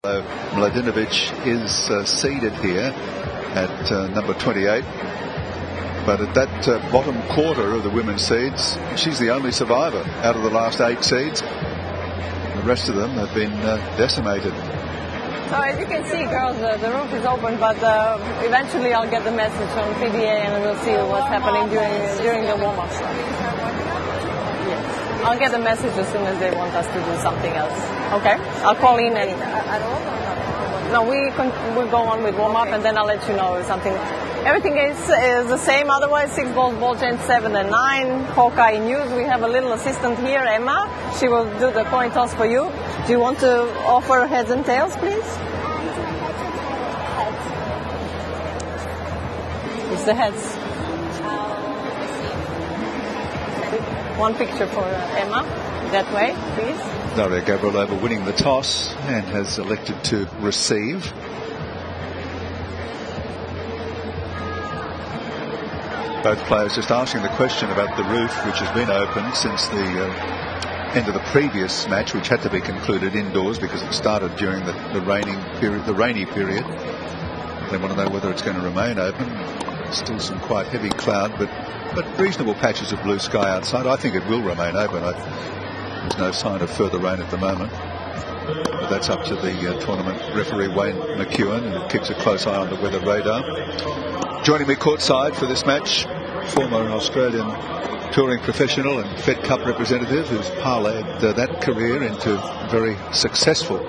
Mladenovic is seeded here at number 28, but at that bottom quarter of the women's seeds, she's the only survivor out of the last 8 seeds. The rest of them have been decimated. So as you can see, girls, the roof is open, but eventually I'll get the message from PBA and we'll see what's happening during the warm-up. Yes. I'll get the message as soon as they want us to do something else. Okay? I'll call in and... No, we'll go on with warm-up and then I'll let you know something. Everything is the same, otherwise 6 balls, ball change 7 and 9. Hawkeye in use. We have a little assistant here, Emma. She will do the coin toss for you. Do you want to offer heads and tails, please? It's the heads. One picture for Emma. That way, please. Daria Gavrilova winning the toss and has elected to receive. Both players just asking the question about the roof, which has been open since the end of the previous match, which had to be concluded indoors because it started during the rainy period. They want to know whether it's going to remain open. Still some quite heavy cloud, but reasonable patches of blue sky outside. I think it will remain open. There's no sign of further rain at the moment. But that's up to the tournament referee, Wayne McEwen, who keeps a close eye on the weather radar. Joining me courtside for this match, former Australian touring professional and Fed Cup representative who's parlayed that career into a very successful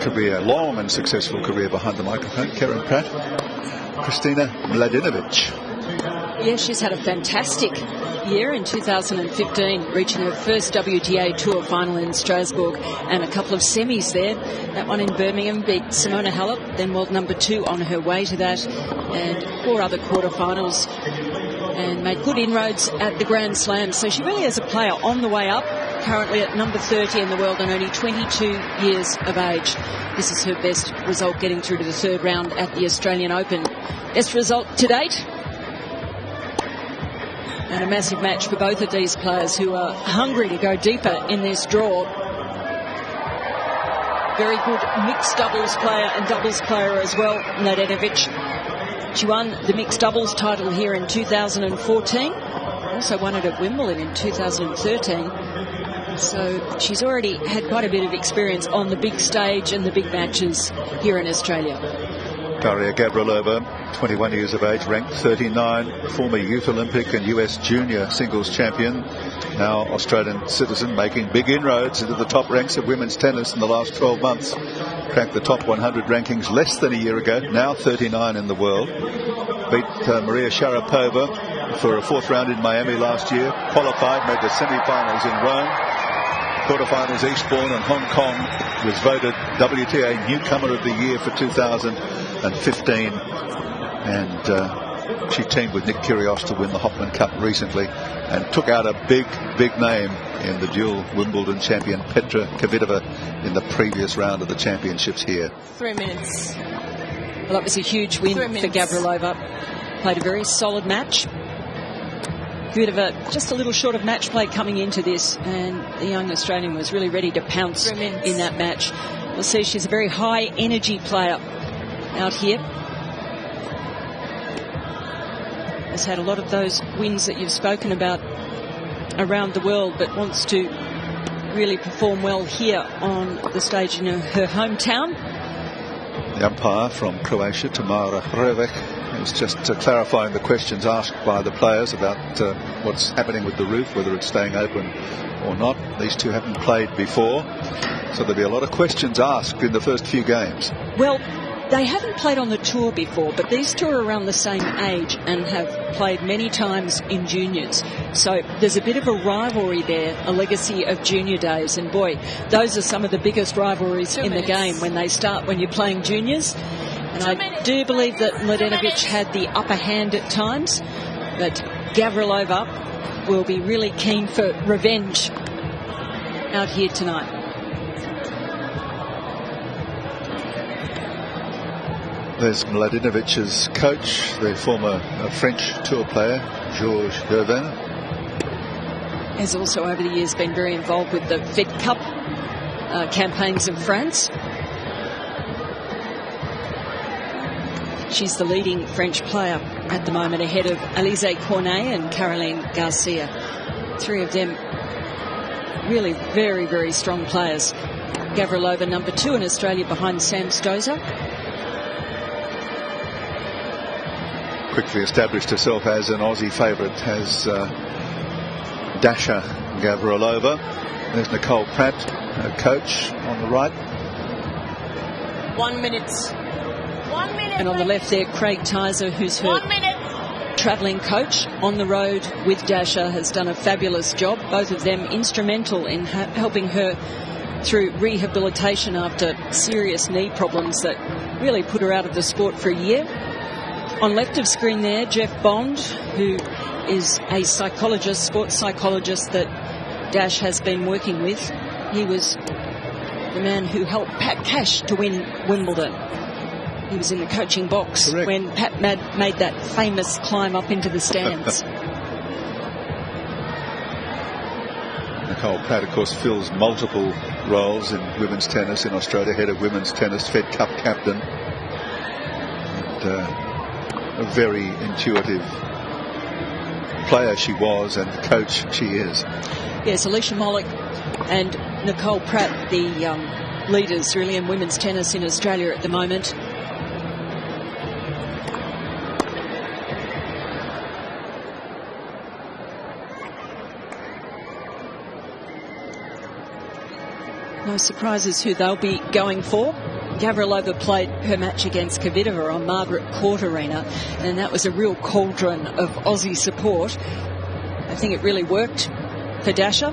career, long and successful career behind the microphone, Karen Pratt. Kristina Mladenovic. Yes, she's had a fantastic year in 2015, reaching her first WTA Tour final in Strasbourg and a couple of semis there. That one in Birmingham beat Simona Halep, then world number 2 on her way to that, and 4 other quarterfinals, and made good inroads at the Grand Slam. So she really is a player on the way up, currently at number 30 in the world and only 22 years of age. This is her best result, getting through to the 3rd round at the Australian Open. Best result to date. And a massive match for both of these players who are hungry to go deeper in this draw. Very good mixed doubles player and doubles player as well, Mladenovic. She won the mixed doubles title here in 2014. Also won it at Wimbledon in 2013. So she's already had quite a bit of experience on the big stage and the big matches here in Australia. Daria Gavrilova, 21 years of age, ranked 39, former Youth Olympic and US Junior singles champion, now Australian citizen, making big inroads into the top ranks of women's tennis in the last 12 months. Cracked the top 100 rankings less than a year ago, now 39 in the world. Beat Maria Sharapova for a 4th round in Miami last year. Qualified, made the semi-finals in Rome. Quarterfinals Eastbourne and Hong Kong. Was voted WTA Newcomer of the Year for 2015. And she teamed with Nick Kyrgios to win the Hopman Cup recently and took out a big name in the dual Wimbledon champion Petra Kvitova in the previous round of the championships here. 3 minutes. Well, that was a huge win for Gavrilova. Played a very solid match. Kvitova just a little short of match play coming into this, and the young Australian was really ready to pounce in that match. We'll see, she's a very high energy player out here. Has had a lot of those wins that you've spoken about around the world, but wants to really perform well here on the stage in her hometown. The umpire from Croatia, Tamara Hrevek, is just clarifying the questions asked by the players about what's happening with the roof, whether it's staying open or not. These two haven't played before, so there'll be a lot of questions asked in the first few games. Well, they haven't played on the tour before, but these two are around the same age and have played many times in juniors. So there's a bit of a rivalry there, a legacy of junior days. And boy, those are some of the biggest rivalries in the game when they start, when you're playing juniors. And I do believe that Mladenovic had the upper hand at times, but Gavrilova will be really keen for revenge out here tonight. There's Mladenovic's coach, the former French tour player, Georges Gervin. Has also over the years been very involved with the Fed Cup campaigns in France. She's the leading French player at the moment, ahead of Alizé Cornet and Caroline Garcia. Three of them really very, very strong players. Gavrilova, number 2 in Australia, behind Sam Stosur. Quickly established herself as an Aussie favourite has Daria Gavrilova. There's Nicole Pratt, her coach, on the right. 1 minute. 1 minute. And on the left there, Craig Tyser, who's her 1 minute. travelling coach on the road with Daria, has done a fabulous job. Both of them instrumental in helping her through rehabilitation after serious knee problems that really put her out of the sport for a year. On left of screen there, Jeff Bond, who is a psychologist, sports psychologist that Dash has been working with. He was the man who helped Pat Cash to win Wimbledon. He was in the coaching box. Correct. When Pat made that famous climb up into the stands. Nicole Pratt, of course, fills multiple roles in women's tennis in Australia, head of women's tennis, Fed Cup captain. And, a very intuitive player she was, and coach she is. Yes, Alicia Molik and Nicole Pratt, the leaders really in women's tennis in Australia at the moment. No surprises who they'll be going for. Gavrilova played her match against Kvitova on Margaret Court Arena, and that was a real cauldron of Aussie support. I think it really worked for Daria,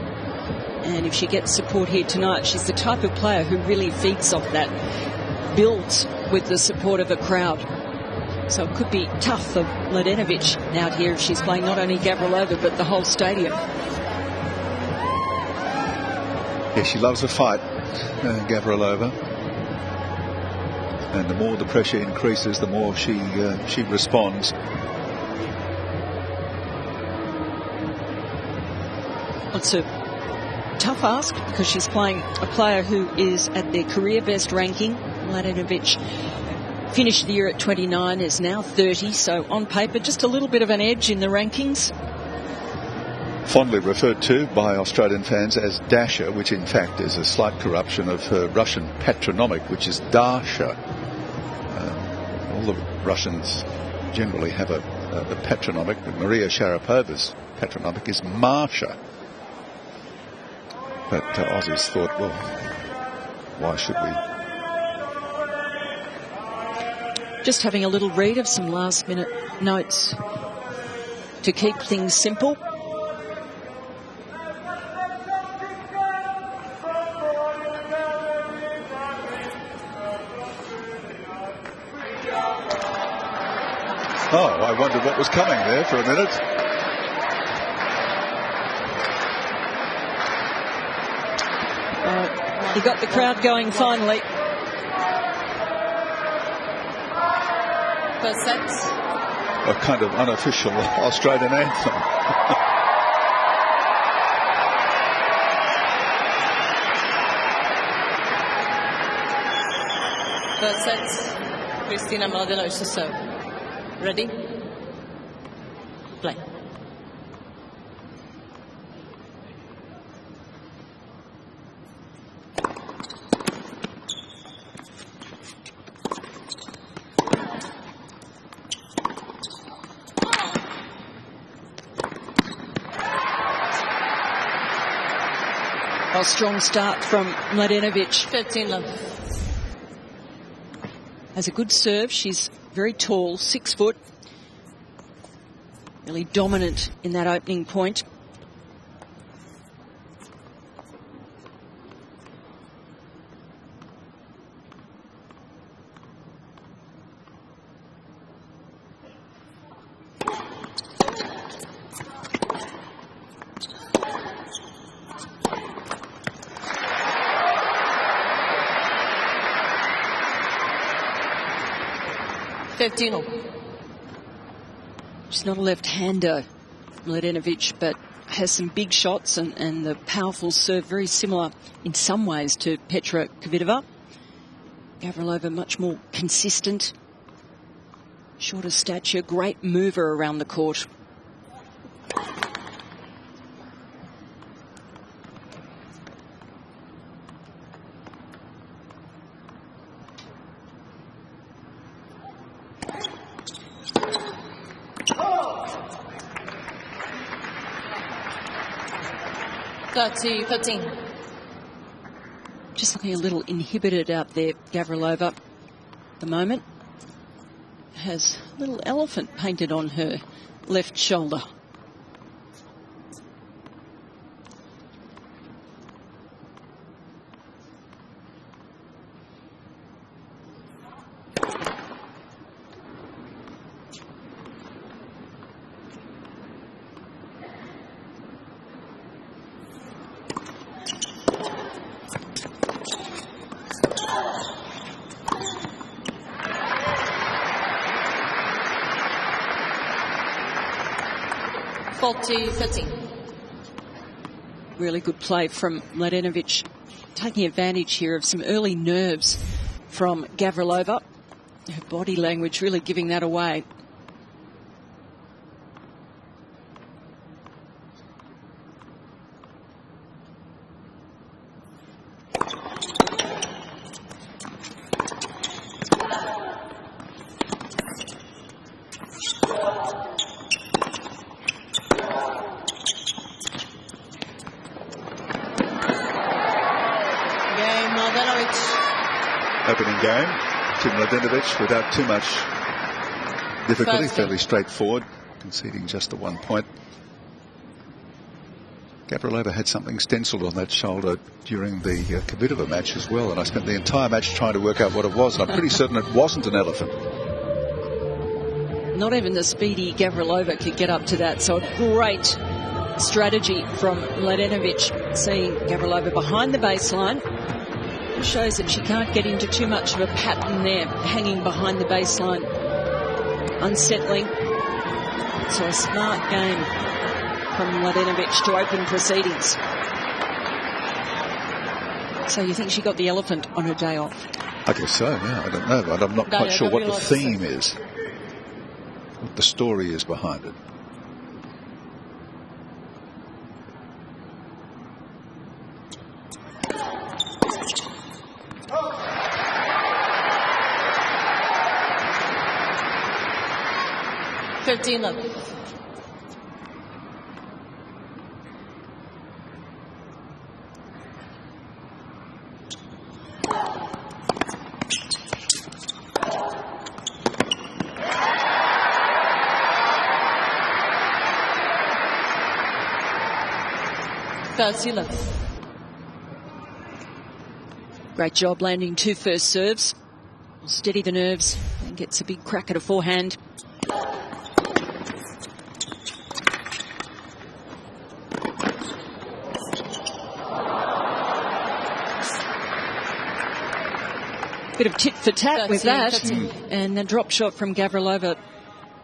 and if she gets support here tonight, she's the type of player who really feeds off that, builds with the support of a crowd. So it could be tough for Mladenovic out here if she's playing not only Gavrilova but the whole stadium. Yeah, she loves a fight, Gavrilova. And the more the pressure increases, the more she responds. It's a tough ask because she's playing a player who is at their career best ranking. Mladenovic finished the year at 29, is now 30, so on paper just a little bit of an edge in the rankings. Fondly referred to by Australian fans as Daria, which in fact is a slight corruption of her Russian patronymic, which is Darsha. All the Russians generally have a patronymic, but Maria Sharapova's patronymic is Marsha. But Aussies thought, well, why should we? Just having a little read of some last-minute notes to keep things simple. Oh, I wondered what was coming there for a minute. He got the crowd going finally. First set. A kind of unofficial Australian anthem. First set. Kristina Mladenovic to serve. Ready? Play. A strong start from Mladenovic. 13-love. Has a good serve. She's very tall, 6 foot. Really dominant in that opening point. She's not a left-hander, Mladenovic, but has some big shots and the powerful serve, very similar in some ways to Petra Kvitova. Gavrilova much more consistent Shorter stature, great mover around the court. Just looking a little inhibited out there, Gavrilova, at the moment. Has a little elephant painted on her left shoulder. Really good play from Mladenovic, taking advantage here of some early nerves from Gavrilova. Her body language really giving that away. Opening game to Mladenovic without too much difficulty, fairly straightforward, conceding just the 1 point. Gavrilova had something stenciled on that shoulder during the Kvitova match as well, and I spent the entire match trying to work out what it was, and I'm pretty certain it wasn't an elephant. Not even the speedy Gavrilova could get up to that, so a great strategy from Mladenovic, seeing Gavrilova behind the baseline. Shows that she can't get into too much of a pattern there, hanging behind the baseline. Unsettling. So a smart game from Mladenovic to open proceedings. So you think she got the elephant on her day off? I guess so, yeah. I don't know, but I'm not quite sure what the theme is, what the story is behind it. Great job landing 2 first serves. Will steady the nerves and gets a big crack at a forehand. Bit of tit for tat with that. And the drop shot from Gavrilova,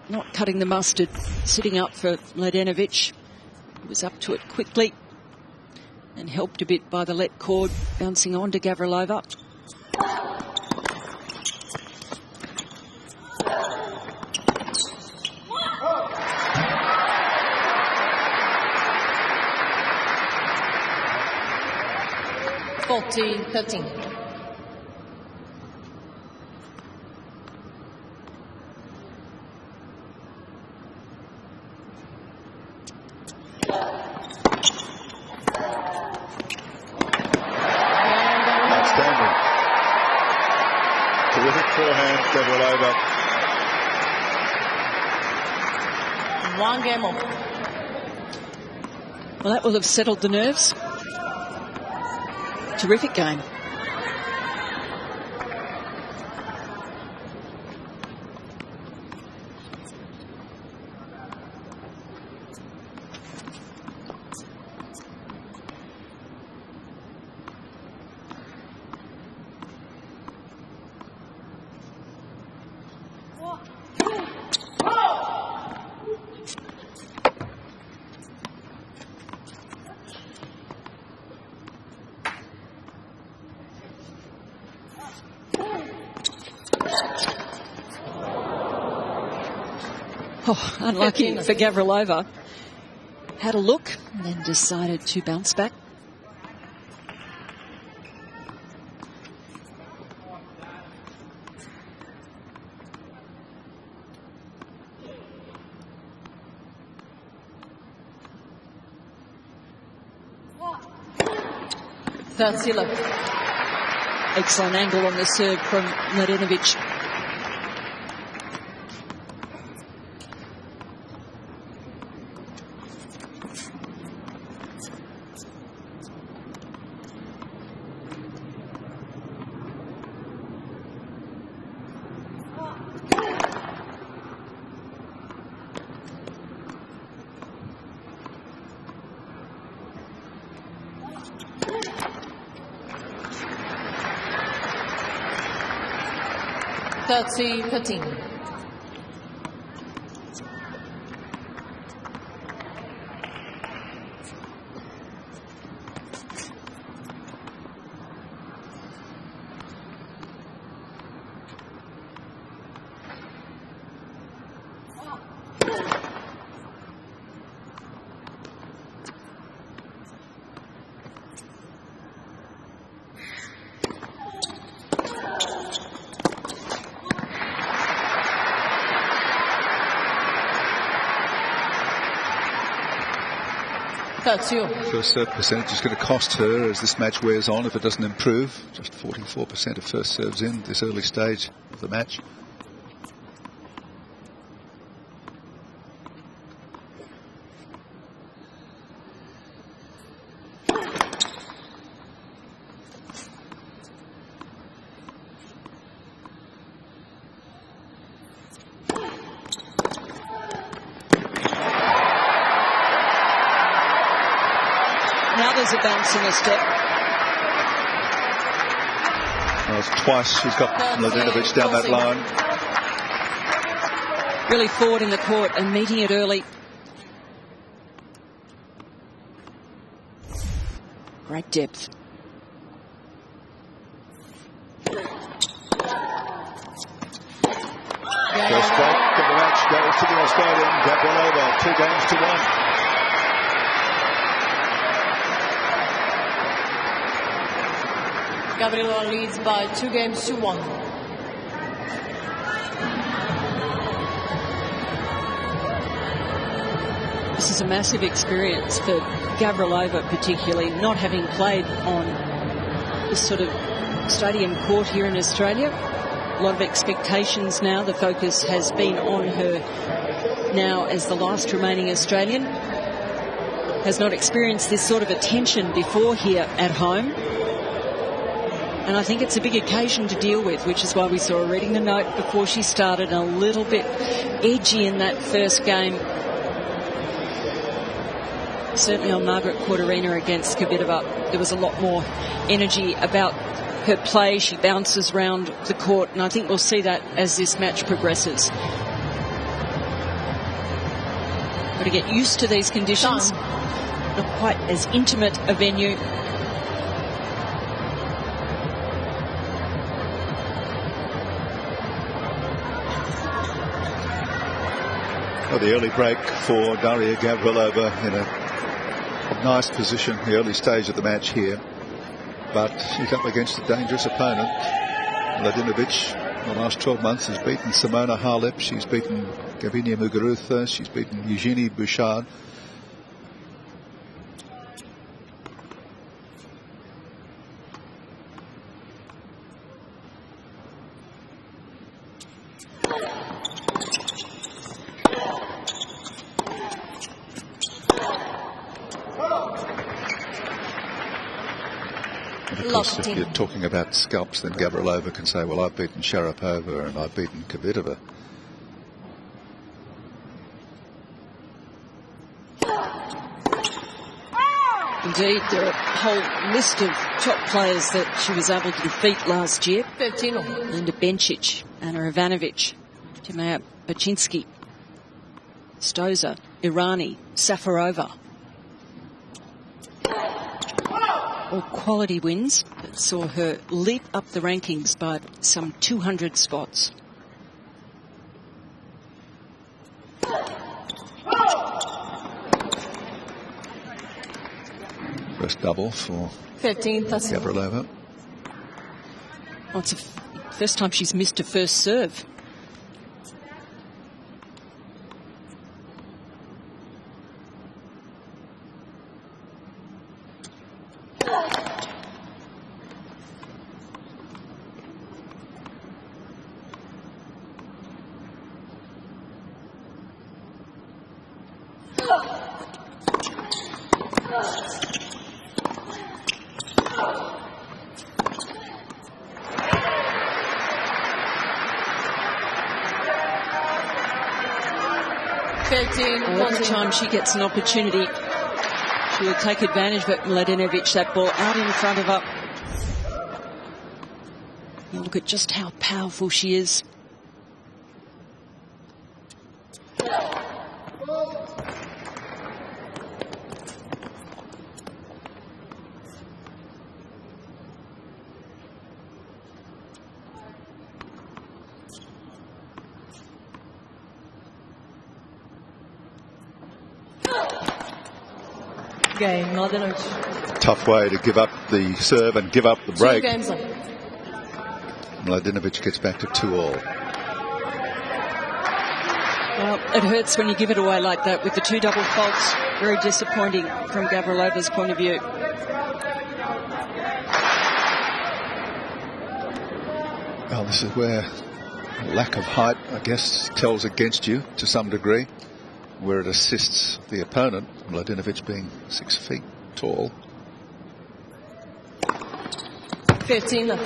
not cutting the mustard, sitting up for Mladenovic. He was up to it quickly and helped a bit by the let cord bouncing on to Gavrilova. Terrific forehand, Gavrilova. 1 game over. Well, that will have settled the nerves. Terrific game. Oh, unlucky for Gavrilova. Had a look and then decided to bounce back. Excellent angle on the serve from Mladenovic. Putting. First serve percentage is going to cost her as this match wears on if it doesn't improve. Just 44% of first serves in this early stage of the match. There's a bounce in a step. Well, twice she's got Mladenovic down that line. Really forward in the court and meeting it early. Great depth. First break of the match goes to the Australian Gavrilova, 2-1. Gavrilova leads by 2-1. This is a massive experience for Gavrilova, particularly not having played on this sort of stadium court here in Australia. A lot of expectations now. The focus has been on her now as the last remaining Australian. Has not experienced this sort of attention before here at home. And I think it's a big occasion to deal with, which is why we saw her reading the note before she started, a little bit edgy in that first game. Certainly on Margaret Court Arena against Kvitova, there was a lot more energy about her play. She bounces around the court, and I think we'll see that as this match progresses. Got to get used to these conditions. Not quite as intimate a venue. Well, the early break for Daria Gavrilova in a nice position, the early stage of the match here. But she's up against a dangerous opponent. Mladenovic, in the last 12 months, has beaten Simona Halep. She's beaten Gavinia Muguruza. She's beaten Eugenie Bouchard. If you're talking about scalps, then Gavrilova can say, well, I've beaten Sharapova and I've beaten Kvitova. Indeed, there are a whole list of top players that she was able to defeat last year. Linda Bencic, Anna Ivanovic, Timea Baczynski, Stosur, Irani, Safarova. All quality wins that saw her leap up the rankings by some 200 spots. first double for 15-13. Gavrilova. Well, it's the first time she's missed a first serve. Every time she gets an opportunity, she will take advantage, but Mladenovic, that ball out in front of her. You look at just how powerful she is. Game, Mladenovic. Tough way to give up the serve and give up the break. 2 games on. Mladenovic gets back to 2-all. Well, it hurts when you give it away like that with the 2 double faults. Very disappointing from Gavrilova's point of view. Well, this is where lack of height, I guess, tells against you to some degree, where it assists the opponent, Mladenovic being 6 feet tall. 15.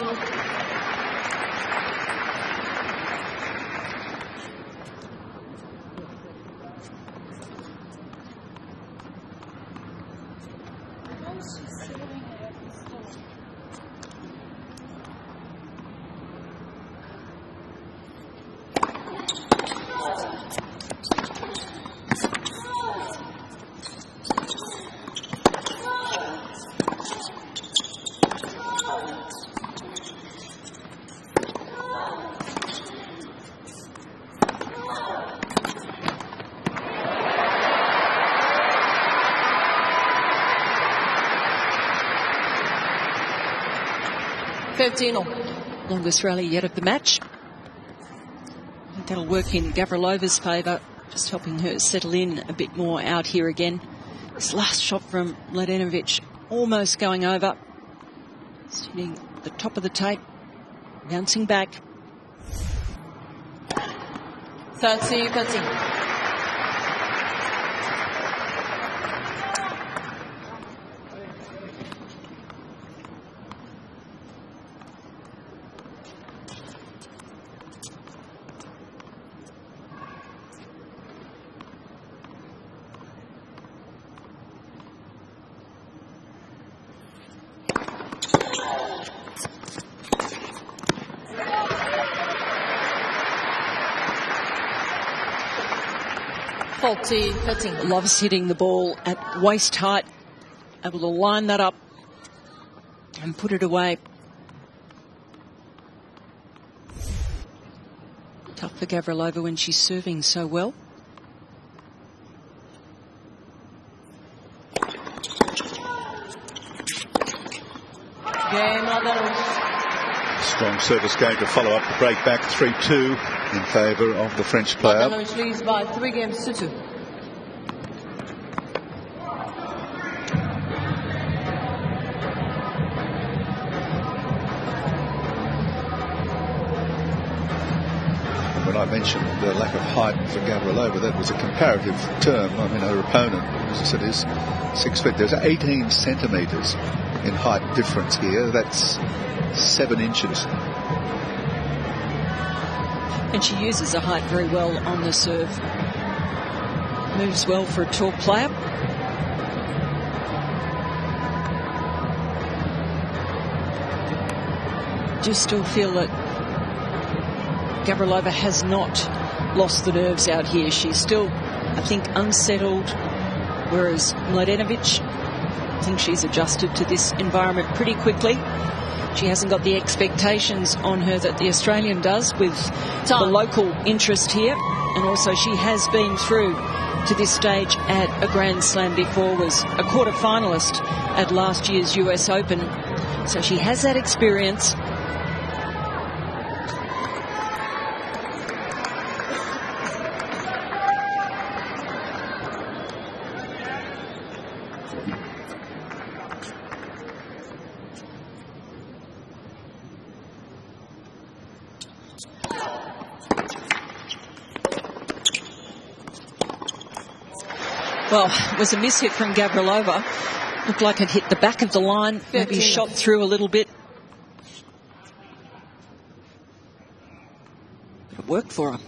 Longest rally yet of the match. I think that'll work in Gavrilova's favour, just helping her settle in a bit more out here again. This last shot from Mladenovic almost going over. It's hitting the top of the tape, bouncing back. 30-13. Loves hitting the ball at waist height, able to line that up and put it away. Tough for Gavrilova when she's serving so well. Strong service game to follow up the break back 3-2 in favour of the French player. Mladenovic leads by 3 games to 2. When I mentioned the lack of height for Gavrilova, that was a comparative term. I mean, her opponent, as I said, is 6 feet. There's 18 centimetres in height difference here. That's 7 inches. And she uses her height very well on the serve. Moves well for a tall player. Do still feel that Gavrilova has not lost the nerves out here. She's still, I think, unsettled, whereas Mladenovic, I think she's adjusted to this environment pretty quickly. She hasn't got the expectations on her that the Australian does with the local interest here. And also she has been through to this stage at a Grand Slam before, was a quarter-finalist at last year's US Open. So she has that experience. Well, it was a mishit from Gavrilova. Looked like it hit the back of the line, maybe shot through a little bit. But it worked for her.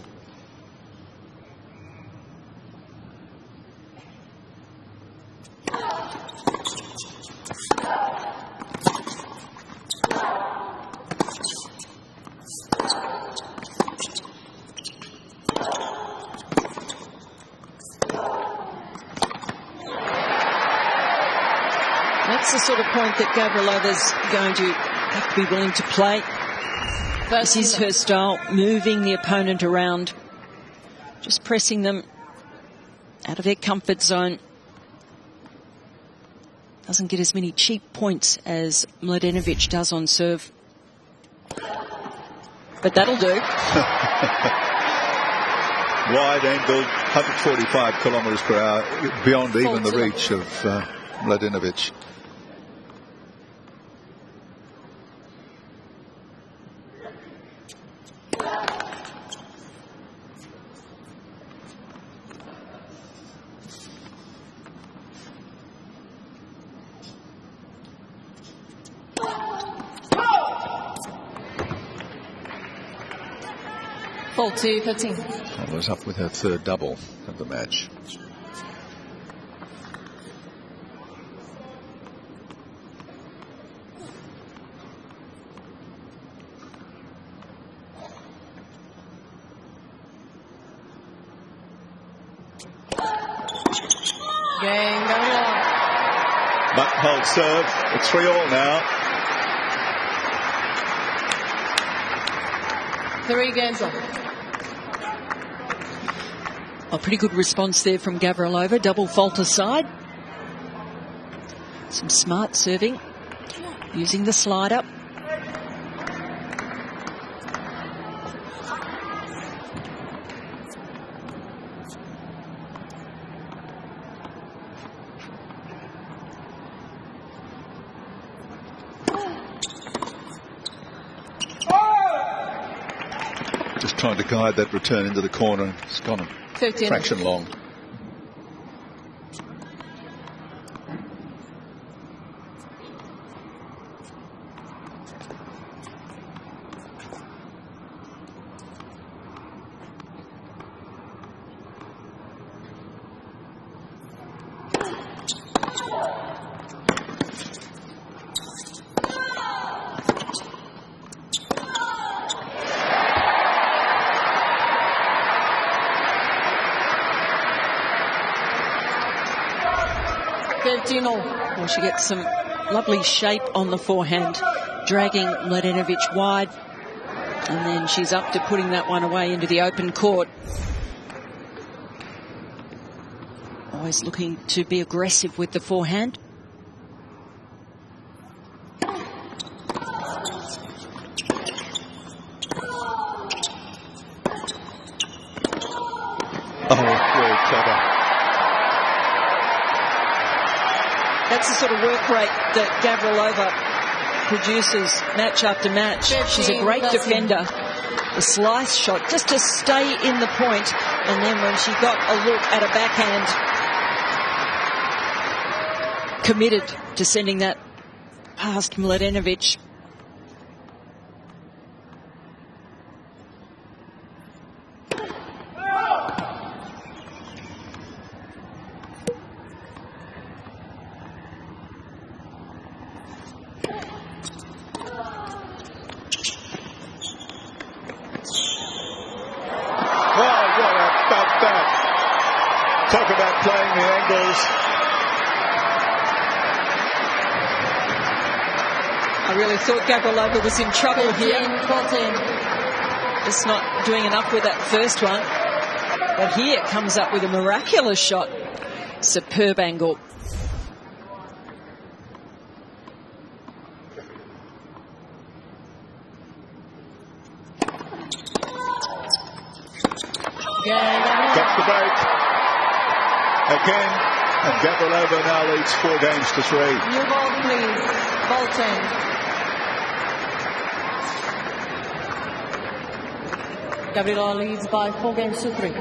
That's the sort of point that Gavrilova's going to have to be willing to play. This is her style, moving the opponent around, just pressing them out of their comfort zone. Doesn't get as many cheap points as Mladenovic does on serve. But that'll do. Wide-angled, 145 kilometres per hour, beyond even the reach of Mladenovic. Fault to 13. Was up with her third double of the match. Game going on. But hold serve. It's 3-all now. 3 games on. A pretty good response there from Gavrilova. Double fault aside. Some smart serving. Using the slider. Just trying to guide that return into the corner. It's gone a 15. fraction long. Well, she gets some lovely shape on the forehand, dragging Mladenovic wide, and then she's up to putting that one away into the open court. Always looking to be aggressive with the forehand. Oh, very clever. That's the sort of work rate that Gavrilova produces match after match. She's a great defender. The slice shot, just to stay in the point, and then when she got a look at a backhand, committed to sending that past Mladenovic. Talk about playing the angles. I really thought Gavrilova was in trouble here. 14. Just not doing enough with that first one. But here comes up with a miraculous shot. Superb angle. Gets the break again, and Gavrilova now leads 4 games to 3. New ball, please. Ball 10. Gavrilova leads by 4 games to 3.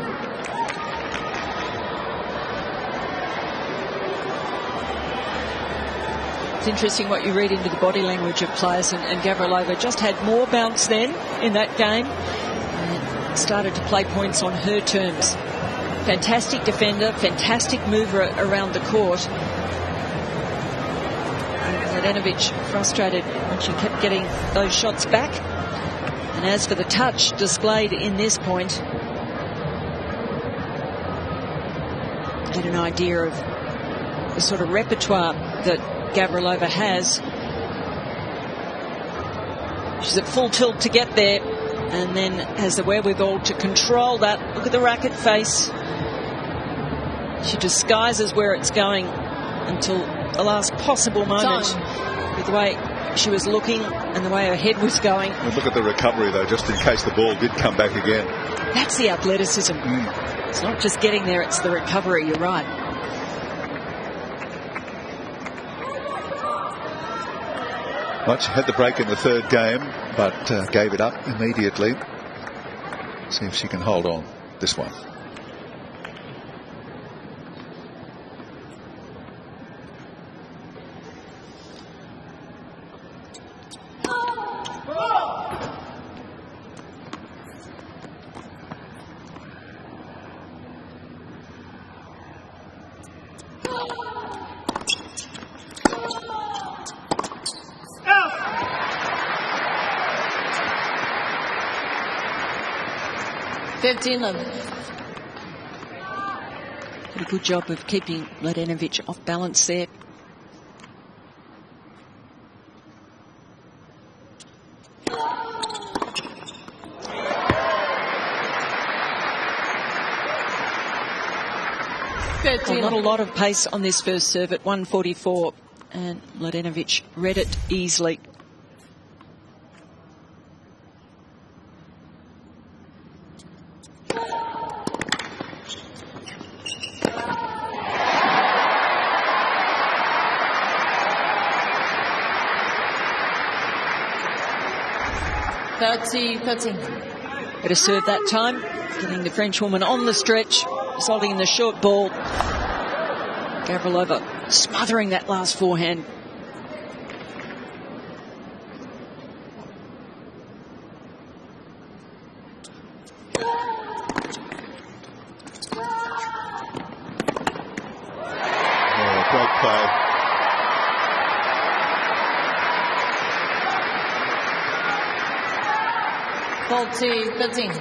It's interesting what you read into the body language of players, and Gavrilova just had more bounce then in that game. Started to play points on her terms. Fantastic defender, fantastic mover around the court. Mladenovic frustrated when she kept getting those shots back. And as for the touch displayed in this point, had an idea of the sort of repertoire that Gavrilova has. She's at full tilt to get there, and then has the wherewithal to control that. Look at the racket face. She disguises where it's going until the last possible moment. With the way she was looking and the way her head was going. Well, look at the recovery, though, just in case the ball did come back again. That's the athleticism. It's not just getting there, it's the recovery. You're right. Well, she had the break in the 3rd game, but gave it up immediately. See if she can hold on this one. Did a good job of keeping Mladenovic off balance there. Well, not a lot of pace on this first serve at 144, and Mladenovic read it easily. Better serve that time, getting the Frenchwoman on the stretch, resulting in the short ball. Gavrilova smothering that last forehand. Great play. Ball 13.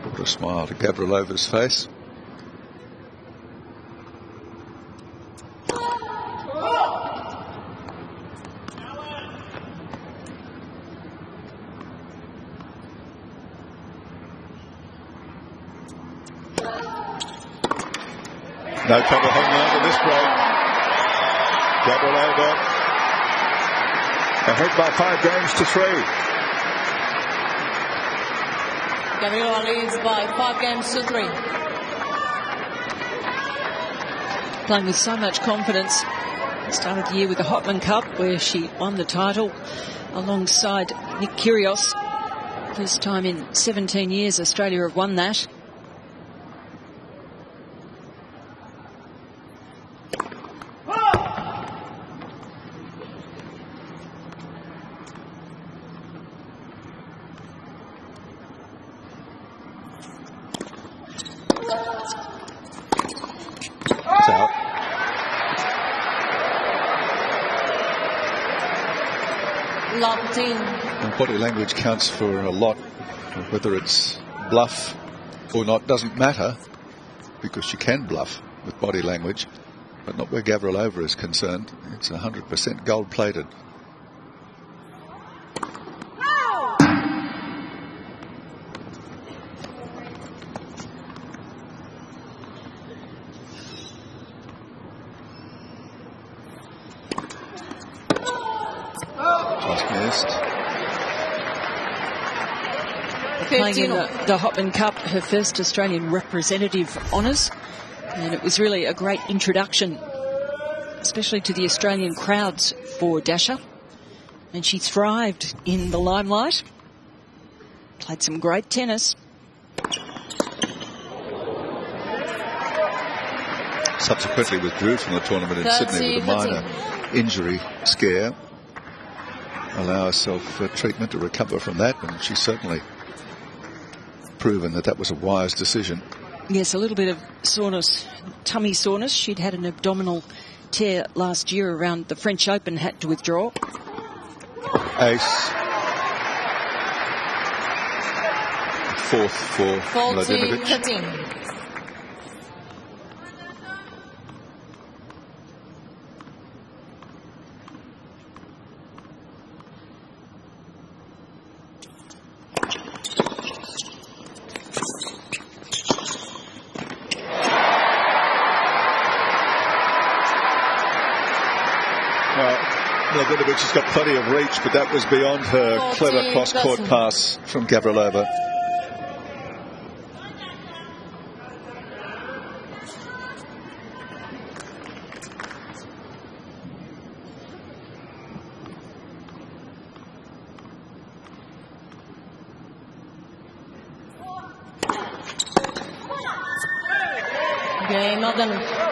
Put a smile to Gavrilova's face. No trouble hanging on to this break. Gavrilova ahead by 5 games to 3. Gavrilova leads by 5 games to 3. Playing with so much confidence. Started the year with the Hotman Cup, where she won the title alongside Nick Kyrgios. First time in 17 years Australia have won that. Out. Locked in. And body language counts for a lot. Whether it's bluff or not doesn't matter, because you can bluff with body language. but not where Gavrilova is concerned. It's 100% gold-plated. Just missed. Playing in the Hopman Cup, her first Australian representative honours, and it was really a great introduction, especially to the Australian crowds for Dasha, and she thrived in the limelight, played some great tennis. Subsequently withdrew from the tournament in Sydney with a minor injury scare. Allow herself treatment to recover from that, and she's certainly proven that that was a wise decision. Yes, a little bit of soreness, tummy soreness. She'd had an abdominal tear last year around the French Open, had to withdraw. Ace. Fourth for Mladenovic. Mladenovic has got plenty of reach, but that was beyond her clever cross-court pass from Gavrilova.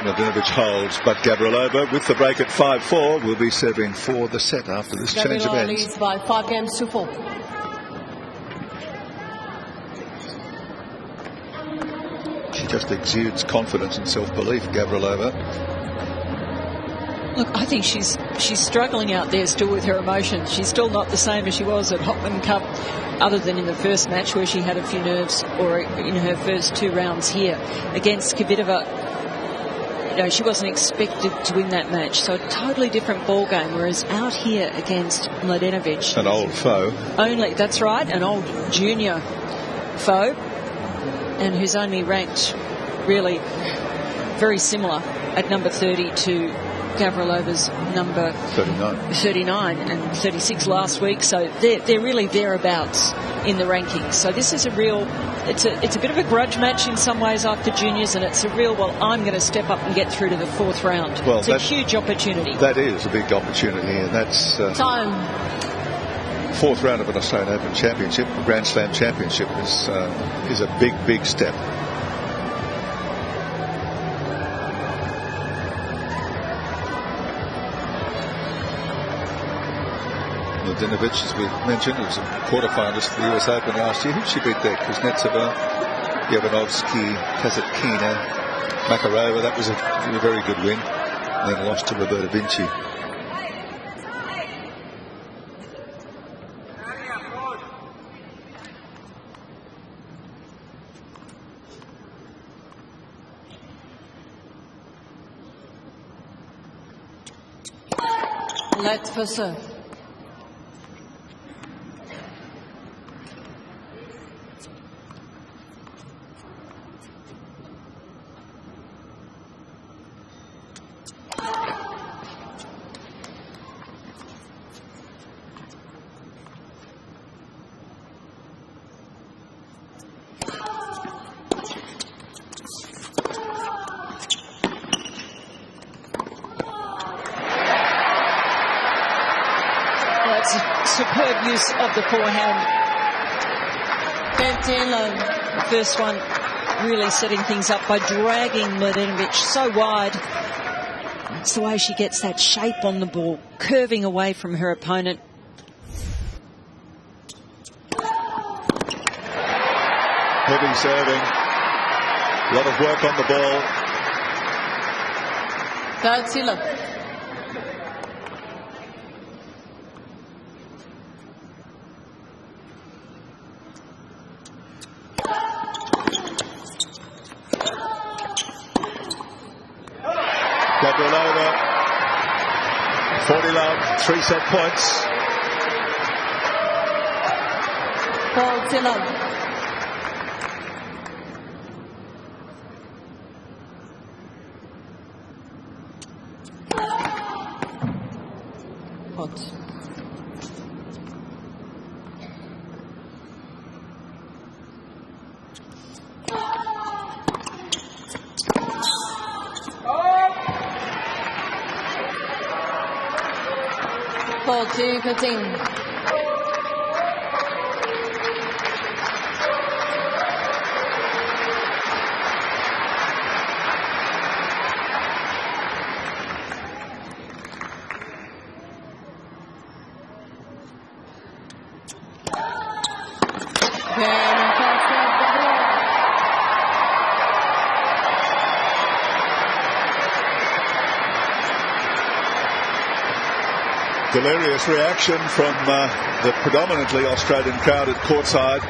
Mladenovic holds, but Gavrilova with the break at 5-4 will be serving for the set after this change of ends. Leads by 5 games to 4. She just exudes confidence and self-belief, Gavrilova. Look, I think she's struggling out there still with her emotions. She's still not the same as she was at Hopman Cup, other than in the first match where she had a few nerves, or in her first 2 rounds here against Kvitova. You know, she wasn't expected to win that match, so a totally different ball game. Whereas out here against Mladenovic, an old foe. That's right, an old junior foe, and who's only ranked really very similar at number 30 to Gavrilova's number 39 and 36 last week. So they're really thereabouts in the rankings. So this is a real, it's a bit of a grudge match in some ways after juniors, and it's a real, well, I'm going to step up and get through to the 4th round. Well, it's a huge opportunity. That is a big opportunity, and that's time. 4th round of an Australian Open Championship, a Grand Slam Championship is a big step. Mladenovic, as we mentioned, was a quarterfinalist for the US Open last year. Who did she beat there? Kuznetsova, Jovanovski, Kasatkina, Makarova. That was a very good win. And then lost to Roberta Vinci. Let's for serve. Superb use of the forehand. The first one really setting things up by dragging Mladenovic so wide. That's the way she gets that shape on the ball, curving away from her opponent. Heavy serving. A lot of work on the ball. Daria. Gavrilova, 40-love, 3-set points. Paul Tillon. Hot. Paul to 15. Delirious reaction from the predominantly Australian crowd at courtside.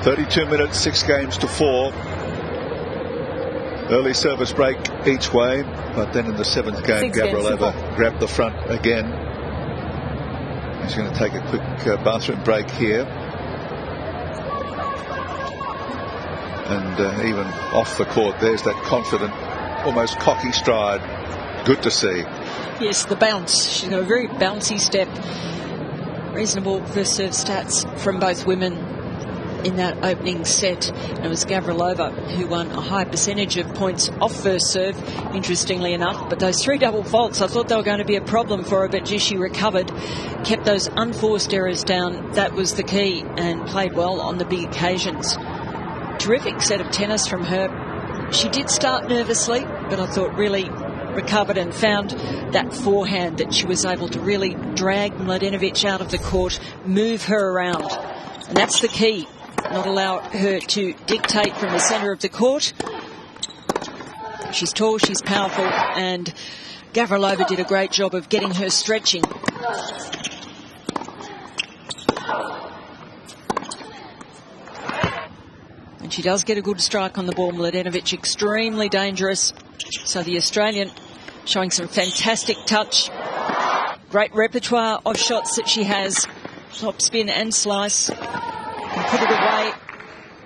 32 minutes, 6 games to 4. Early service break each way, but then in the 7th game, Gavrilova grabbed the front again. He's going to take a quick bathroom break here. And even off the court, there's that confident, almost cocky stride. Good to see. Yes, the bounce. She's got a very bouncy step. Reasonable first serve stats from both women in that opening set. And it was Gavrilova who won a high percentage of points off first serve, interestingly enough. But those 3 double faults, I thought they were going to be a problem for her, but gee, she recovered, kept those unforced errors down. That was the key, and played well on the big occasions. Terrific set of tennis from her. She did start nervously, but I thought really recovered and found that forehand that she was able to really drag Mladenovic out of the court, move her around. And that's the key, not allow her to dictate from the centre of the court. She's tall, she's powerful, and Gavrilova did a great job of getting her stretching. And she does get a good strike on the ball. Mladenovic extremely dangerous. So the Australian showing some fantastic touch. Great repertoire of shots that she has. Top spin and slice. Can put it away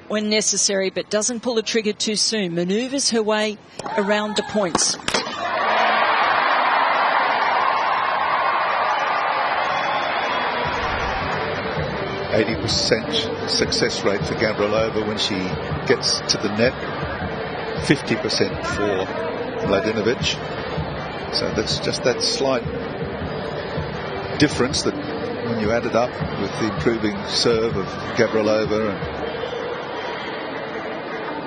when necessary, but doesn't pull the trigger too soon. Manoeuvres her way around the points. %80 success rate for Gavrilova when she gets to the net. 50% for Mladenovic. So that's just that slight difference that when you add it up with the improving serve of Gavrilova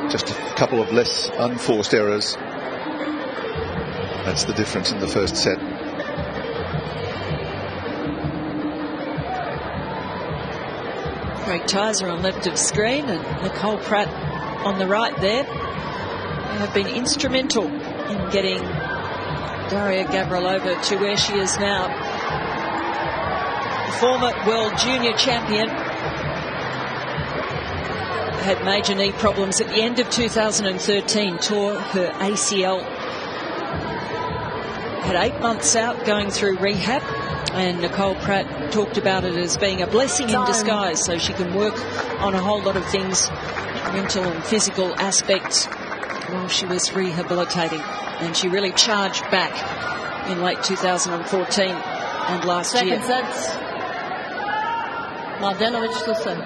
and just a couple of less unforced errors, that's the difference in the first set. Craig Tyser on left of screen and Nicole Pratt on the right there. They have been instrumental in getting Daria Gavrilova to where she is now. The former world junior champion had major knee problems at the end of 2013, tore her ACL. Had 8 months out going through rehab, and Nicole Pratt talked about it as being a blessing in disguise, so she can work on a whole lot of things, mental and physical aspects, while she was rehabilitating. And she really charged back in late 2014 and last year. Second set. Mladenovic to serve.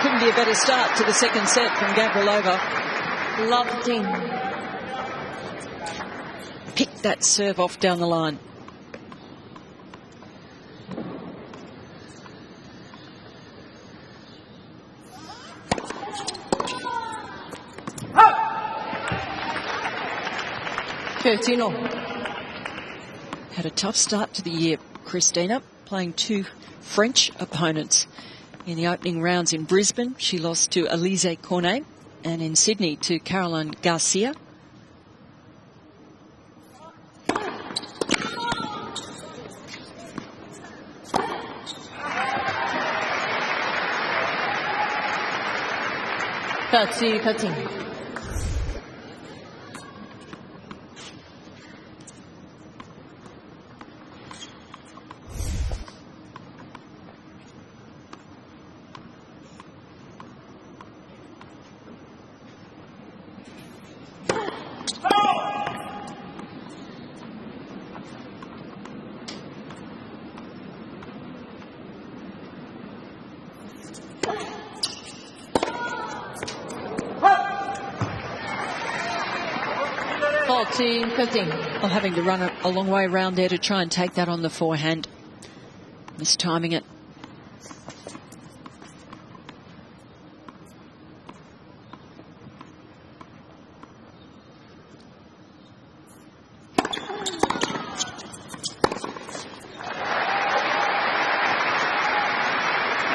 Couldn't be a better start to the second set from Gavrilova. Love team. Picked that serve off down the line. Had a tough start to the year, Kristina, playing 2 French opponents in the opening rounds in Brisbane. She lost to Elise Cornet and in Sydney to Caroline Garcia. Cutting. Well, having to run a long way around there to try and take that on the forehand. Mistiming it.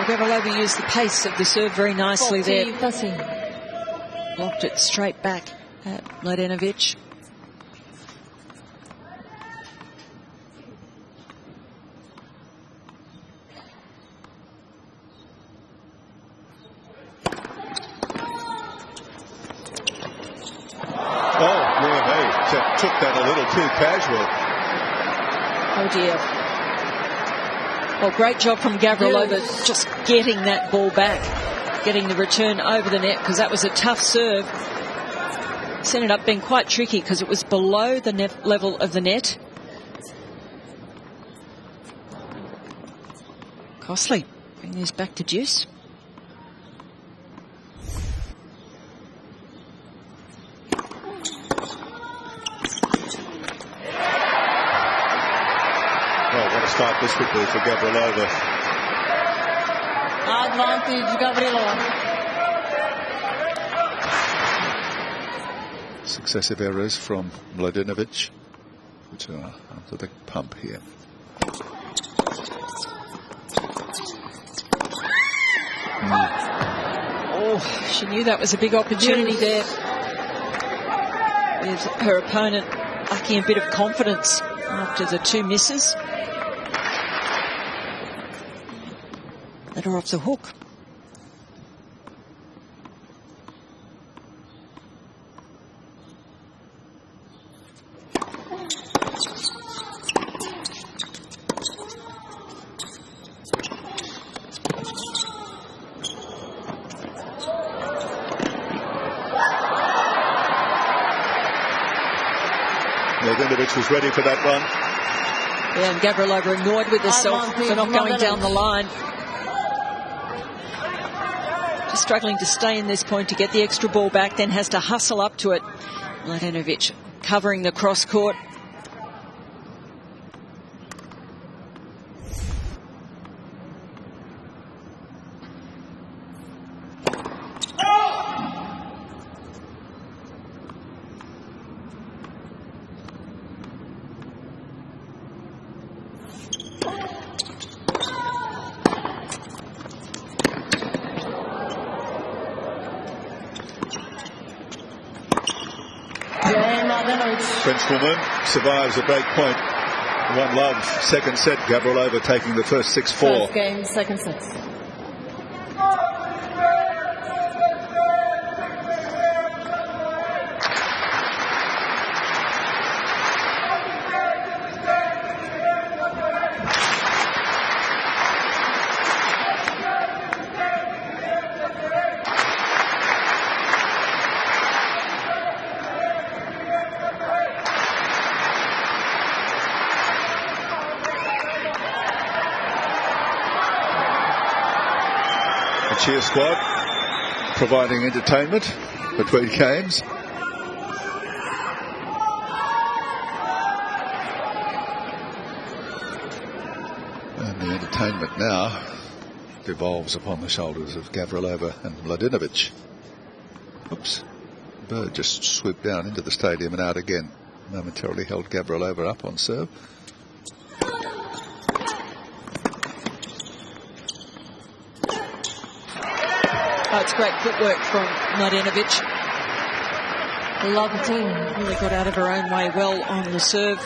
Gavrilova used the pace of the serve very nicely there. Blocked it straight back at Mladenovic. Took that a little too casual. Oh dear. Well, great job from Gavrilova just getting that ball back, getting the return over the net, because that was a tough serve. It's ended up being quite tricky because it was below the level of the net. Costly. Bring this back to deuce. Start this quickly for Gavrilova. Advantage Gavrilova. Successive errors from Mladenovic, which are under the pump here. Oh, she knew that was a big opportunity there. With her opponent lacking a bit of confidence after the two misses. Let her off the hook. Mladenovic was ready for that run. Yeah, and Gavrilova annoyed with herself for not going down the line. Struggling to stay in this point to get the extra ball back, then has to hustle up to it. Mladenovic covering the cross court. Frenchwoman survives a break point. 1-love, second set. Gavrilova taking the first 6-4. First game, second set. Cheer squad providing entertainment between games. And the entertainment now devolves upon the shoulders of Gavrilova and Mladenovic. Oops. Bird just swooped down into the stadium and out again. Momentarily held Gavrilova up on serve. Oh, it's great footwork from Mladenovic. Love the team. Really got out of her own way well on the serve.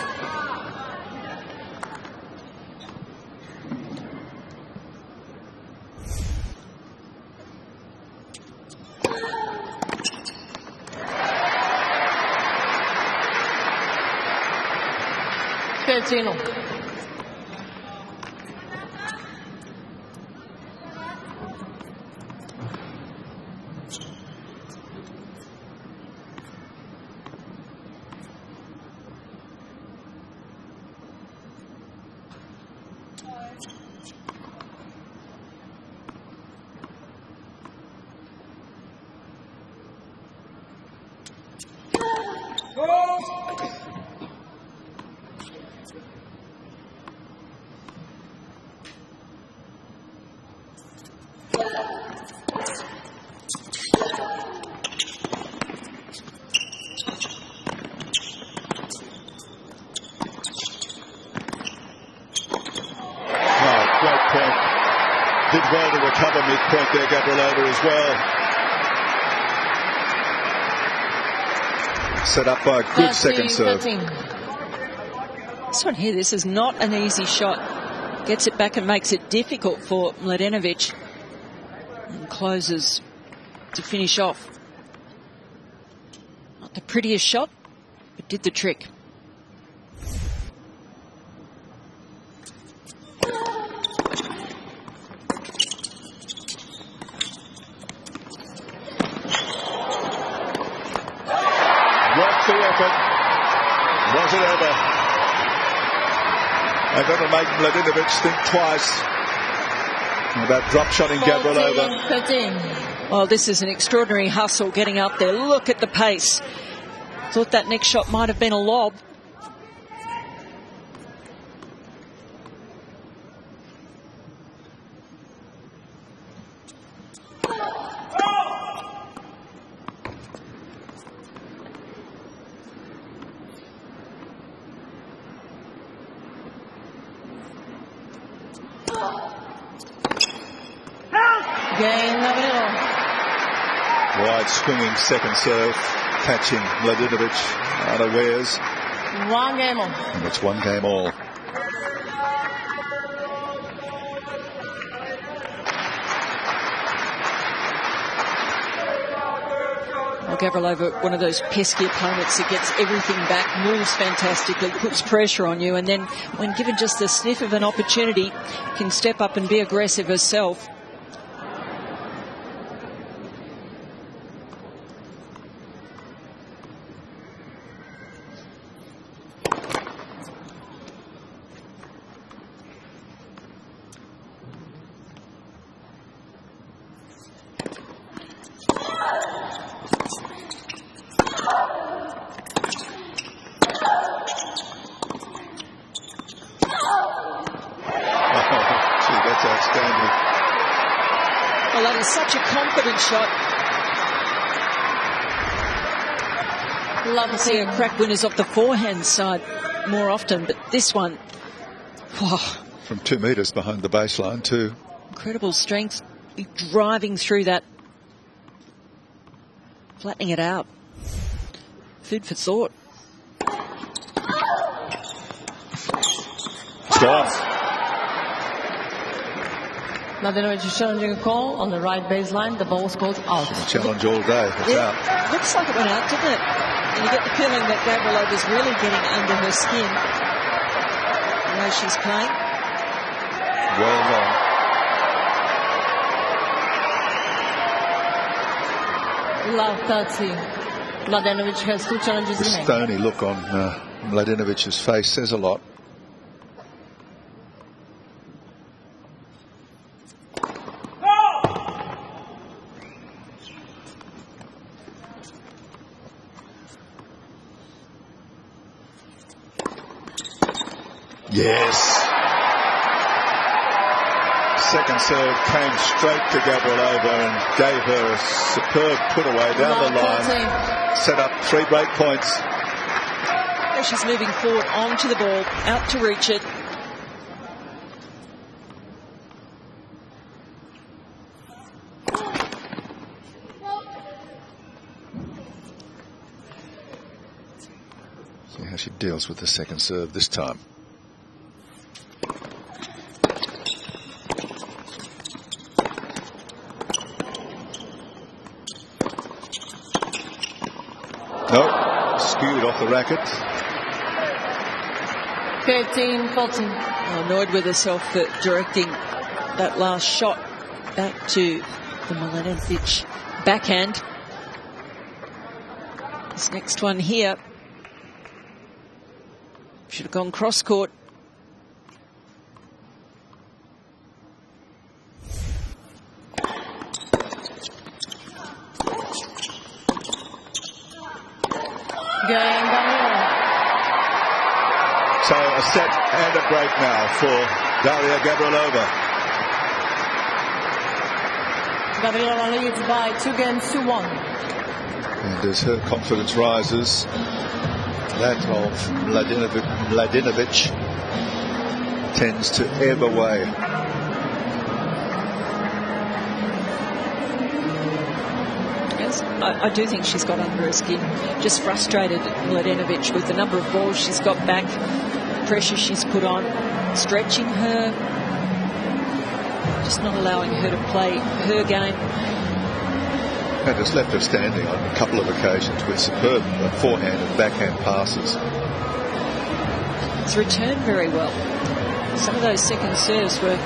Did well to recover mid-point there, Gavrilova, as well. Set up by a good second serve. This one here, this is not an easy shot. Gets it back and makes it difficult for Mladenovic. And closes to finish off. Not the prettiest shot, but did the trick. Was it ever? And that'll make Mladenovic think twice about drop-shotting Gavrilova. Well, this is an extraordinary hustle getting up there. Look at the pace. Thought that next shot might have been a lob. Wide swinging second serve, catching Mladenovic unawares. 1 game all. And it's 1 game all. Well, Gavrilova, one of those pesky opponents that gets everything back, moves fantastically, puts pressure on you, and then when given just the sniff of an opportunity, can step up and be aggressive herself. Well, that is such a confident shot. Love to see her crack winners off the forehand side more often, but this one, wow. From 2 metres behind the baseline too. Incredible strength, driving through that, flattening it out. Food for thought. It's gone. Mladenovic is challenging a call on the right baseline. The ball's called out. Challenge all day. It's out. Looks like it went out, didn't it? And you get the feeling that Gavrilova is really getting under her skin. The way she's playing. Well done. Love 30. Mladenovic has 2 challenges The remaining. stony look on Mladenovic's face says a lot. Yes. Second serve came straight to Gavrilova and gave her a superb put away down the line. Set up 3 break points. She's moving forward onto the ball, out to reach it. See how she deals with the second serve this time. No, skewed off the racket. 13-14. Annoyed with herself for directing that last shot back to the Mladenovic backhand. This next one here should have gone cross court. So a set and a break now for Daria Gavrilova. Gavrilova leads by 2 games to 1. And as her confidence rises, that of Mladenovic tends to ebb away. Yes, I do think she's got under her skin. Just frustrated Mladenovic with the number of balls she's got back, pressure she's put on, stretching her, just not allowing her to play her game. And has left her standing on a couple of occasions with superb forehand and backhand passes. It's returned very well. Some of those second serves were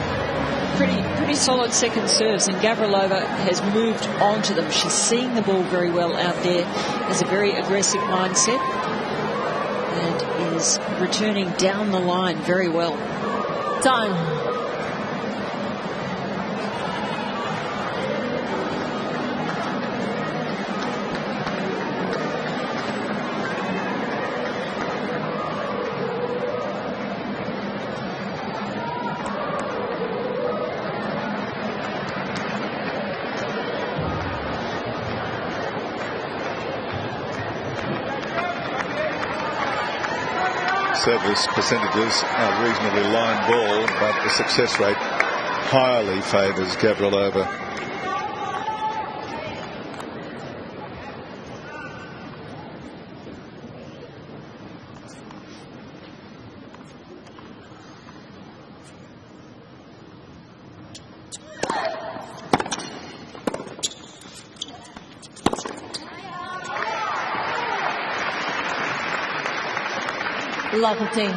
pretty solid second serves, and Gavrilova has moved on to them. She's seeing the ball very well out there, has a very aggressive mindset, and is returning down the line very well. Time. Service percentages are reasonably line ball, but the success rate highly favours Gavrilova. Locketing.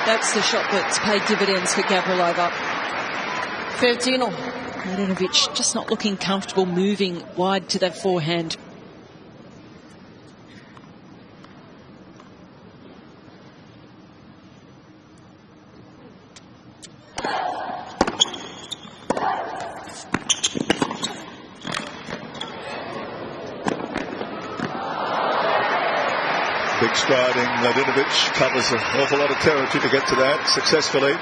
That's the shot that's paid dividends for Gavrilova. 13. Mladenovic just not looking comfortable moving wide to that forehand. Big striding Mladenovic covers an awful lot of territory to get to that successfully.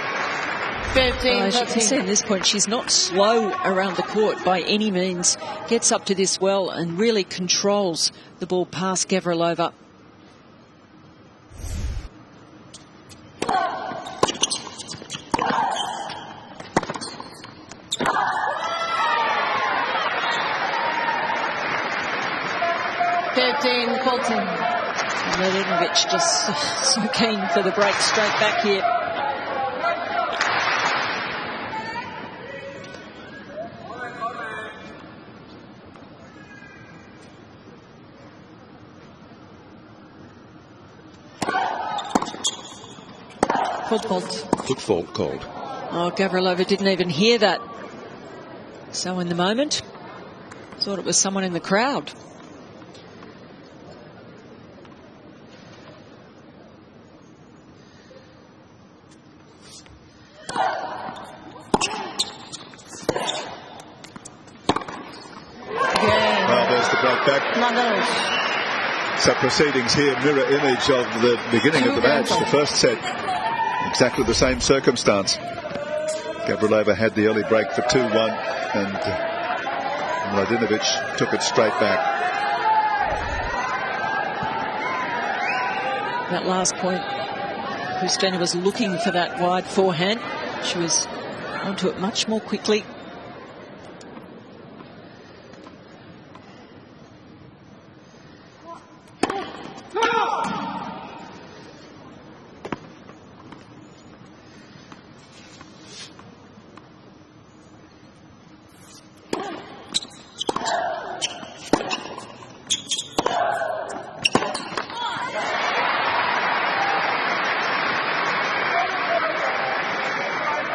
15. As you can see at this point, she's not slow around the court by any means. Gets up to this well and really controls the ball past Gavrilova. Mladenovic just so keen for the break straight back here. Foot fault called. Oh, Gavrilova didn't even hear that. So in the moment, thought it was someone in the crowd. So proceedings here mirror image of the beginning of the match, the first set. Exactly the same circumstance. Gavrilova had the early break for 2-1 and Mladenovic took it straight back. that last point, Kristina was looking for that wide forehand. She was onto it much more quickly.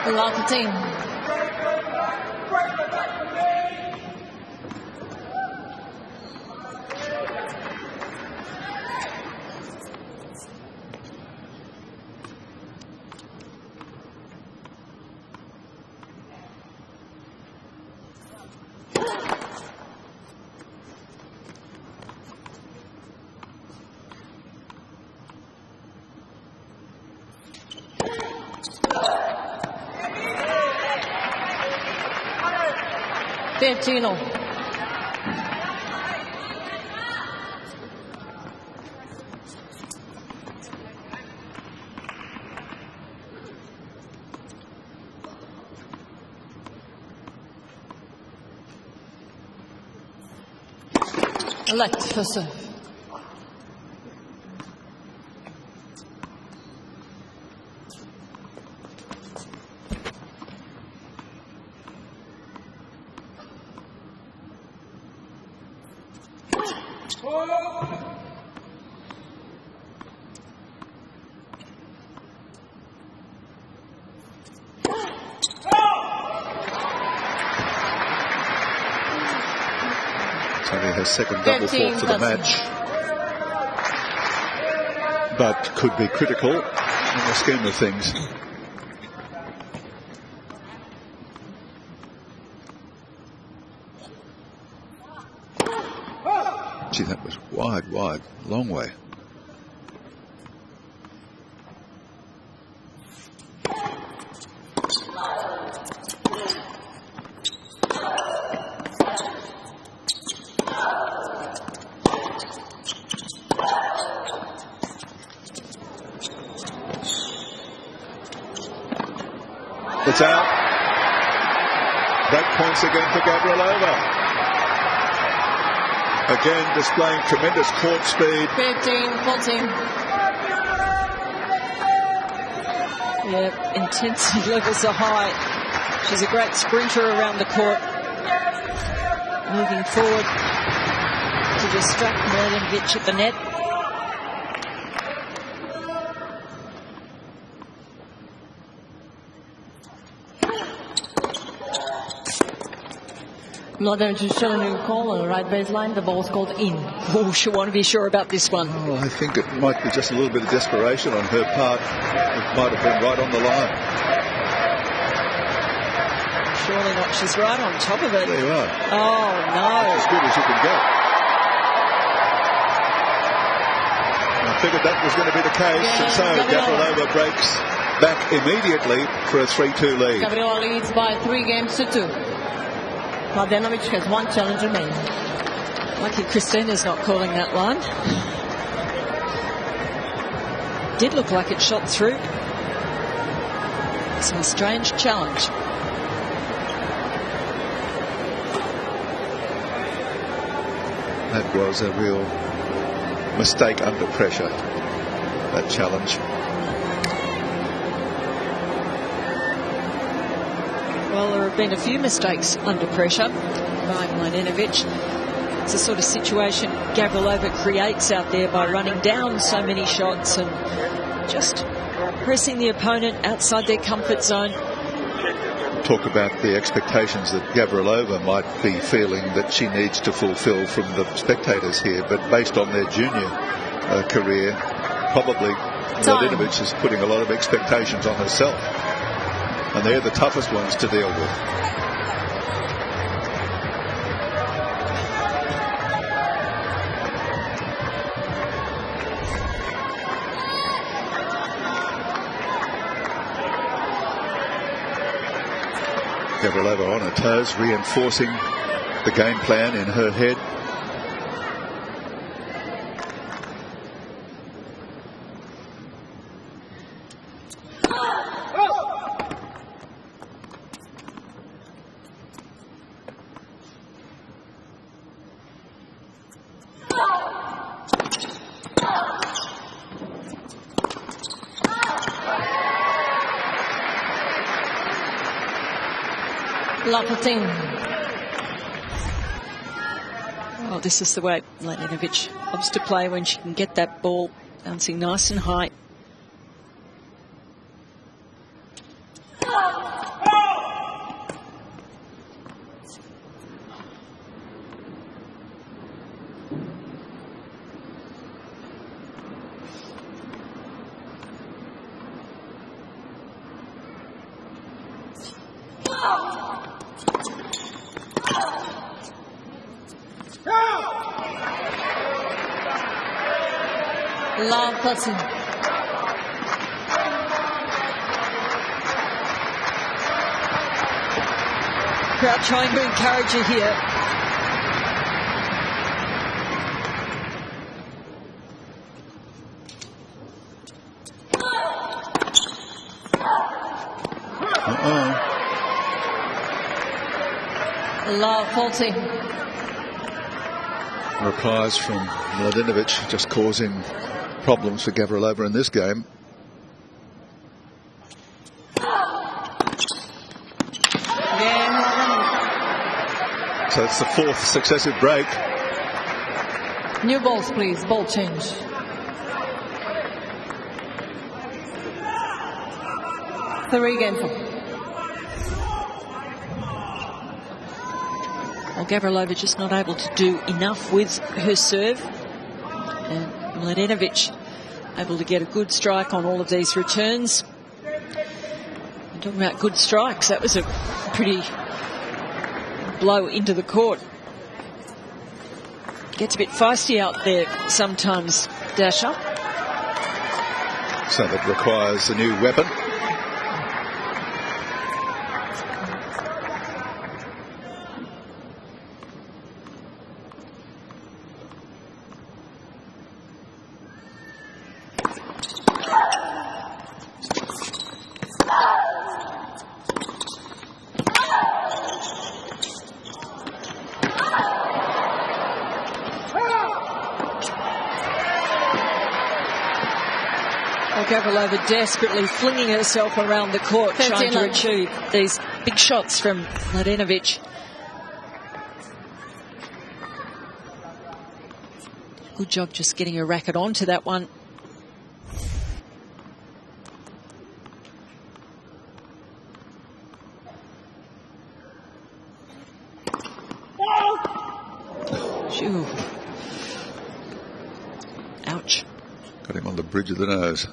Allow the team. Tino. Left for serve. Her second double fault for the match, but could be critical in the scheme of things. Gee, that was wide, long way. It's out. Break points again for Gavrilova. Again displaying tremendous court speed. 15-14. Yeah, intensity levels are high. She's a great sprinter around the court. Moving forward to distract Mladenovic at the net. Mladenovic is showing a call on the right baseline. The ball's called in. Oh, she'll want to be sure about this one. Oh, I think it might be just a little bit of desperation on her part. It might have been right on the line. Surely not. She's right on top of it. There you are. Oh, no. As good as you can get. I figured that was going to be the case, Yeah, and so Gavrilova breaks back immediately for a 3-2 lead. Gavrilova leads by 3-2. Mladenovic has one challenge remaining. Lucky Kristina's not calling that line. Did look like it shot through. Some strange challenge. That was a real mistake under pressure, that challenge. Well, there have been a few mistakes under pressure by Mladenovic. It's the sort of situation Gavrilova creates out there by running down so many shots and just pressing the opponent outside their comfort zone. Talk about the expectations that Gavrilova might be feeling that she needs to fulfill from the spectators here, but based on their junior career, probably Mladenovic is putting a lot of expectations on herself. And they're the toughest ones to deal with. Gavrilova on her toes, reinforcing the game plan in her head. Lapatin. Well, this is the way Mladenovic loves to play when she can get that ball bouncing nice and high. Lapatin. Crowd trying to encourage her here. Lapatin. Replies from Mladenovic, just causing problems for Gavrilova in this game. So it's the fourth successive break. New balls, please. Ball change. Three game. Well, Gavrilova just not able to do enough with her serve. And Mladenovic able to get a good strike on all of these returns. I'm talking about good strikes. That was a pretty blow into the court. Gets a bit feisty out there sometimes, Dasha. So that requires a new weapon. Gavrilova desperately flinging herself around the court, trying to achieve these big shots from Mladenovic. Good job just getting her racket onto that one. Phew. Ouch. Got him on the bridge of the nose.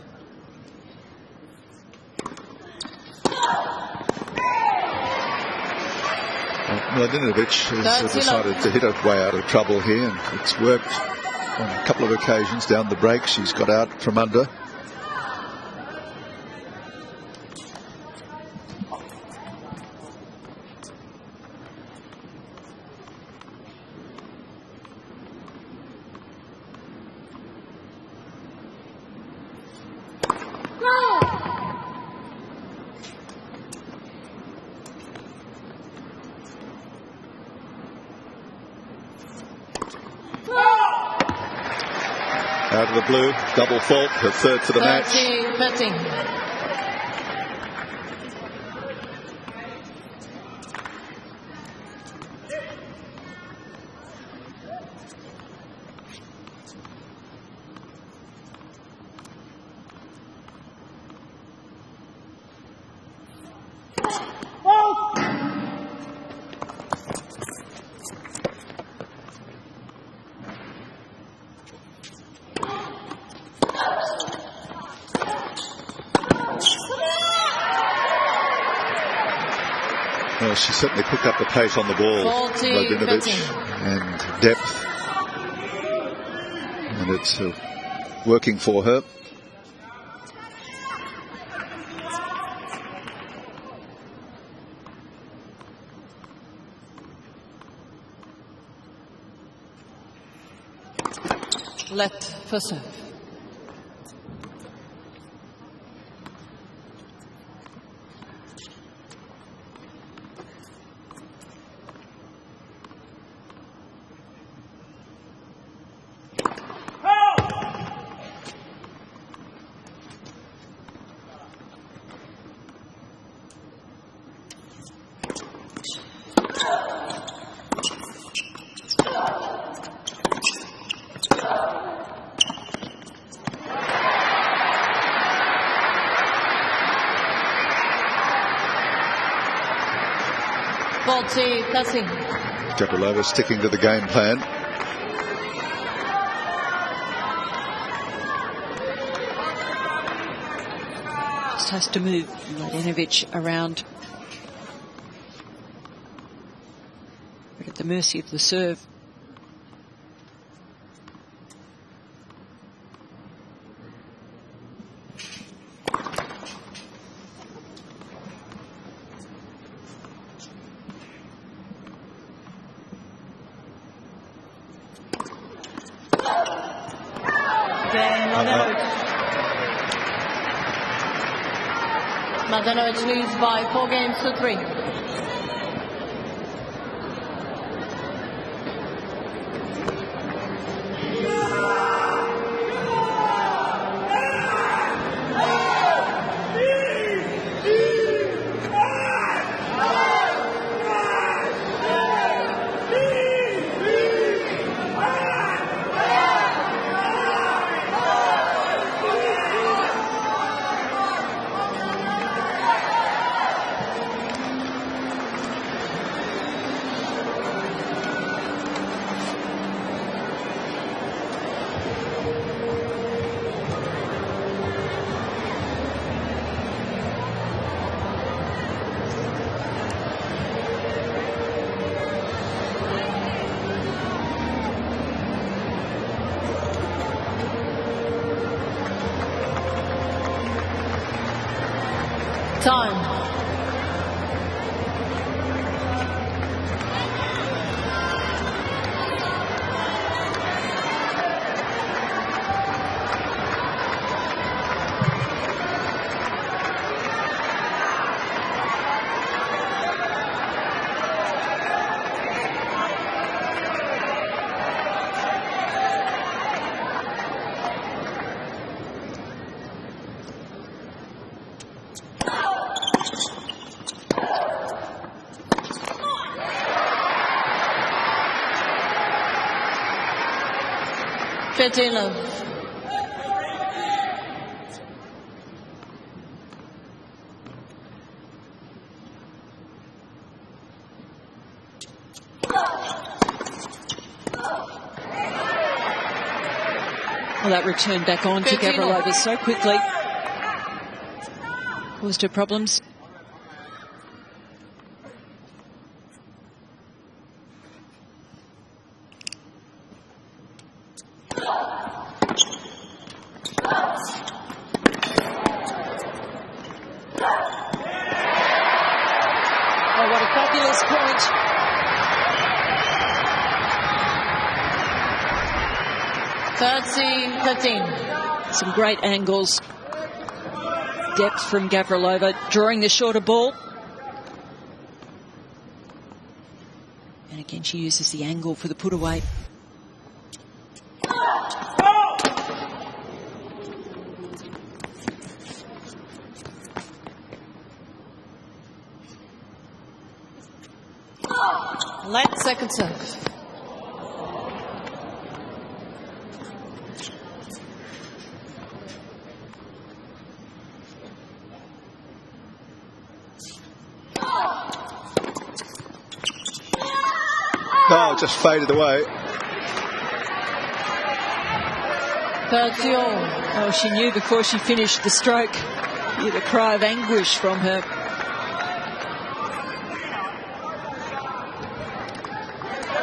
Mladenovic has decided to hit her way out of trouble here, and it's worked on a couple of occasions down the break. She's got out from under. Out of the blue, double fault, her third for the match. 30. Well, she certainly picked up the pace on the ball, Mladenovic, and depth. And it's working for her. Left for serve. 40-30. Gavrilova sticking to the game plan. Just has to move Mladenovic around. But at the mercy of the serve. Mladenovic leads by 4-3. Time. Kristina. Well, that returned back on to Gavrilova so quickly. Caused her problems. Oh, what a fabulous point. Some great angles. Depth from Gavrilova, drawing the shorter ball. And again, she uses the angle for the put away. Late second serve. Oh, just faded away. 30 all. Oh, she knew before she finished the stroke. You had a cry of anguish from her.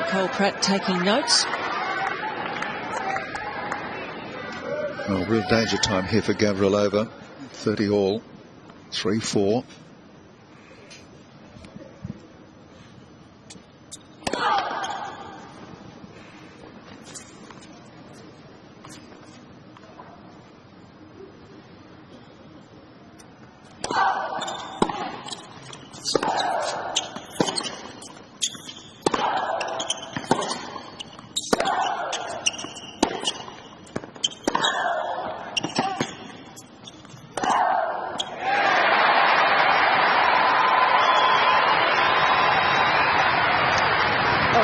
Cole Pratt taking notes. Oh, real danger time here for Gavrilova. 30 all. 3-4.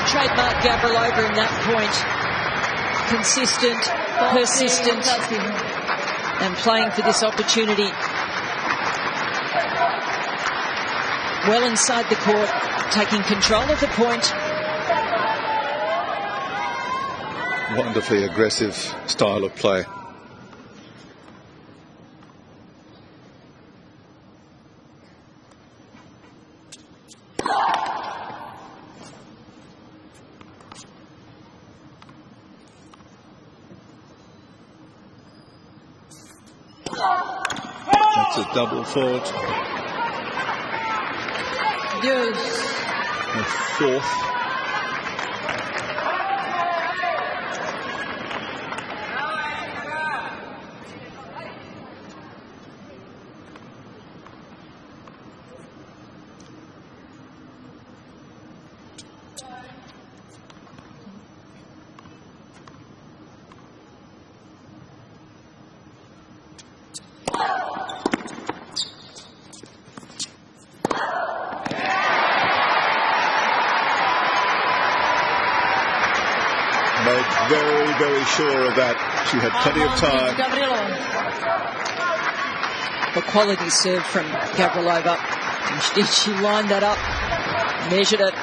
Trademark Gavrilova in that point. Consistent, persistent, and playing for this opportunity. Well inside the court. taking control of the point. Wonderfully aggressive style of play. That's a double fault. Yes. A fourth. Very sure of that. She had plenty of time. A quality serve from Gavrilova. And she lined that up, measured it.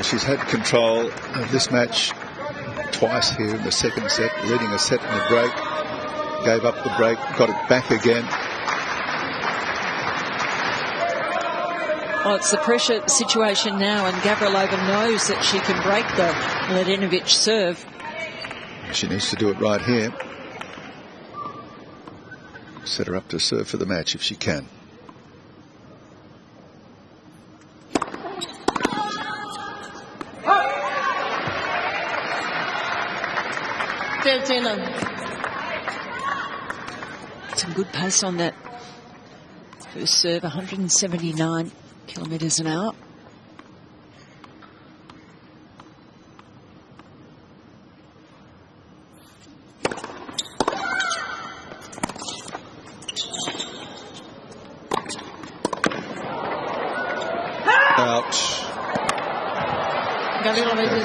She's had control of this match twice here in the second set, leading a set in the break, gave up the break, got it back again. Well, it's the pressure situation now, and Gavrilova knows that she can break the Mladenovic serve. She needs to do it right here. Set her up to serve for the match if she can. Some good pace on that first serve, 179 kilometres an hour.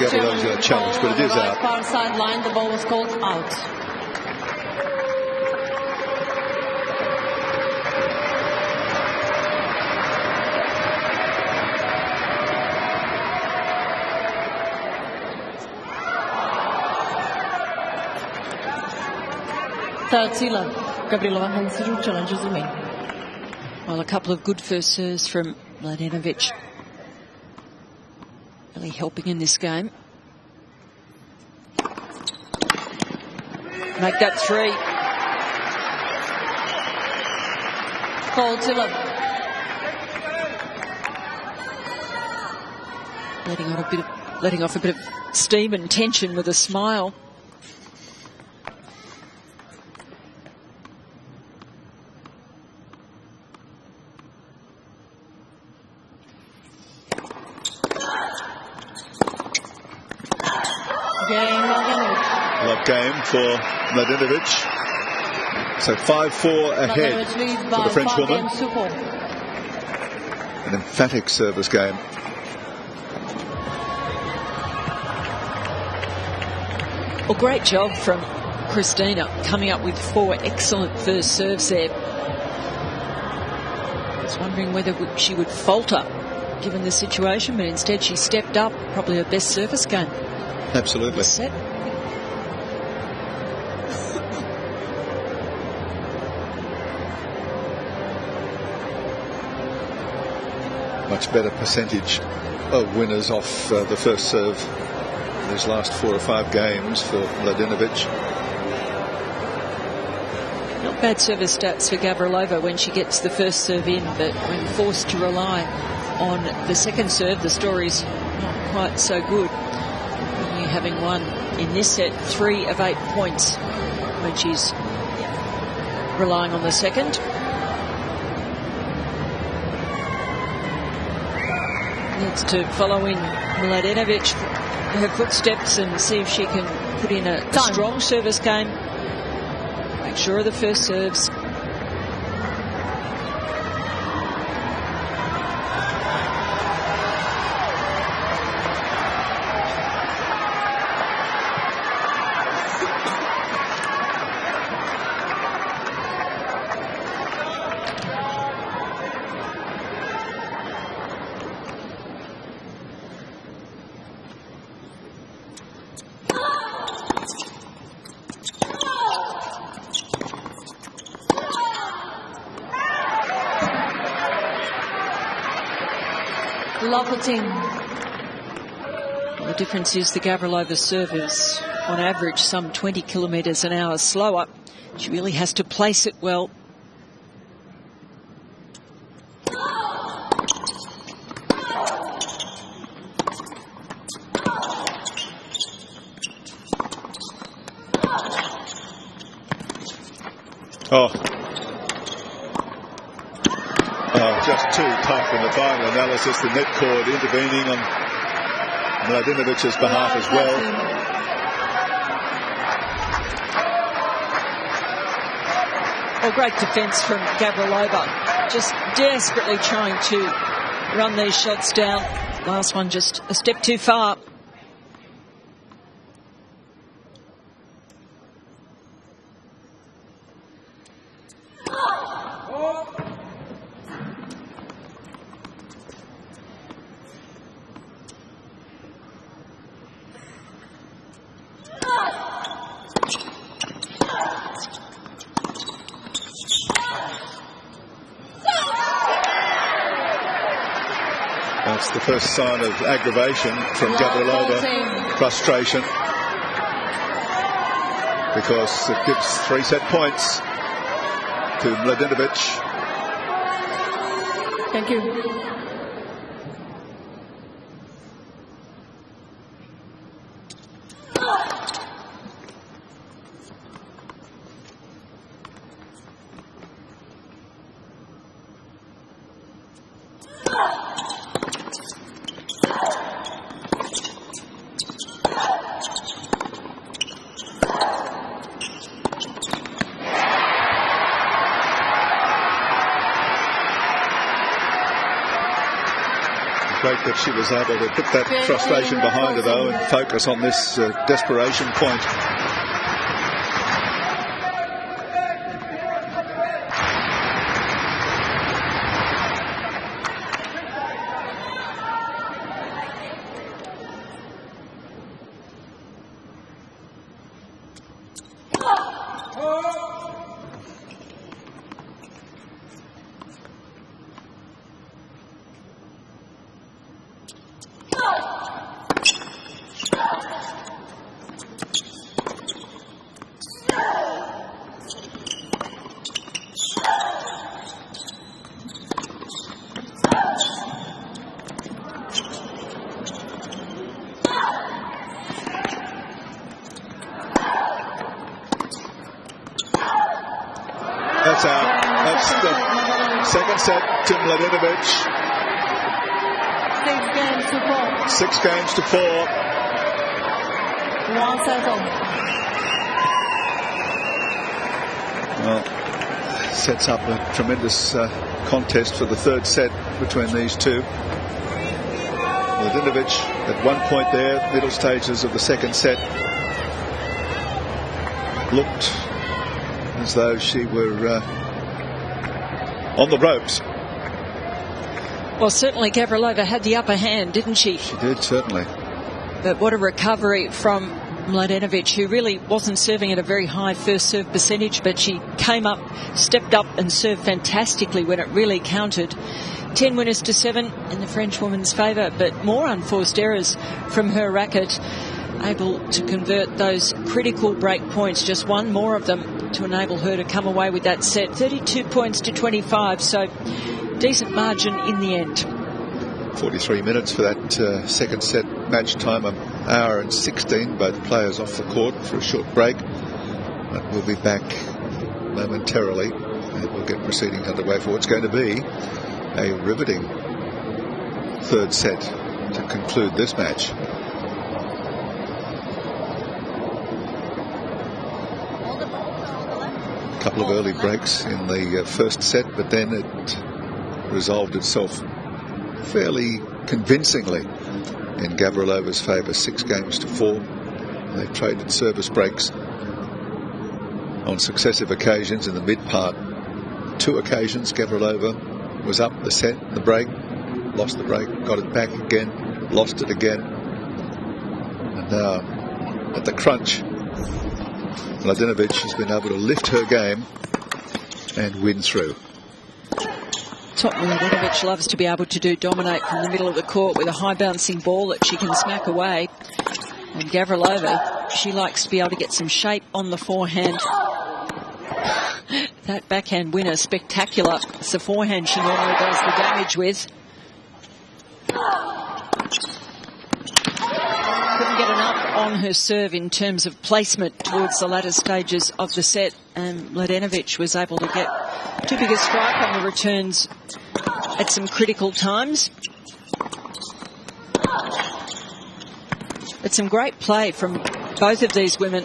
Gavrilova's got a challenge, but it is out. Far sideline, the ball was called out. Third sealer, Gavrilova and 0 challenges remain. Well, a couple of good first serves from Mladenovic. Really helping in this game. Make that 3. Cold Tiller. Letting off a bit of steam and tension with a smile. Love game for Mladenovic. So 5-4 ahead for the French woman. An emphatic service game. Well, great job from Kristina coming up with 4 excellent first serves there. I was wondering whether she would falter given the situation, but instead she stepped up. Probably her best service game. Absolutely. Set. Much better percentage of winners off the first serve in these last 4 or 5 games for Mladenovic. Not bad service stats for Gavrilova when she gets the first serve in, but when forced to rely on the second serve, the story's not quite so good. Only having won in this set 3 of 8 points when she's relying on the second. Needs to follow in Mladenovic, her footsteps, and see if she can put in a strong service game. Make sure of the first serves. Love the team. Well, the difference is the Gavrilova serve is on average some 20 kilometres an hour slower. She really has to place it well. Just too tough in the final analysis. The net cord intervening on Mladenovic's behalf as well. Well, great defence from Gavrilova. Just desperately trying to run these shots down. Last one just a step too far. That's the first sign of aggravation from Gavrilova, frustration, because it gives 3 set points to Mladenovic. Thank you. Great that she was able to put that frustration behind her, though, and focus on this desperation point. That's out. That's the second set to Mladenovic. 6 games to 4. 6 games to 4. 1 settle. Well, sets up a tremendous contest for the third set between these two. Mladenovic at one point there, middle stages of the second set, looked as though she were on the ropes. Well, certainly Gavrilova had the upper hand, didn't she? She did, certainly. But what a recovery from Mladenovic, who really wasn't serving at a very high first serve percentage, but she came up, stepped up and served fantastically when it really counted. 10 winners to 7 in the French woman's favour, but more unforced errors from her racket, able to convert those critical break points, just one more of them to enable her to come away with that set. 32 points to 25, so decent margin in the end. 43 minutes for that second set match time, an hour and 16, both players off the court for a short break. But we'll be back momentarily and we'll get proceedings underway for what's going to be a riveting third set to conclude this match. A couple of early breaks in the first set, but then it resolved itself fairly convincingly in Gavrilova's favour, 6 games to 4. They traded service breaks on successive occasions in the mid part. 2 occasions Gavrilova was up the set, the break, lost the break, got it back again, lost it again, and now at the crunch, Mladenovic has been able to lift her game and win through. That's what Mladenovic loves to be able to do, dominate from the middle of the court with a high bouncing ball that she can smack away. And Gavrilova, she likes to be able to get some shape on the forehand. That backhand winner, spectacular. It's the forehand she normally does the damage with. Couldn't get enough on her serve in terms of placement towards the latter stages of the set, and Mladenovic was able to get too big a strike on the returns at some critical times. But some great play from both of these women.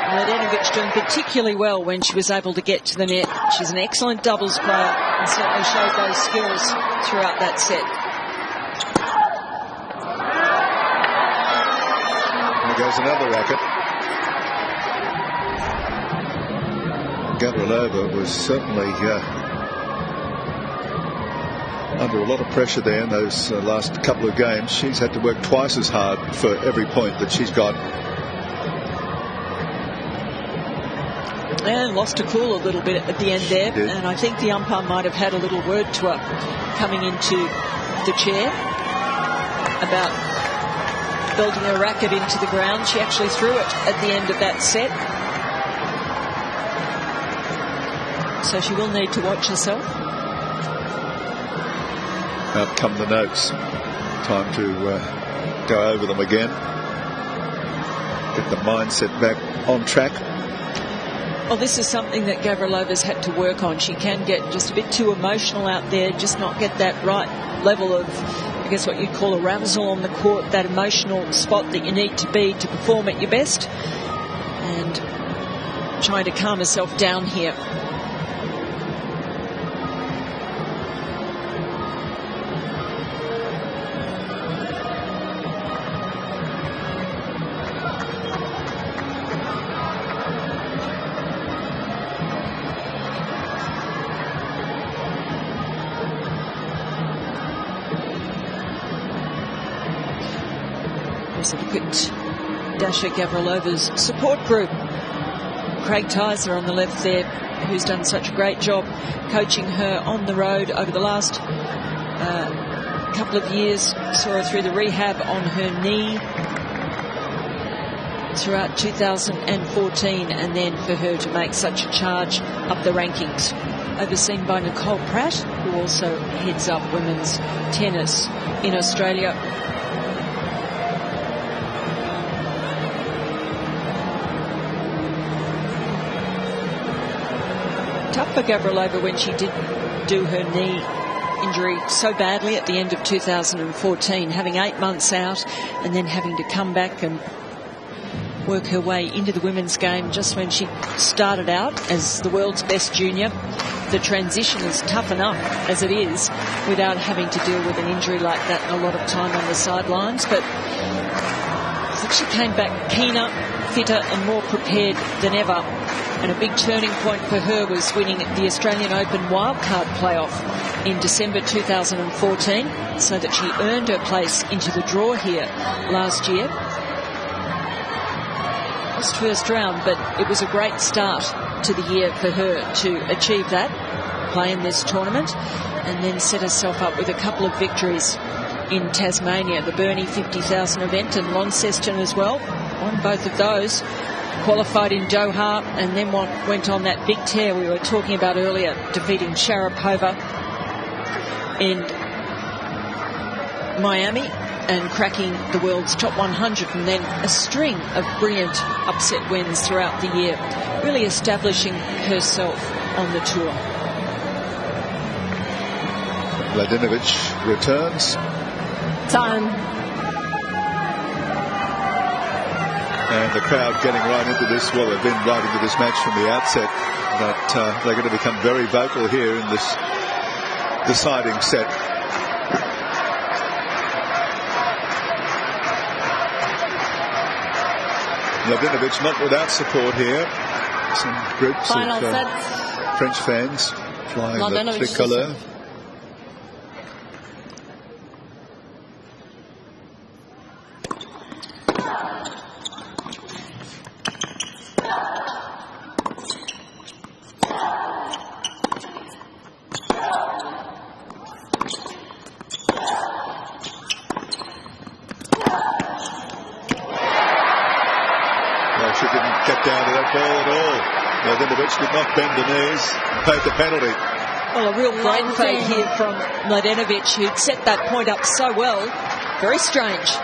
Mladenovic doing particularly well when she was able to get to the net. She's an excellent doubles player and certainly showed those skills throughout that set. There goes another racket. Gavrilova was certainly under a lot of pressure there in those last couple of games. She's had to work twice as hard for every point that she's got. And lost her cool a little bit at the end there. And I think the umpire might have had a little word to her coming into the chair about building a racket into the ground. She actually threw it at the end of that set. So she will need to watch herself. Out come the notes. Time to go over them again. Get the mindset back on track. Well, this is something that Gavrilova's had to work on. She can get just a bit too emotional out there, just not get that right level of, I guess, what you'd call arousal on the court, that emotional spot that you need to be to perform at your best. And trying to calm herself down here. Look at Dasha Gavrilova's support group. Craig Tyser on the left there, who's done such a great job coaching her on the road over the last couple of years. Saw her through the rehab on her knee throughout 2014, and then for her to make such a charge up the rankings. Overseen by Nicole Pratt, who also heads up women's tennis in Australia. Tough for Gavrilova when she did do her knee injury so badly at the end of 2014, having 8 months out and then having to come back and work her way into the women's game just when she started out as the world's best junior. The transition is tough enough as it is without having to deal with an injury like that and a lot of time on the sidelines. But I think she came back keener, fitter and more prepared than ever. And a big turning point for her was winning the Australian Open wildcard playoff in December 2014, so that she earned her place into the draw here last year. Lost first round, but it was a great start to the year for her to achieve that, play in this tournament, and then set herself up with a couple of victories in Tasmania, the Burnie 50,000 event, and Launceston as well. Won both of those. Qualified in Doha and then went on that big tear we were talking about earlier, defeating Sharapova in Miami and cracking the world's top 100, and then a string of brilliant upset wins throughout the year, really establishing herself on the tour. Mladenovic returns. Time. And the crowd getting right into this. Well, they've been right into this match from the outset, but they're going to become very vocal here in this deciding set. Mladenovic not without support here. Some groups Final of French fans flying the tricolour. Mladenovic did not bend the knees, paid the penalty. Well, a real brain fade here from Mladenovic, who'd set that point up so well. Very strange.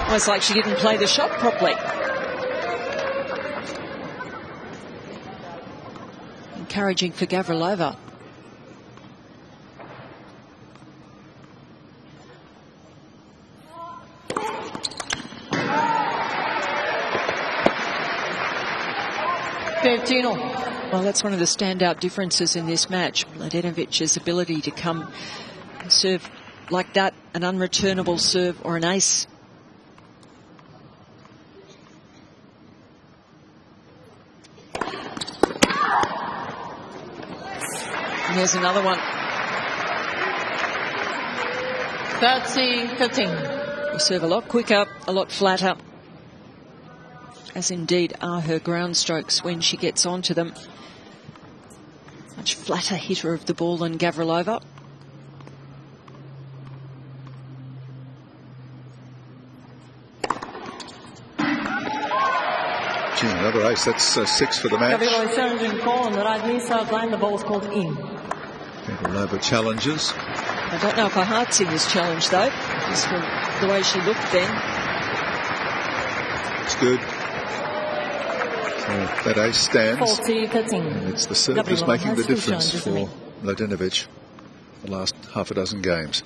Almost like she didn't play the shot properly. Encouraging for Gavrilova. Well, that's one of the standout differences in this match. Mladenovic's ability to come and serve like that, an unreturnable serve or an ace. And there's another one. 30-15. They serve a lot quicker, a lot flatter, as indeed are her ground strokes when she gets onto them. Much flatter hitter of the ball than Gavrilova. Gee, another ace. That's 6 for the match. Gavrilova is challenging call on the right knee side line. The ball is called in. Gavrilova challenges. I don't know if her heart's in this challenge, though, just from the way she looked then. It's good. So that ace stands. 40-13. And it's the service making the difference for Mladenovic the last half a dozen games.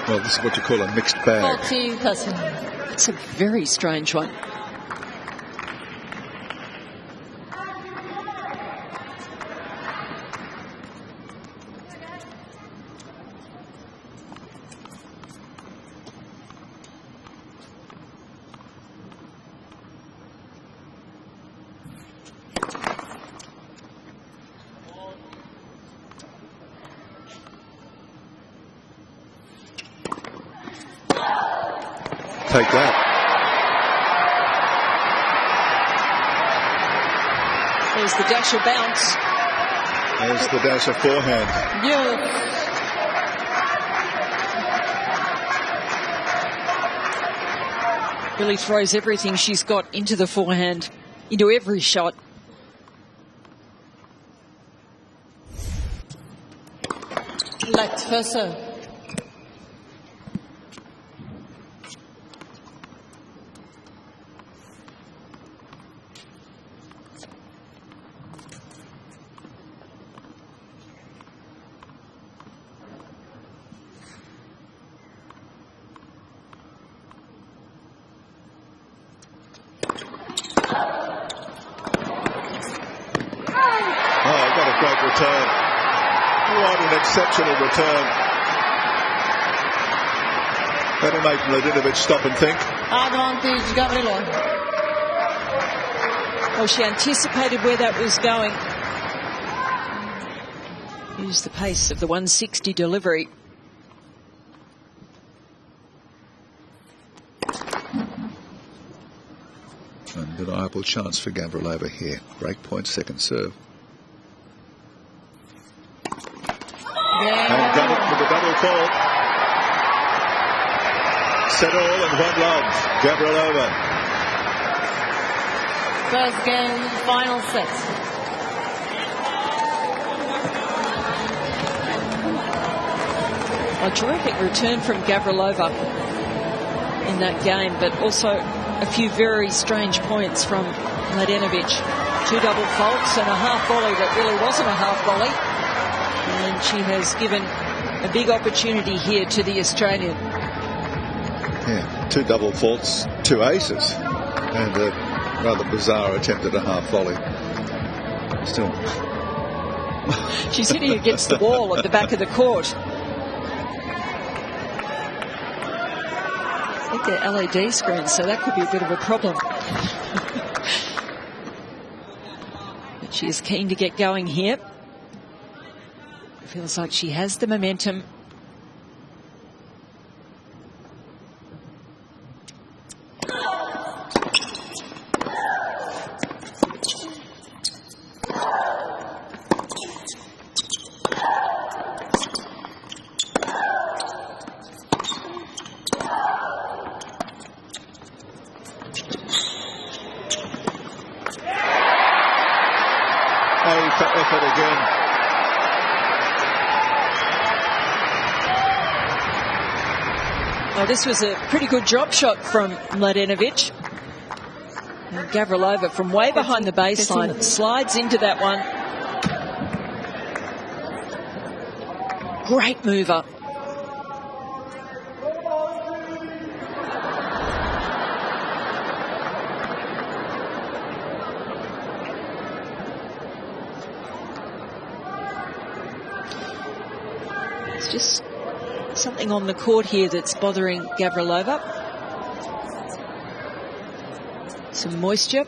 Well, this is what you call a mixed bag. 40-13. It's a very strange one. Take that. There's the dasher bounce. There's the dasher forehand. Really throws everything she's got into the forehand, into every shot. Left first serve. Return. What an exceptional return. That'll make Mladenovic stop and think. Advantage Gavrilova. Well, she anticipated where that was going. Used the pace of the 160 delivery. Undeniable chance for Gavrilova here. Break point, second serve. And done it with a double fault. Set all and one love. Gavrilova. First game, final set. A terrific return from Gavrilova in that game, but also a few very strange points from Mladenovic. 2 double faults and a half volley that really wasn't a half volley. And she has given a big opportunity here to the Australian. Yeah, 2 double faults, 2 aces, and a rather bizarre attempt at a half volley. Still. She's hitting against the wall at the back of the court. I think they're LED screens, so that could be a bit of a problem. But she is keen to get going here. Feels like she has the momentum. Oh, this was a pretty good drop shot from Mladenovic. And Gavrilova from way behind the baseline slides into that one. Great mover. It's just something on the court here that's bothering Gavrilova. Some moisture.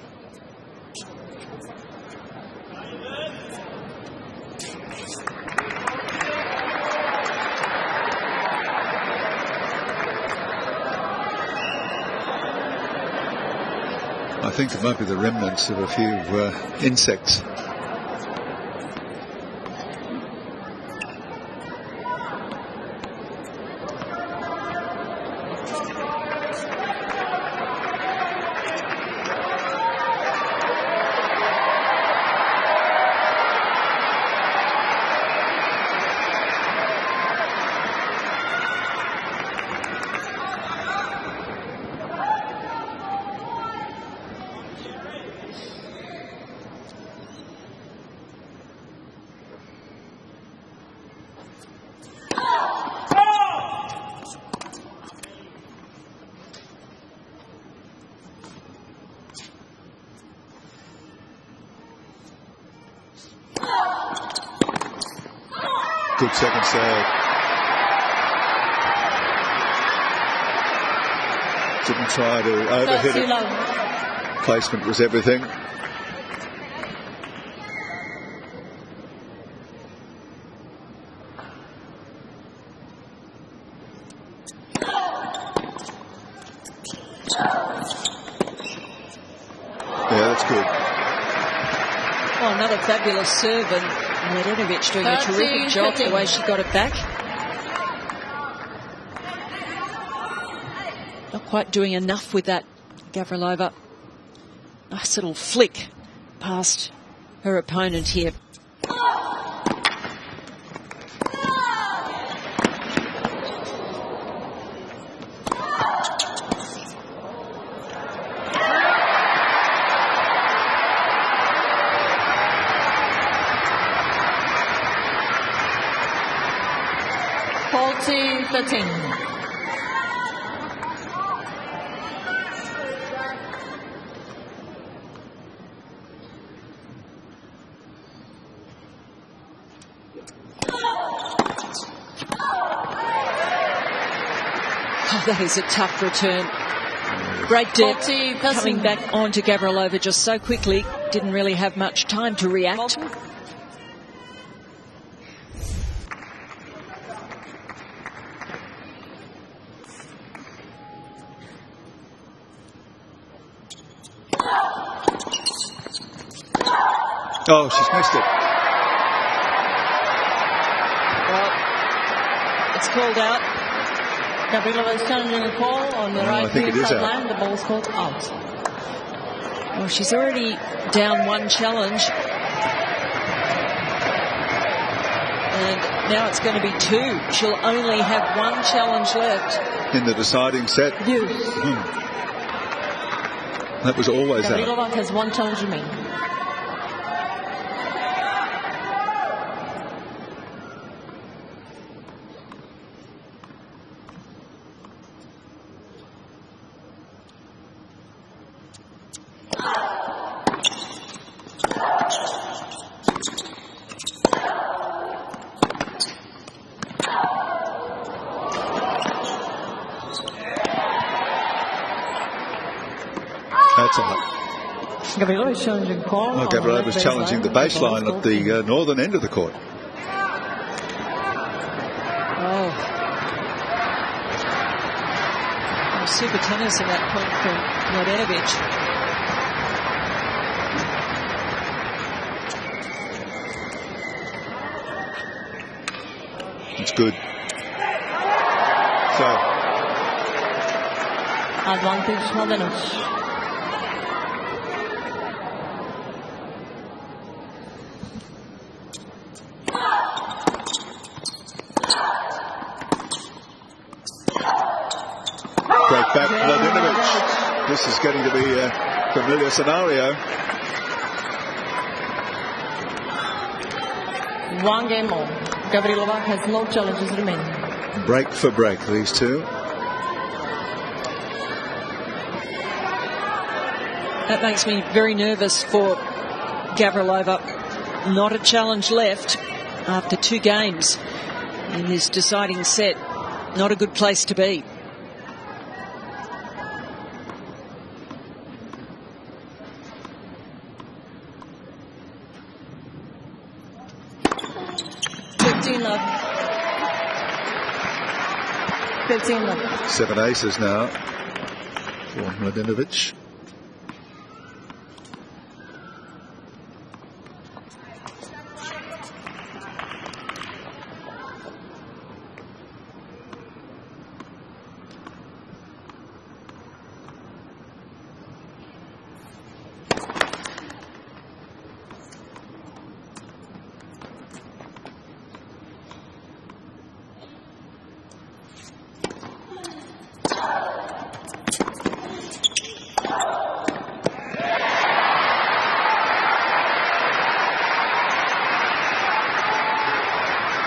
I think it might be the remnants of a few insects. Good second serve. Didn't try to overhit it. Placement was everything. Yeah, that's good. Oh, another fabulous serve, and Mladenovic doing a terrific job the way she got it back. Not quite doing enough with that, Gavrilova. Nice little flick past her opponent here. Oh, that is a tough return. Great depth coming back onto Gavrilova just so quickly. Didn't really have much time to react. Oh, she's missed it. Well, it's called out. Gavrilova is challenging a call on the right sideline. The ball is called out. Well, she's already down one challenge. And now it's going to be two. She'll only have one challenge left. In the deciding set. Yes. That was always out. Gavrilova has one challenge remaining. That's out. Gavrilova is challenging call. No, Gavrilova was challenging the baseline at the northern end of the court. Oh, super tennis in that point from Mladenovic. It's good. So, advantage Mladenovic. break back. Mladenovic. This is getting to be a familiar scenario. One game more. Gavrilova has no challenges remaining. Break for break, these two. That makes me very nervous for Gavrilova. Not a challenge left after 2 games in this deciding set. Not a good place to be. Seven aces now for Mladenovic.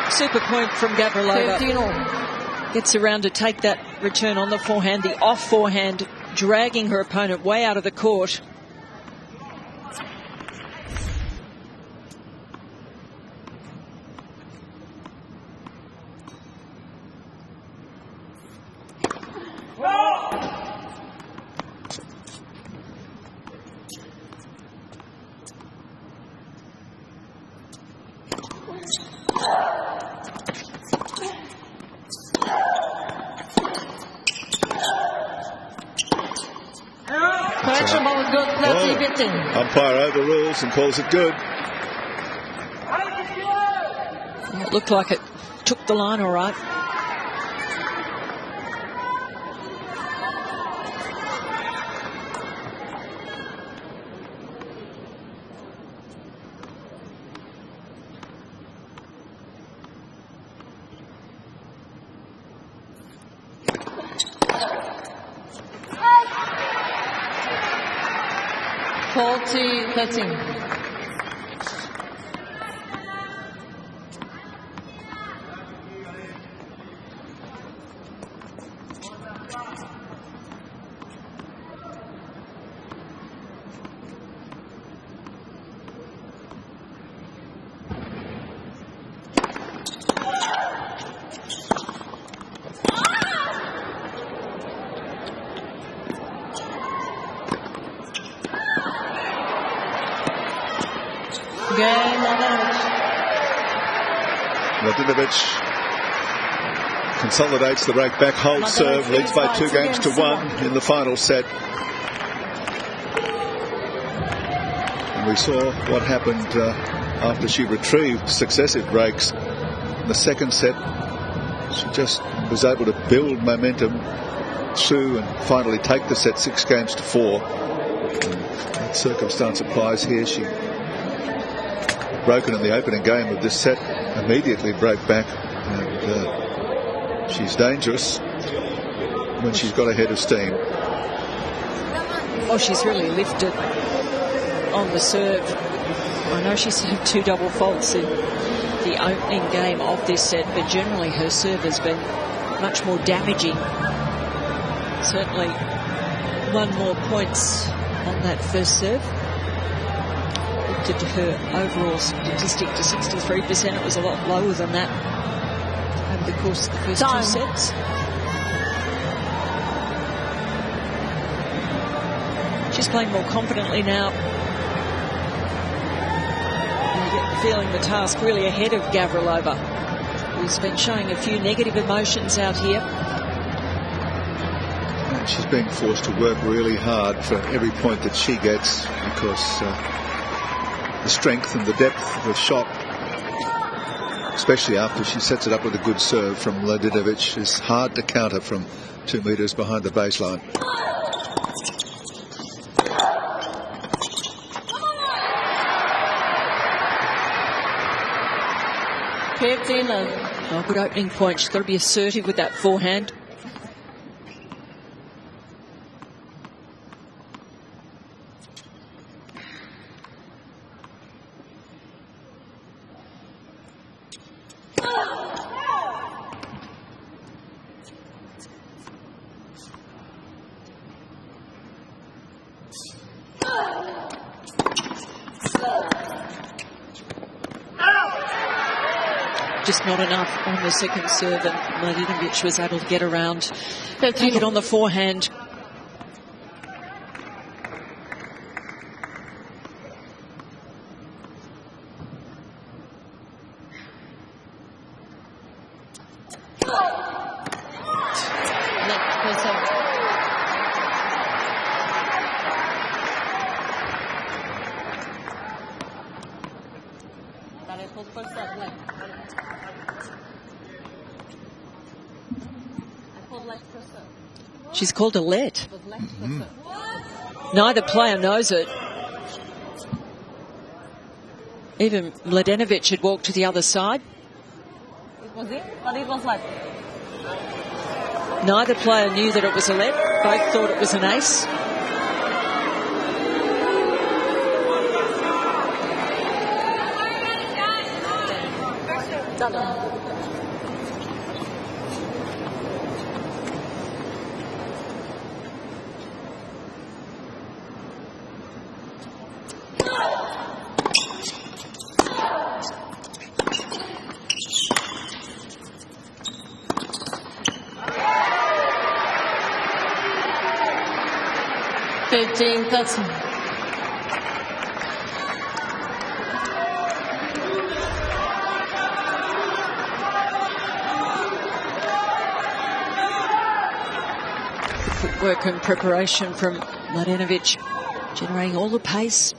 Super point from Gavrilova. Gets around to take that return on the forehand, the off forehand, dragging her opponent way out of the court. Umpire overrules and calls it good. It looked like it took the line all right. Mladenovic consolidates the break back, holds serve, leads by 2-1 in the final set. And we saw what happened after she retrieved successive breaks. In the second set, she just was able to build momentum through and finally take the set 6-4. And that circumstance applies here. She broken in the opening game of this set, immediately broke back, and she's dangerous when she's got a head of steam. Oh, she's really lifted on the serve. I know she's had 2 double faults in the opening game of this set, but generally her serve has been much more damaging. Certainly won more points on that first serve. Her overall statistic to 63%. It was a lot lower than that over the course of the first 2 sets. She's playing more confidently now. And you get the feeling the task really ahead of Gavrilova, who's been showing a few negative emotions out here. And she's being forced to work really hard for every point that she gets, because the strength and the depth of shot, especially after she sets it up with a good serve from Mladenovic, is hard to counter from 2 meters behind the baseline. Oh, good opening point. She's got to be assertive with that forehand. just not enough on the second serve, and Mladenovic was able to get around, take it on the forehand. She's called a let. Neither player knows it. Even Mladenovic had walked to the other side. It was it, but it was let. Neither player knew that it was a let. Both thought it was an ace. That's footwork and preparation from Mladenovic, generating all the pace.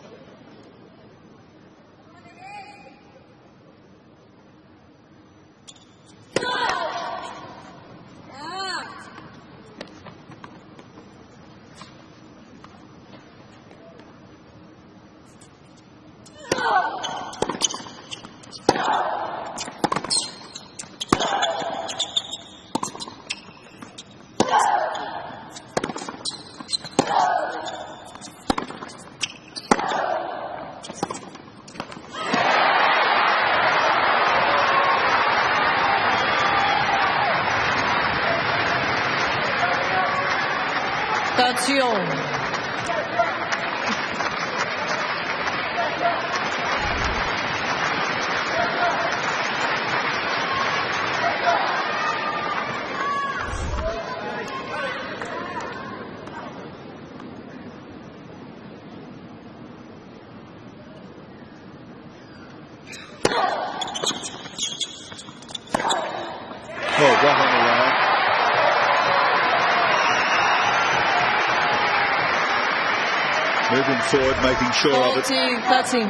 Moving forward, making sure of it. That's him.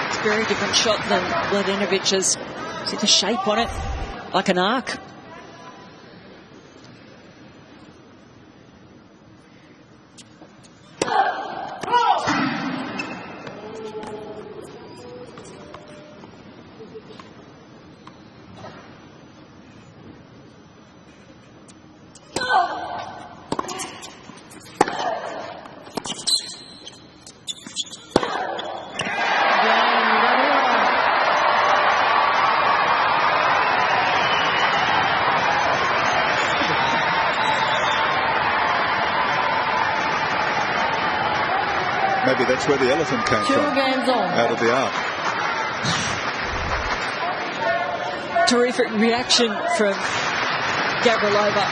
It's a very different shot than Mladenovic's. See the shape on it, like an arc. Maybe that's where the elephant came from, out of the ark. Terrific reaction from Gavrilova.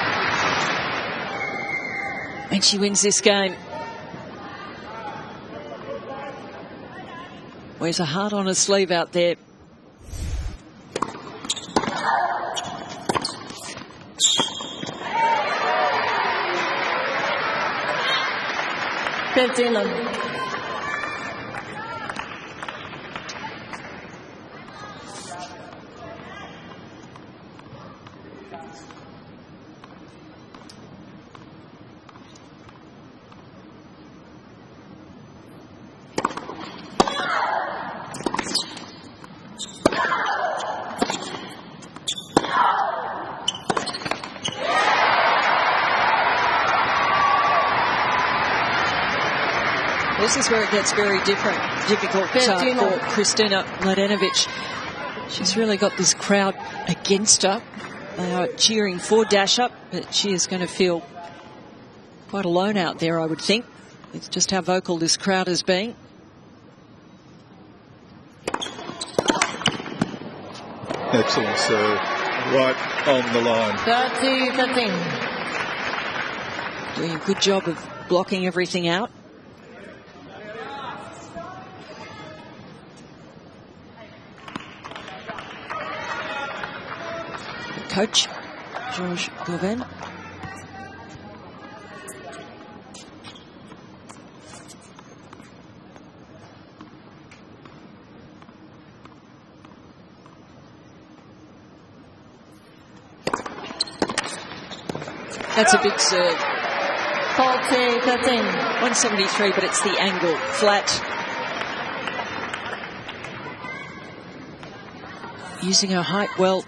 And she wins this game. Wears a heart on her sleeve out there. This is where it gets very difficult for Kristina Mladenovic. She's really got this crowd against her. They are cheering for Dash Up, but she is going to feel quite alone out there, I would think. It's just how vocal this crowd has been. Excellent serve. Right on the line. 30-13. Doing a good job of blocking everything out. Coach Georges Gauvin. That's a big serve. 40-13. 173, but it's the angle, flat. Using her height well.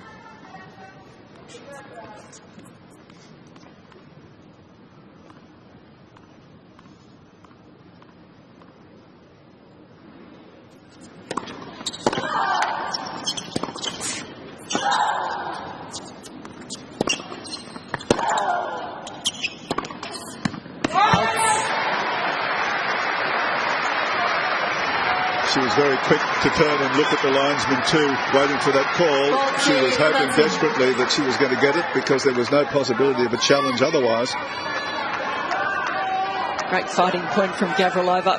She was very quick to turn and look at the linesman too, waiting for that call. She was hoping desperately that she was going to get it because there was no possibility of a challenge otherwise. Great fighting point from Gavrilova.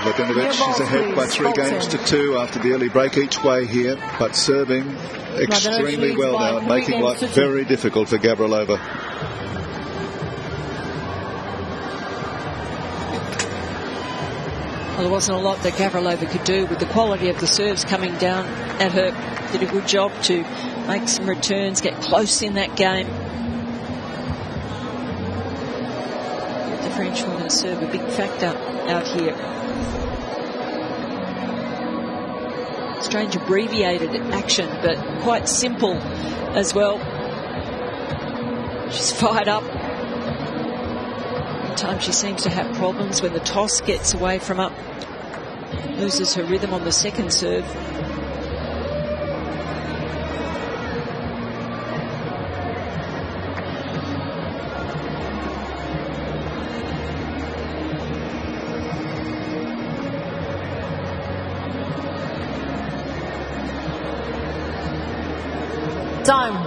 Mladenovic is ahead by 3 games to 2 after the early break each way here, but serving extremely well now, making life very difficult for Gavrilova. Well, there wasn't a lot that Gavrilova could do with the quality of the serves coming down at her. Did a good job to make some returns, get close in that game. The differential in her serve, a big factor out here. Strange abbreviated action, but quite simple as well. She's fired up. At times she seems to have problems when the toss gets away from her. Loses her rhythm on the second serve. Time.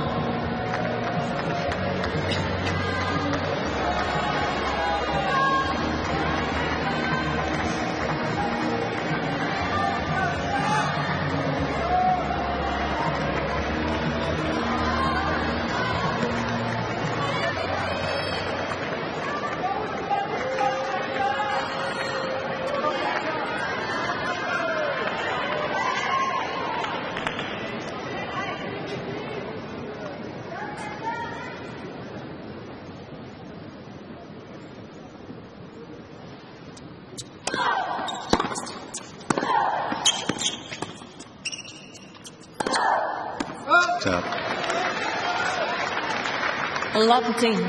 A lot of things.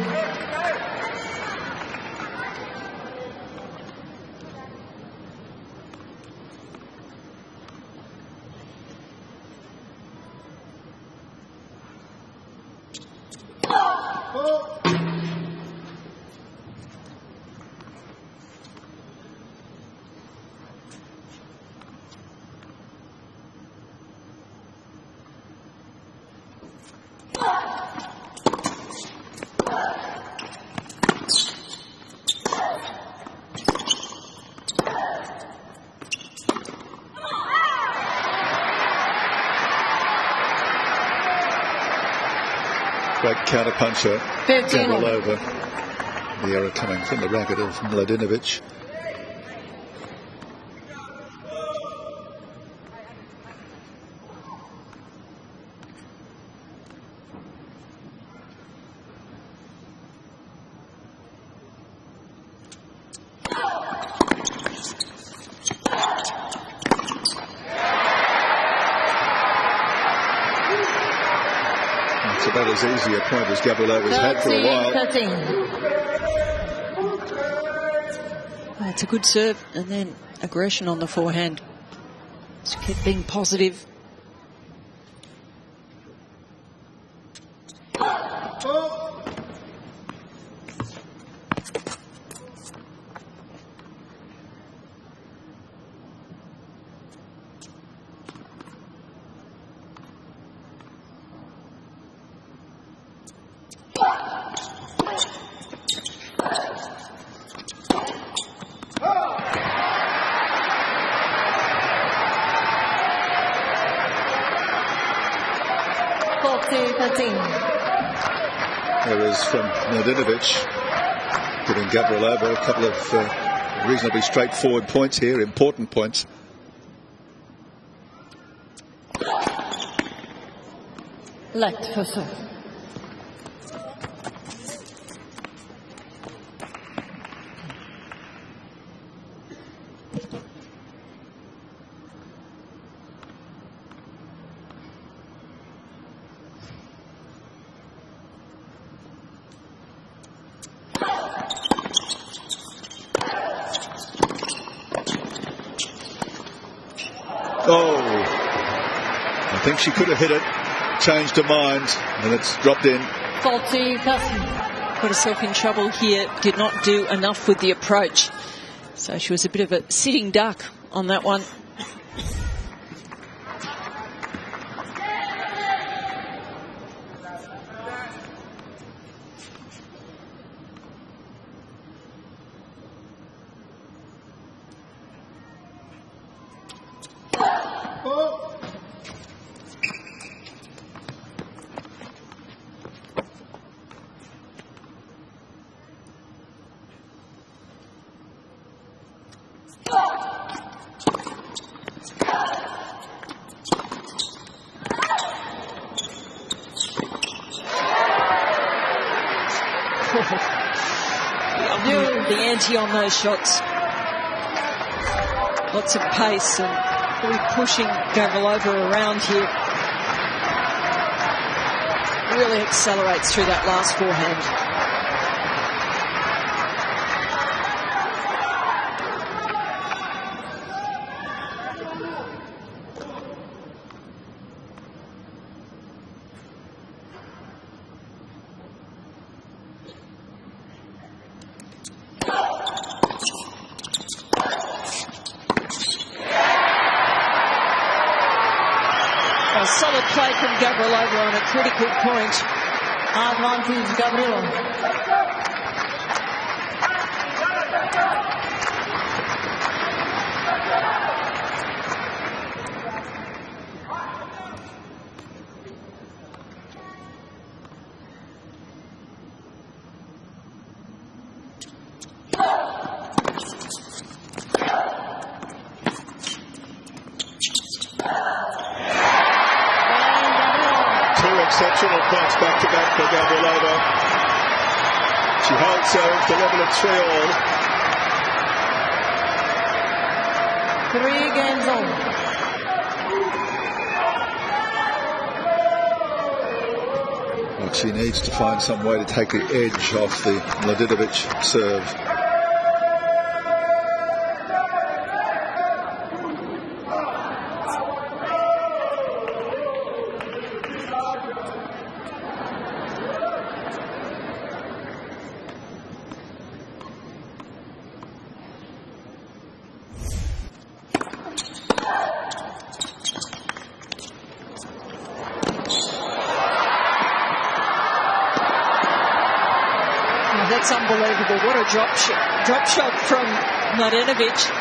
Great counter-puncher, Gavrilova. The error coming from the racket of Mladenovic. It's a about as easy a point as Gavrilova's had for a while. 13. It's a good serve, and then aggression on the forehand. Just keep being positive. Errors from Mladenovic, giving Gavrilova a couple of reasonably straightforward points here, important points. Left for serve. Oh, I think she could have hit it, changed her mind, and it's dropped in. 40%. Got herself in trouble here, did not do enough with the approach. So she was a bit of a sitting duck on that one. The ante on those shots. Lots of pace and really pushing Gavrilova around here. Really accelerates through that last forehand. A solid play from Gavrilova on a critical point. Advantage Gavrilova. Exceptional points back-to-back for Gavrilova. She holds serve to level at 3 games on. But she needs to find some way to take the edge off the Mladenovic serve. That's unbelievable. What a drop shot from Mladenovic.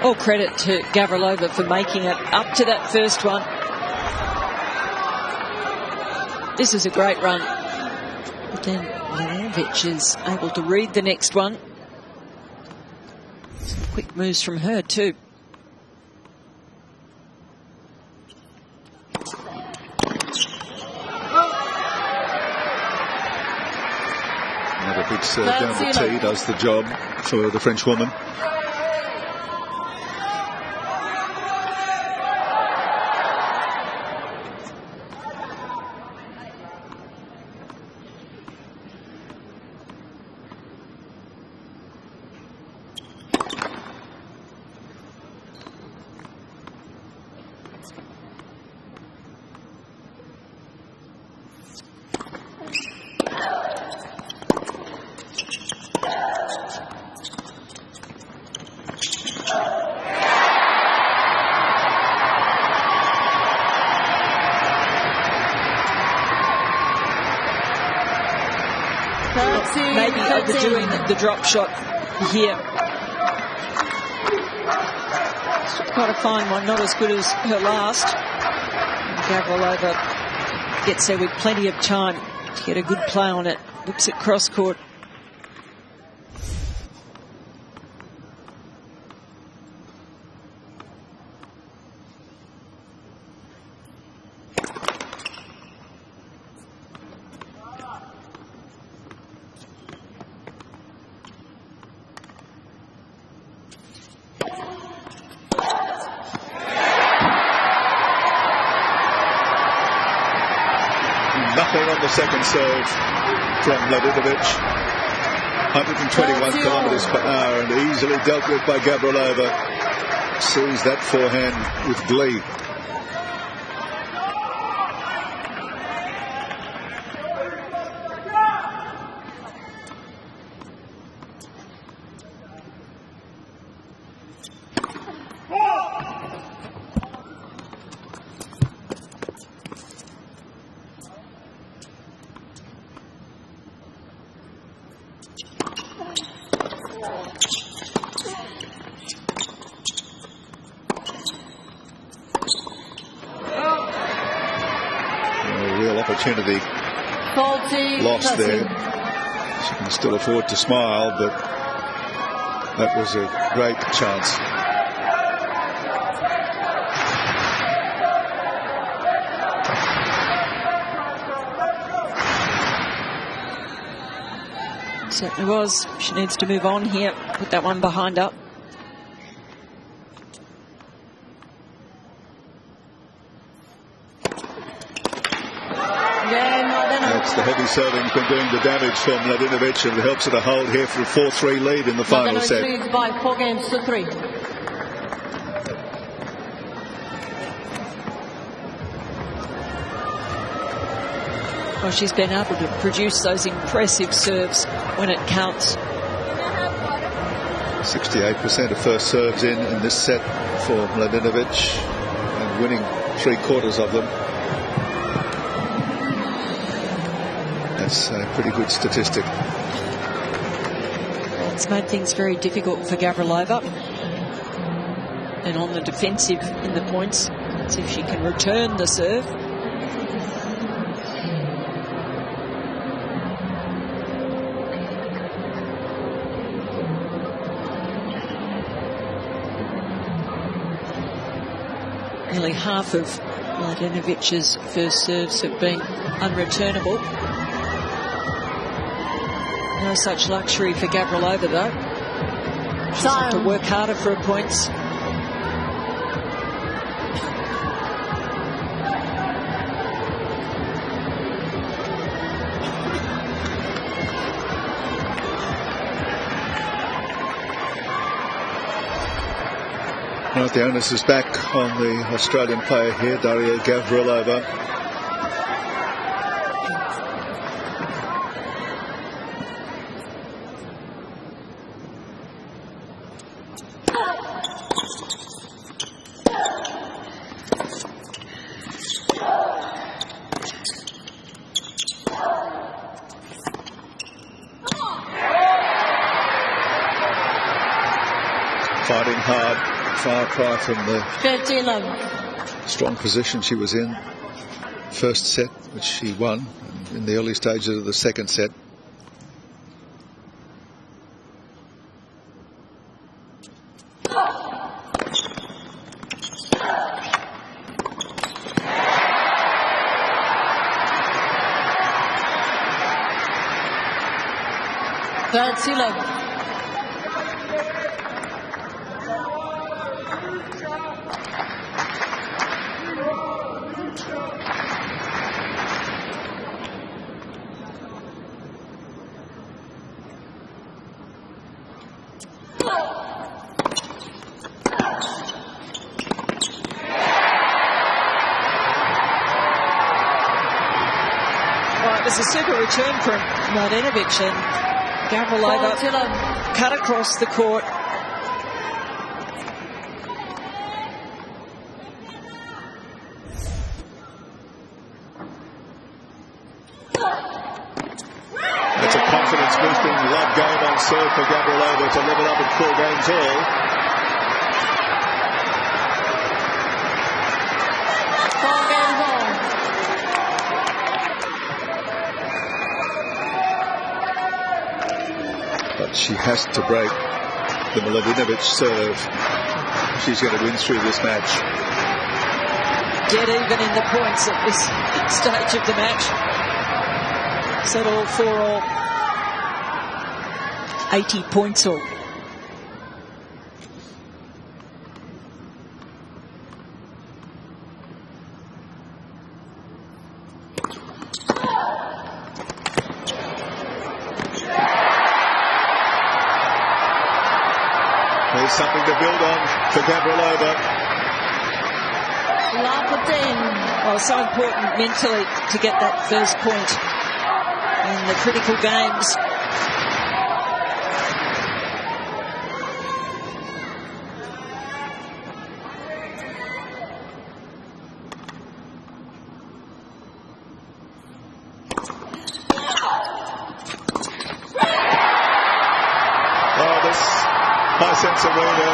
All credit to Gavrilova for making it up to that first one. This is a great run. But then Mladenovic is able to read the next one. Some quick moves from her too. Another big serve down the tee does the job for the French woman. overdoing the drop shot here. Quite a fine one, not as good as her last. Gavrilova gets there with plenty of time to get a good play on it. Looks at cross court. Nothing on the second serve from Mladenovic. 121 kilometres per hour and easily dealt with by Gavrilova. Sees that forehand with glee. Opportunity lost there. She can still afford to smile, but that was a great chance. Certainly was. She needs to move on here, put that one behind her. The heavy serving's been doing the damage for Mladenovic, and it helps her to hold here for a 4-3 lead in the final set. Leads by 4 games to 3. Well, she's been able to produce those impressive serves when it counts. 68% of first serves in this set for Mladenovic, and winning 3/4 of them. That's a pretty good statistic. It's made things very difficult for Gavrilova. And on the defensive in the points, let's see if she can return the serve. Nearly half of Mladenovic's first serves have been unreturnable. No such luxury for Gavrilova, though. She'll have to work harder for her points. Right, the onus is back on the Australian player here, Daria Gavrilova. Fighting hard, far cry from the strong position she was in. First set, which she won in the early stages of the second set. That's 11. It was a super return from Mladenovic, and Gavrilova cut across the court. That's a confidence boosting lob Gavrilova to level up in 4 games all. But she has to break the Mladenovic serve. She's going to win through this match. Dead even in the points at this stage of the match. Set all 4-all. 80 points all. There's something to build on for Gavrilova. Well, so important mentally to get that first point in the critical games. Oh, this high-sense arena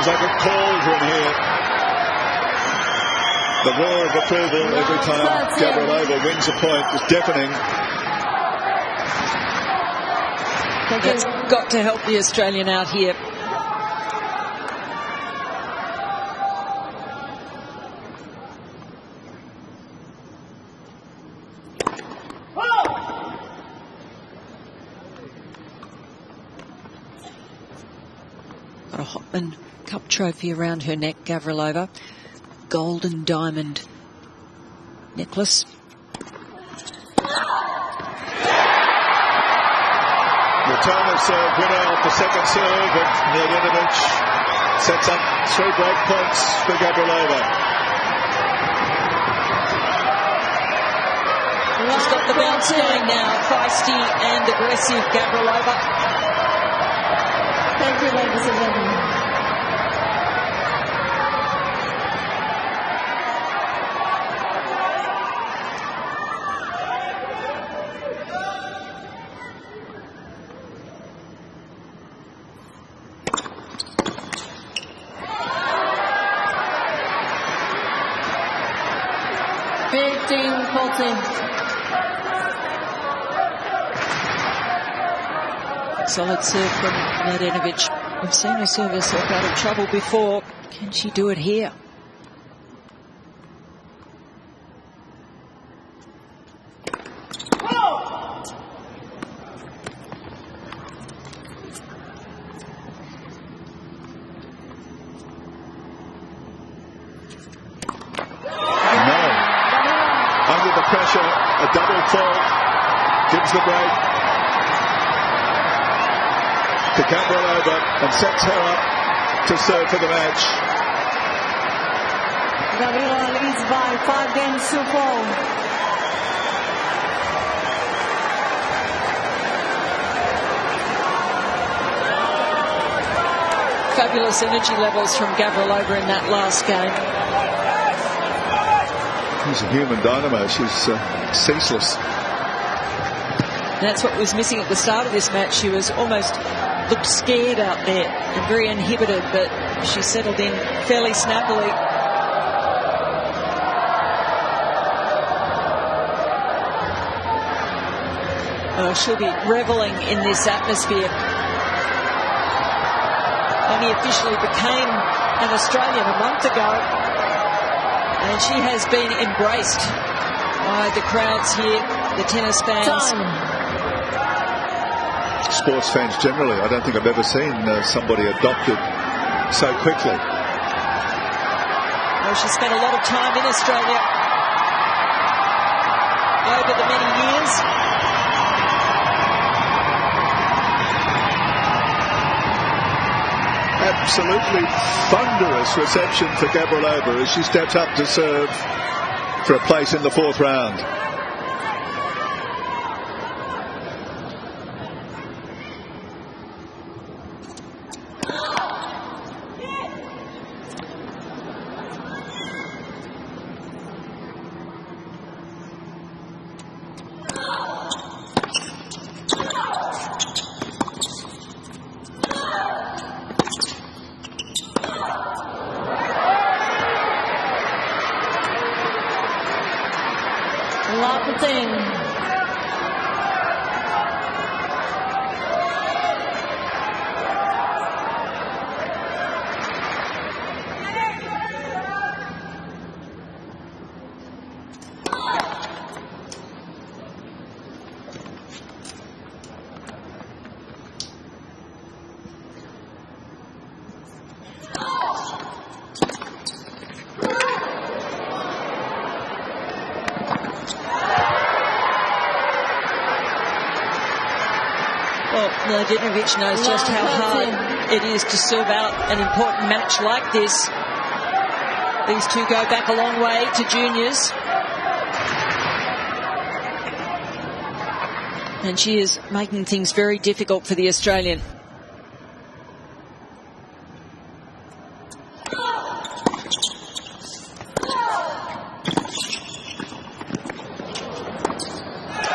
is like a cauldron here. The roar of approval every time Gavrilova wins a point is deafening. That's got to help the Australian out here. Got a Hopman Cup trophy around her neck, Gavrilova. Gold and diamond necklace. Return of serve winner of the second serve, and Mladenovic sets up 3 break points for Gavrilova. She's got the bounce going now. Feisty and aggressive Gavrilova. Thank you, ladies and gentlemen. Solid serve from Mladenovic. We've seen her serve herself out of trouble before. Can she do it here? Pressure, a double fault, gives the break to Gavrilova and sets her up to serve for the match. Gavrilova leads by 5 games to 4. Fabulous energy levels from Gavrilova in that last game. She's a human dynamo. She's ceaseless. That's what was missing at the start of this match. She was almost looked scared out there and very inhibited, but she settled in fairly snappily. Oh, she'll be reveling in this atmosphere. Only officially became an Australian a month ago. And she has been embraced by the crowds here, the tennis fans. Sports fans generally. I don't think I've ever seen somebody adopted so quickly. Well, she spent a lot of time in Australia over the many years. Absolutely thunderous reception for Gavrilova as she steps up to serve for a place in the 4th round. Mladenovic knows just how hard it is to serve out an important match like this. These two go back a long way to juniors. And she is making things very difficult for the Australian.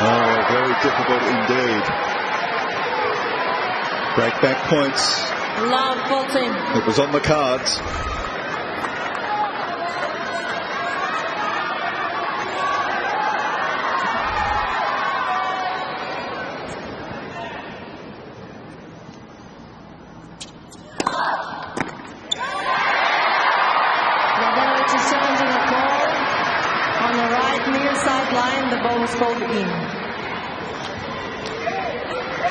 Oh, very difficult indeed. Break-back points. Love 14. It was on the cards. Mladenovic is challenging a call on the right near sideline. The ball is called in.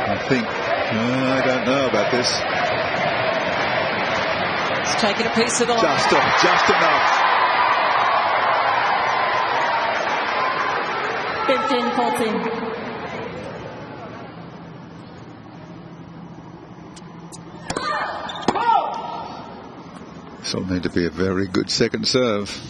I think, I don't know about this. It's taken a piece of the line. Just enough. 15-14. This will need to be a very good second serve.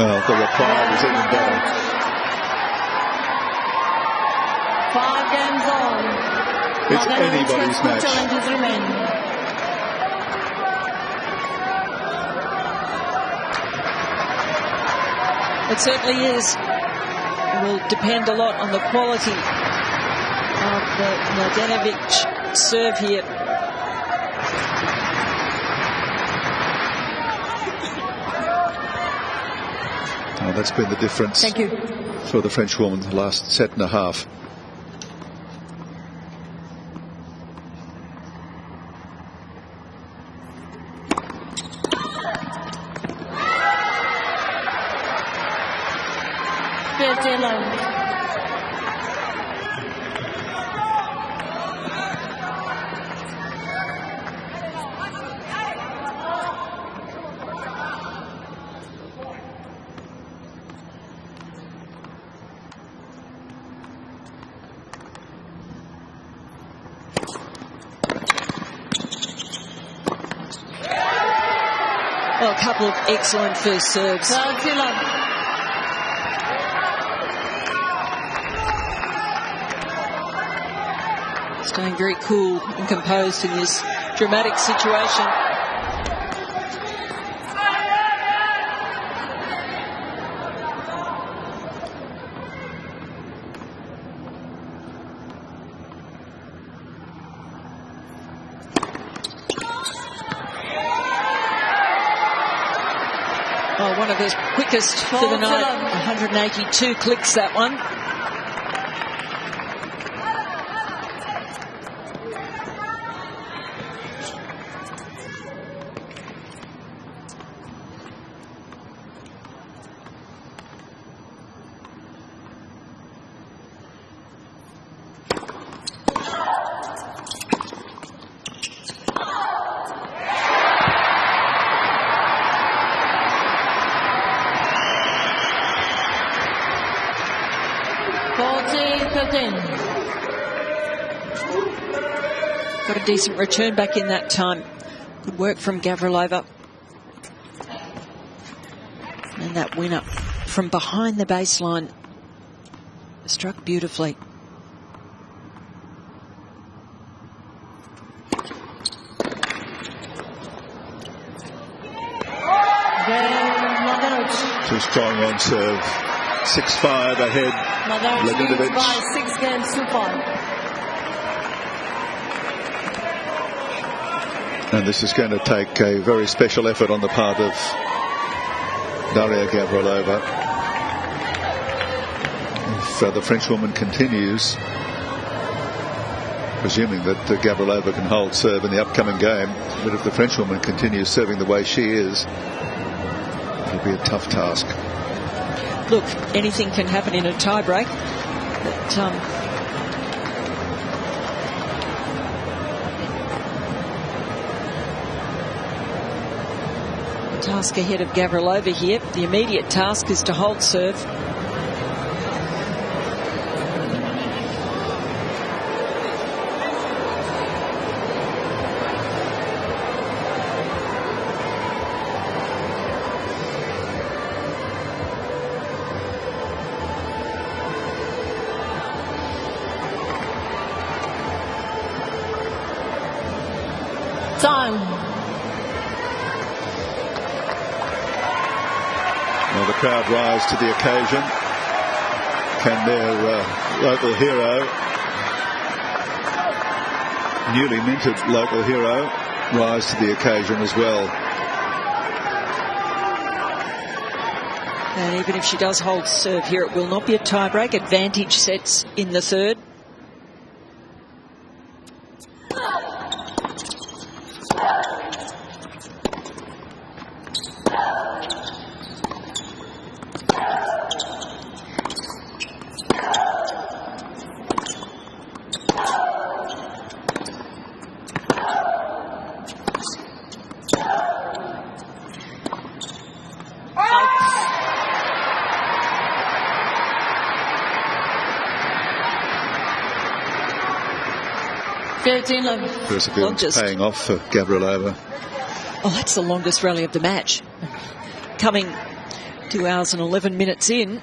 Oh, the reply was even better. 5 games on. It's anybody's match. Challenges remain. It certainly is. It will depend a lot on the quality of the Mladenovic serve here. Oh, that's been the difference. Thank you. For the French woman the last set and a half. Well, a couple of excellent first serves. Staying very cool and composed in this dramatic situation. Oh, one of his quickest for the night. 182 clicks, that one. Got a decent return back in that time. Good work from Gavrilova. And that winner from behind the baseline struck beautifully. Too strong on serve. 6-5 ahead. Mladenovic by 6 games to 5. And this is going to take a very special effort on the part of Daria Gavrilova. If the Frenchwoman continues, presuming that Gavrilova can hold serve in the upcoming game, but if the Frenchwoman continues serving the way she is, it'll be a tough task. Look, anything can happen in a tie-break. But, task ahead of Gavrilova here. The immediate task is to hold serve. Time. Well, the crowd rise to the occasion. Can their local hero, newly minted local hero, rise to the occasion as well? And even if she does hold serve here, it will not be a tie-break. Advantage sets in the third. Perseverance paying off for Gavrilova. Oh, that's the longest rally of the match. Coming 2 hours and 11 minutes in.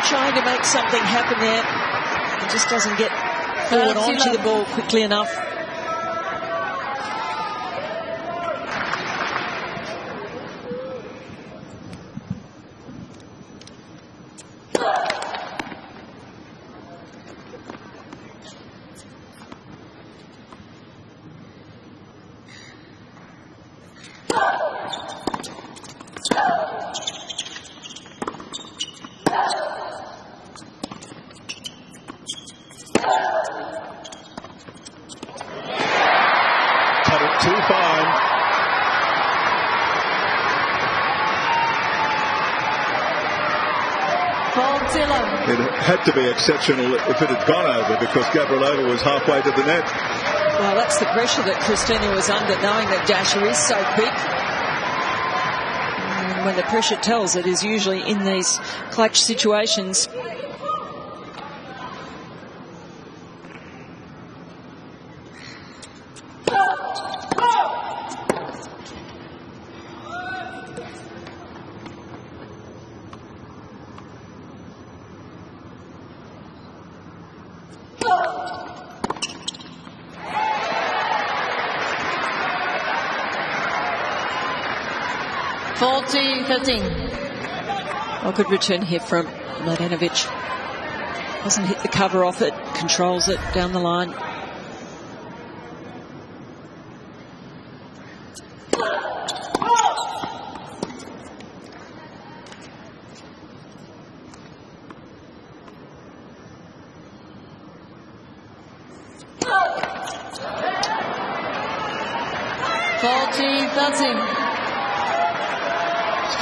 Trying to make something happen there. It just doesn't get forward onto the ball quickly enough. It had to be exceptional if it had gone over, because Gavrilova was halfway to the net. Well, that's the pressure that Kristina was under, knowing that Daria is so quick. And when the pressure tells, it is usually in these clutch situations. Oh, good return here from Mladenovic. Doesn't hit the cover off it, controls it down the line.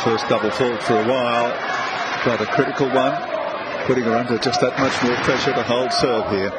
First double fault for a while, but a critical one, putting her under just that much more pressure to hold serve here.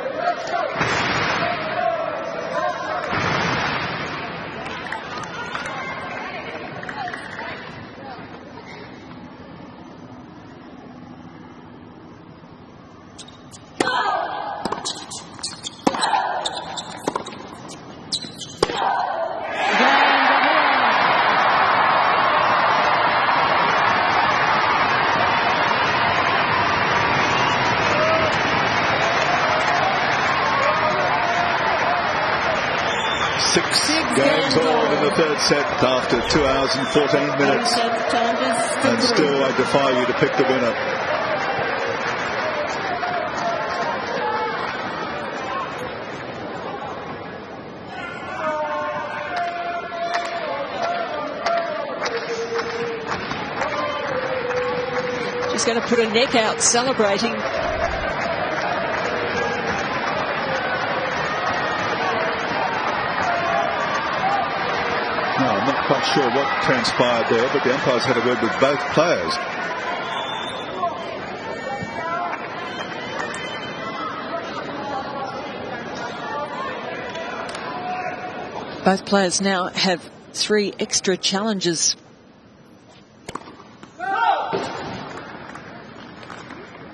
Games all in the third set after 2 hours and 14 minutes. And still I defy you to pick the winner. She's going to put her neck out celebrating. not quite sure what transpired there, but the umpires had a word with both players. Both players now have 3 extra challenges.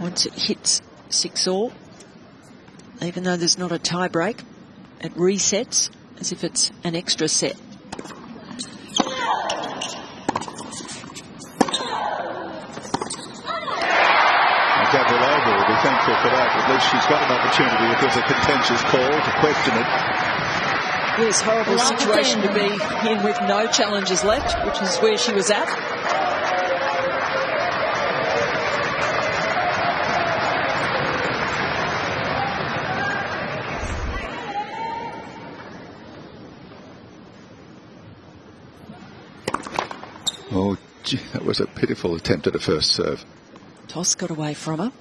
Once it hits 6-all, even though there's not a tie break, it resets as if it's an extra set. Gavrilova will be thankful for that. At least she's got an opportunity if there's a contentious call to question it. Yes, horrible situation to be in with no challenges left, which is where she was at. Oh, gee, that was a pitiful attempt at a first serve. Toss got away from her.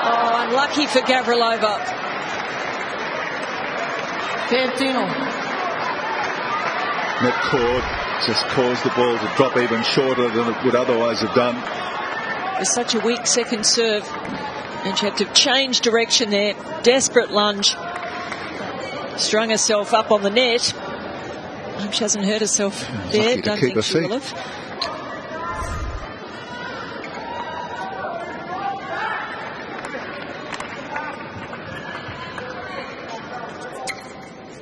Oh, unlucky for Gavrilova. Net cord just caused the ball to drop even shorter than it would otherwise have done. It's such a weak second serve, and she had to change direction there. Desperate lunge. Strung herself up on the net. I hope she hasn't hurt herself there. Don't think she will have.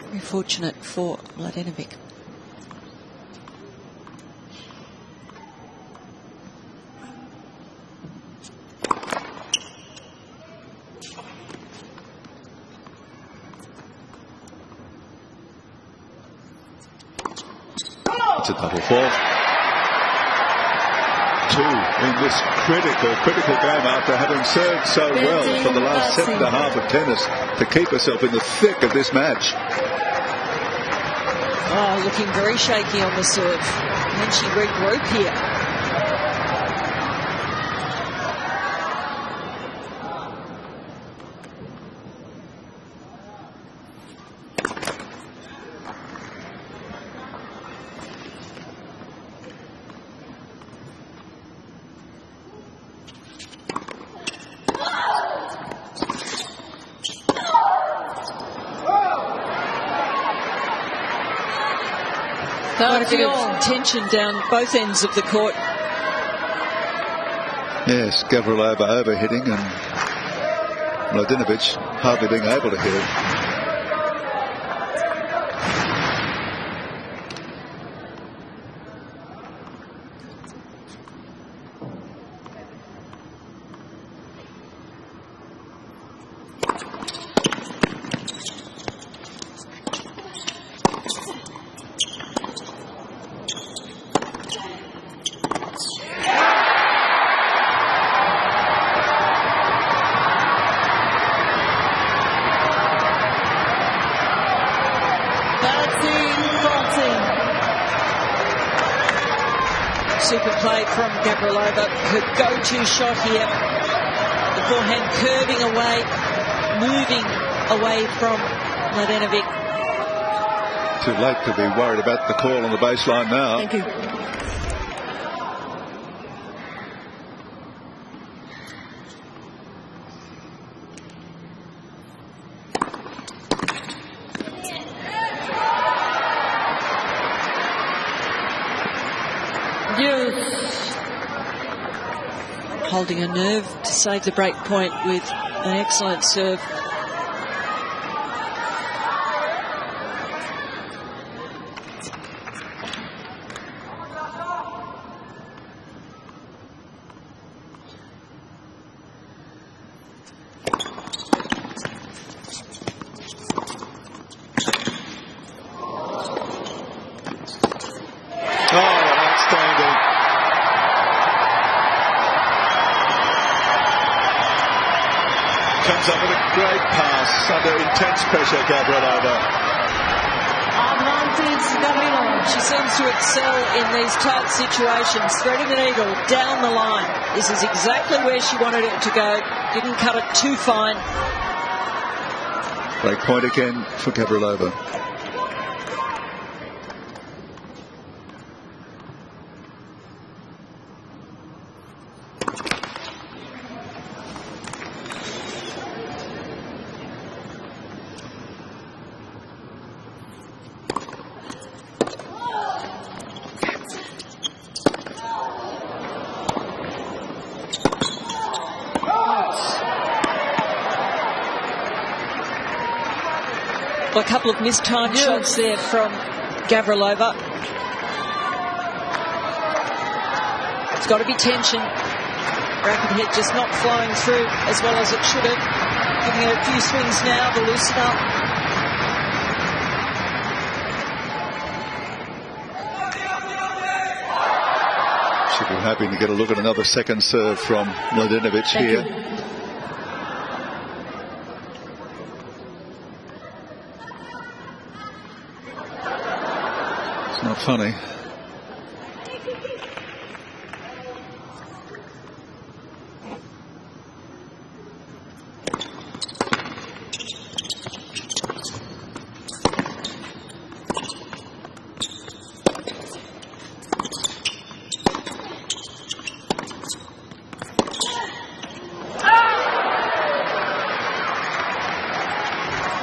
Very fortunate for Mladenovic. It's a double fault. 2 in this critical game after having served so well for the last set and a half of tennis to keep herself in the thick of this match. Oh, looking very shaky on the serve. Can she regroup here? Quite a bit of tension down both ends of the court. Yes, Gavrilova overhitting and Mladenovic hardly being able to hit it. Super play from Gavrilova, her go-to shot here. The forehand curving away, moving away from Mladenovic. Too late to be worried about the call on the baseline now. Thank you. Holding her nerve to save the break point with an excellent serve. Comes up with a great pass under intense pressure, Gavrilova. advantage, Gavrilova. She seems to excel in these tight situations, threading the needle down the line. This is exactly where she wanted it to go. Didn't cut it too fine. Break point again for Gavrilova. A couple of mistimed shots there from Gavrilova. It's got to be tension. Racket head just not flowing through as well as it should have. Giving her a few swings now to loosen up. She'll be happy to get a look at another second serve from Mladenovic here. It's not funny.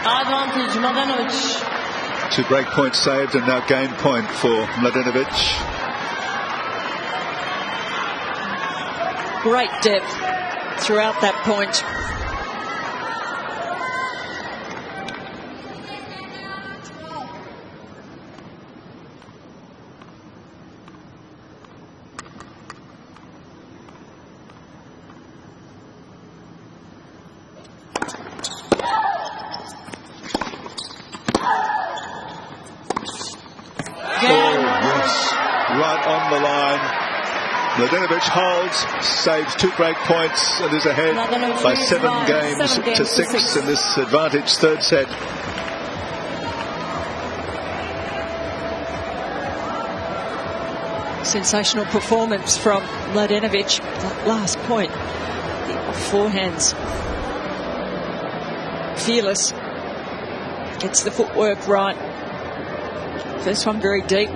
Advantage, Mladenovic. 2 break points saved and now game point for Mladenovic. Great depth throughout that point. Right on the line. Mladenovic holds, saves 2 break points and is ahead by 7 games to 6 in this advantage third set. Sensational performance from Mladenovic. That last point, the forehands. Fearless. Gets the footwork right. First one very deep.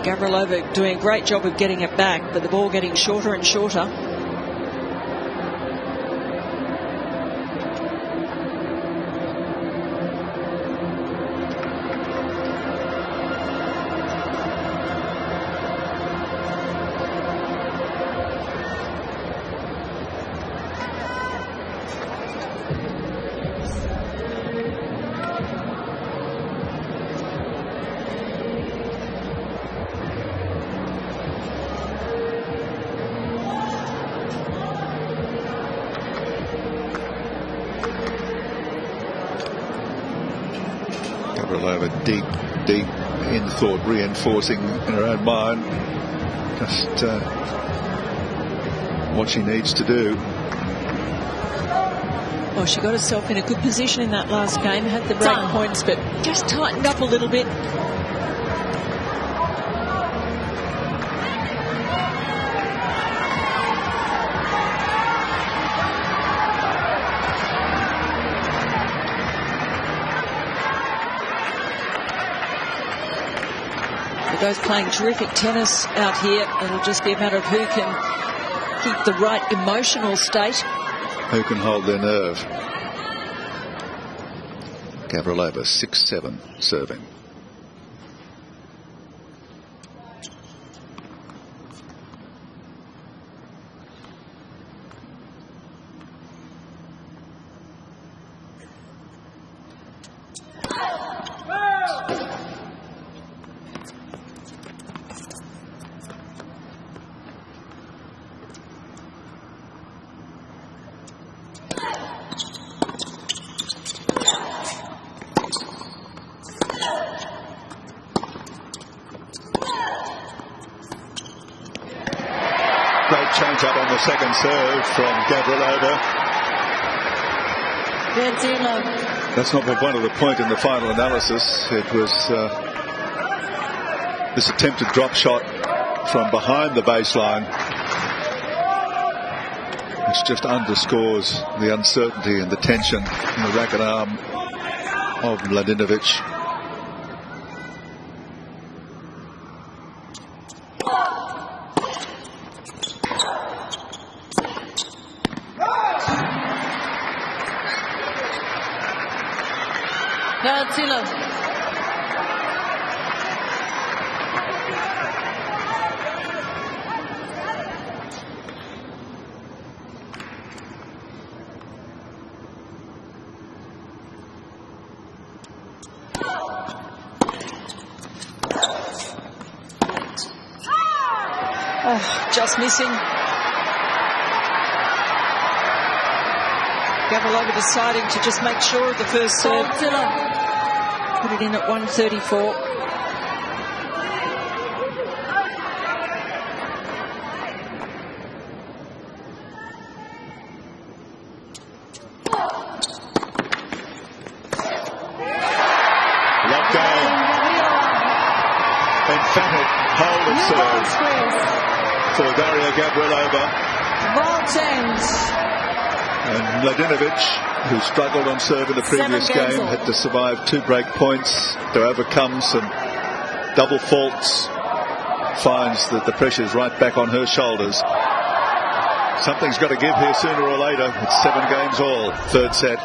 Gavrilova doing a great job of getting it back, but the ball getting shorter and shorter. Gavrilova deep in thought, reinforcing in her own mind just what she needs to do. Well, she got herself in a good position in that last game, had the break points, but just tightened up a little bit. Both playing terrific tennis out here. It'll just be a matter of who can keep the right emotional state. Who can hold their nerve. Gavrilova 6-7 serving. Great change up on the second serve from Gavrilova. That's not what wanted the point in the final analysis. It was this attempted drop shot from behind the baseline, which just underscores the uncertainty and the tension in the racket arm of Mladenovic. Oh, just missing. Gavrilova deciding to just make sure of the first serve. Put it in at 134. Love game. Emphatic hold of serve for Daria Gavrilova. And Mladenovic, who struggled on serve in the previous game, had to survive 2 break points to overcome some double faults. Finds that the pressure's right back on her shoulders. Something's got to give here sooner or later. It's 7 games all, third set.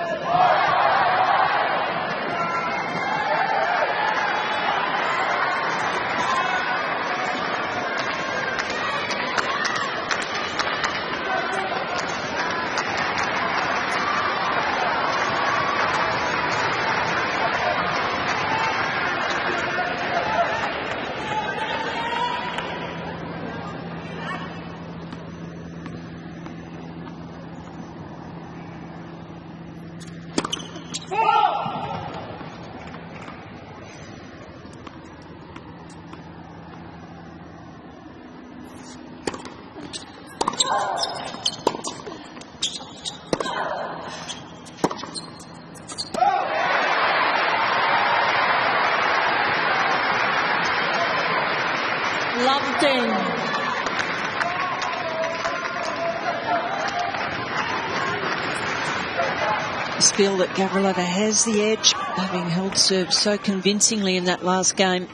I feel that Gavrilova has the edge, having held serve so convincingly in that last game.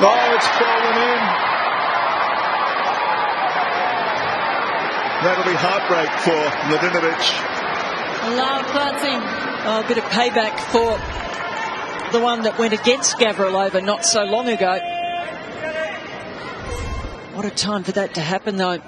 Oh, it's fallen in. That'll be heartbreak for Mladenovic. Oh, a bit of payback for the one that went against Gavrilova not so long ago. What a time for that to happen, though.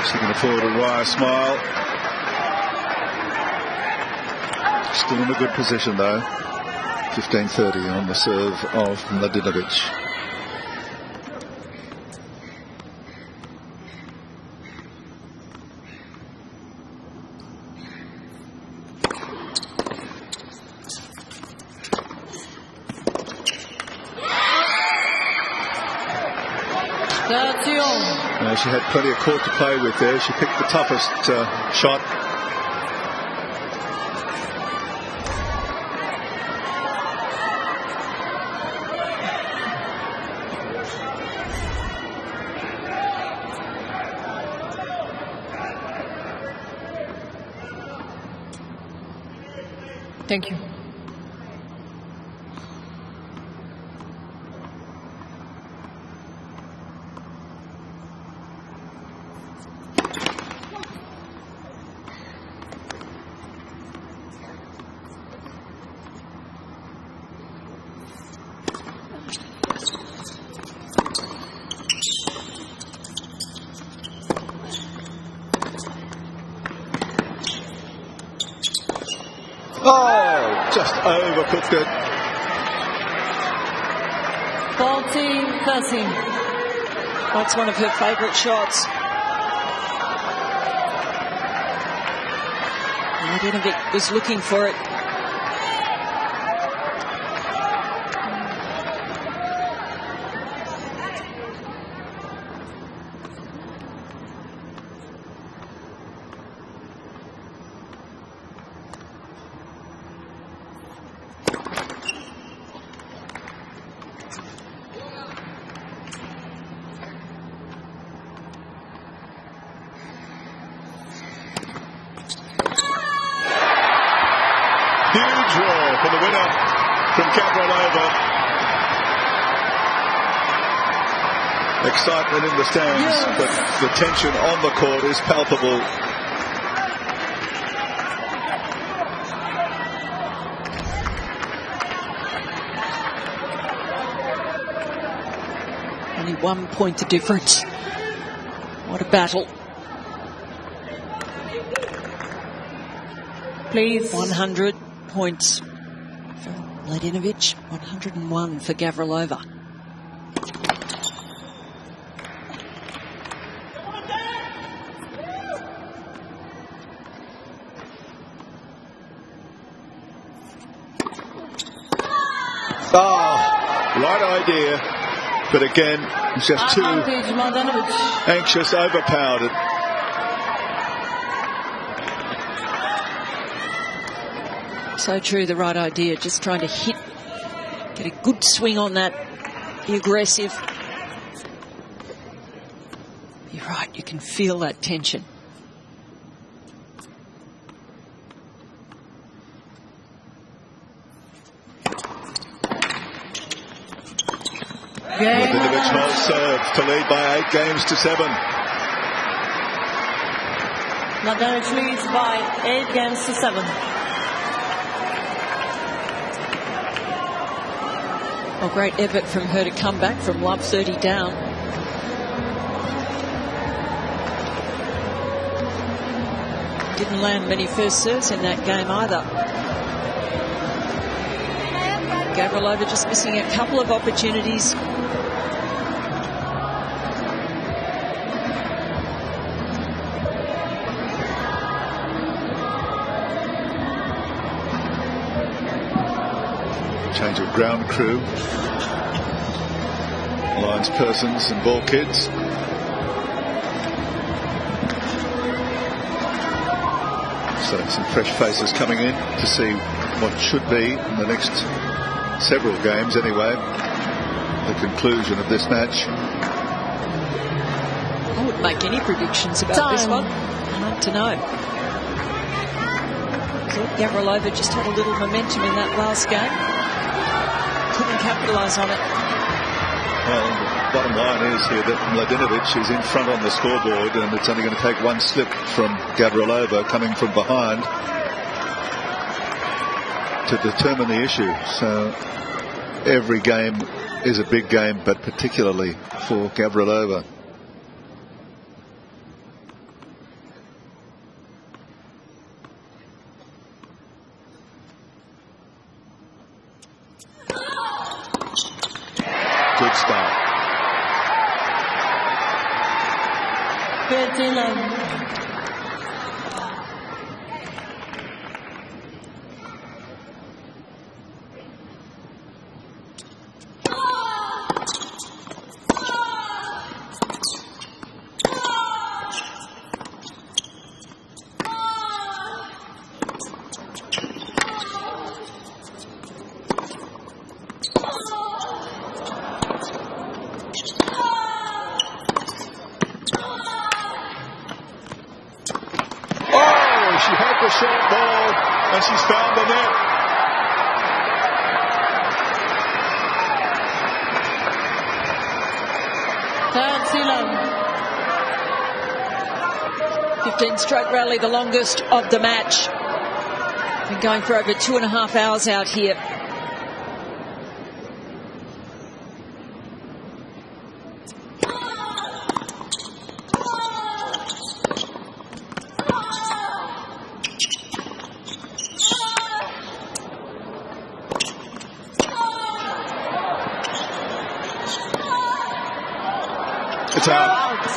She can afford a wry smile. Still in a good position though. 15-30 on the serve of Mladenovic. She had plenty of court to play with there. She picked the toughest shot. Thank you. Oh, just overcooked it. 40-13. That's one of her favourite shots. Mladenovic was looking for it. Huge draw for the winner from Gavrilova. Excitement in the stands, but the tension on the court is palpable. Only 1 point of difference. What a battle. Please. 100 points for Mladenovic, 101 for Gavrilova. Right idea, but again, it's just too anxious, overpowered it. So true, the right idea. Just trying to hit, get a good swing on that. Be aggressive. You're right, you can feel that tension. Mladenovic well served to lead by 8 games to 7. Mladenovic leads by 8 games to 7. Well, great effort from her to come back from love 30 down. Didn't land many first serves in that game either. Gavrilova just missing a couple of opportunities. Change of ground crew, lines persons and ball kids. So some fresh faces coming in to see what should be in the next several games anyway, the conclusion of this match. I wouldn't make any predictions about this one. I'd like to know. I thought Gavrilova just had a little momentum in that last game. Couldn't capitalise on it. Well, the bottom line is here that Mladenovic is in front on the scoreboard, and it's only going to take one slip from Gavrilova coming from behind to determine the issue. So every game is a big game, but particularly for Gavrilova. Good start. 13-11. She had the short ball and she's found the net. That's 15 stroke rally, the longest of the match. Been going for over 2.5 hours out here. It's out.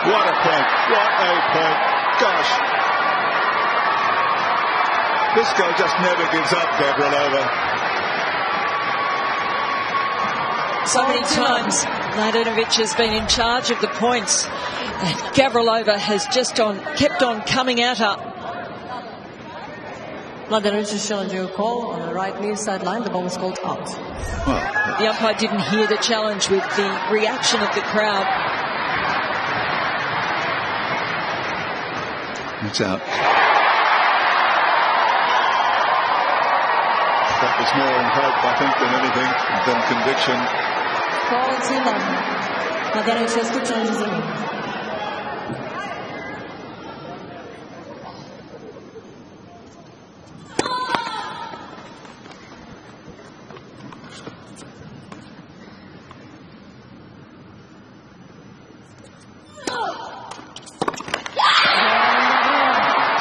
What a point. What a point. Gosh. This girl just never gives up, Gavrilova. So many times Mladenovic has been in charge of the points. And Gavrilova has just kept on coming at her. Mladenovic is challenging a call on the right near sideline. The ball was called out. Well, The umpire didn't hear the challenge with the reaction of the crowd. it's out. That was more in hope, I think, than anything, than conviction. Call 11. Mladenovic has 2 challenges in.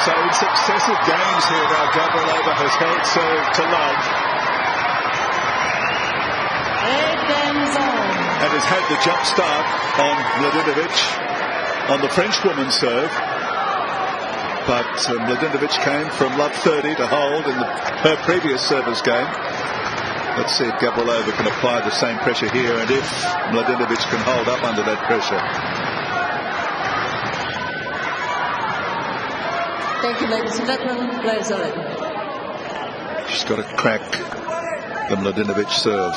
So in successive games here now, Gavrilova has held serve to love. 8 games on. And has had the jump start on Mladenovic on the Frenchwoman's serve. But Mladenovic came from love 30 to hold in her previous service game. Let's see if Gavrilova can apply the same pressure here and if Mladenovic can hold up under that pressure. Thank you, ladies and gentlemen. Players are ready. She's got to crack the Mladenovic serve.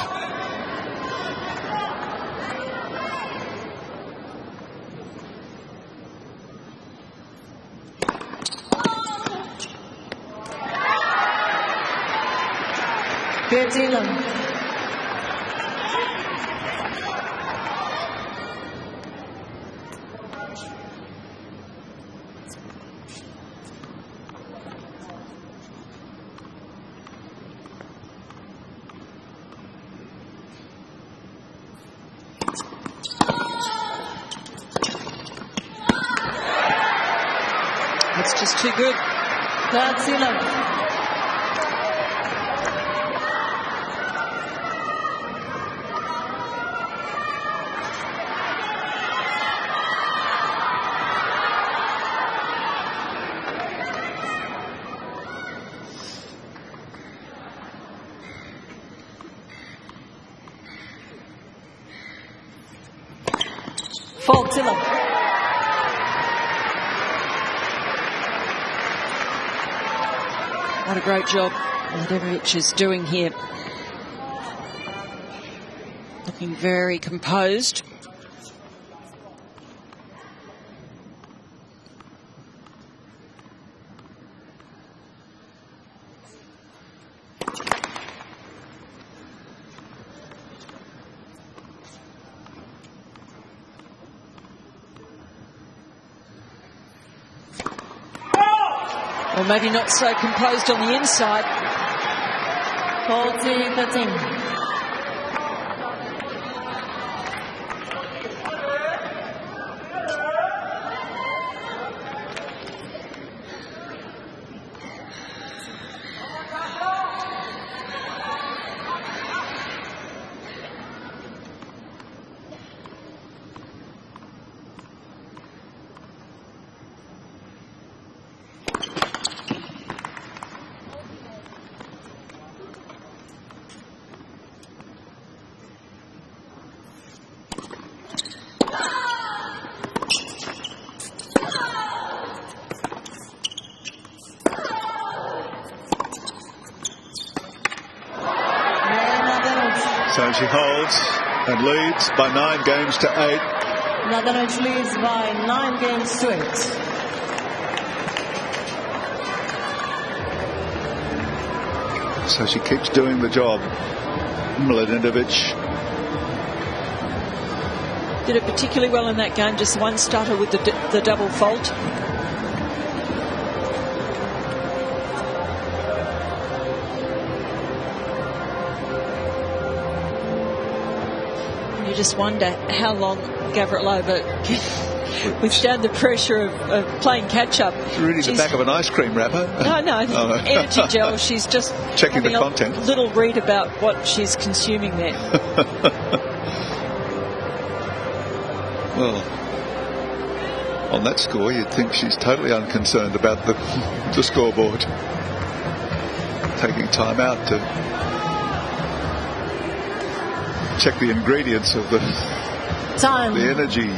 It's just too good. That's 11. Fault Tiller. What a great job Mladenovic is doing here. Looking very composed. Or maybe not so composed on the inside. 14-13. So she holds and leads by 9 games to 8. Mladenovic leads by 9 games to 8. So she keeps doing the job. Mladenovic did it particularly well in that game. Just one stutter with the double fault. You just wonder how long Gavrilova can withstand the pressure of playing catch-up. It's really the back of an ice cream wrapper. No, energy gel. She's just checking the content. A little read about what she's consuming there. Well, on that score, you'd think she's totally unconcerned about the scoreboard. Taking time out to check the ingredients of the energy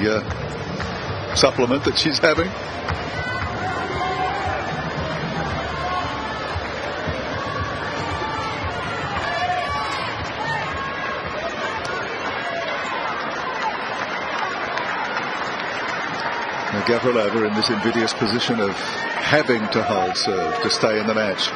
supplement that she's having. Gavrilova in this invidious position of having to hold serve to stay in the match.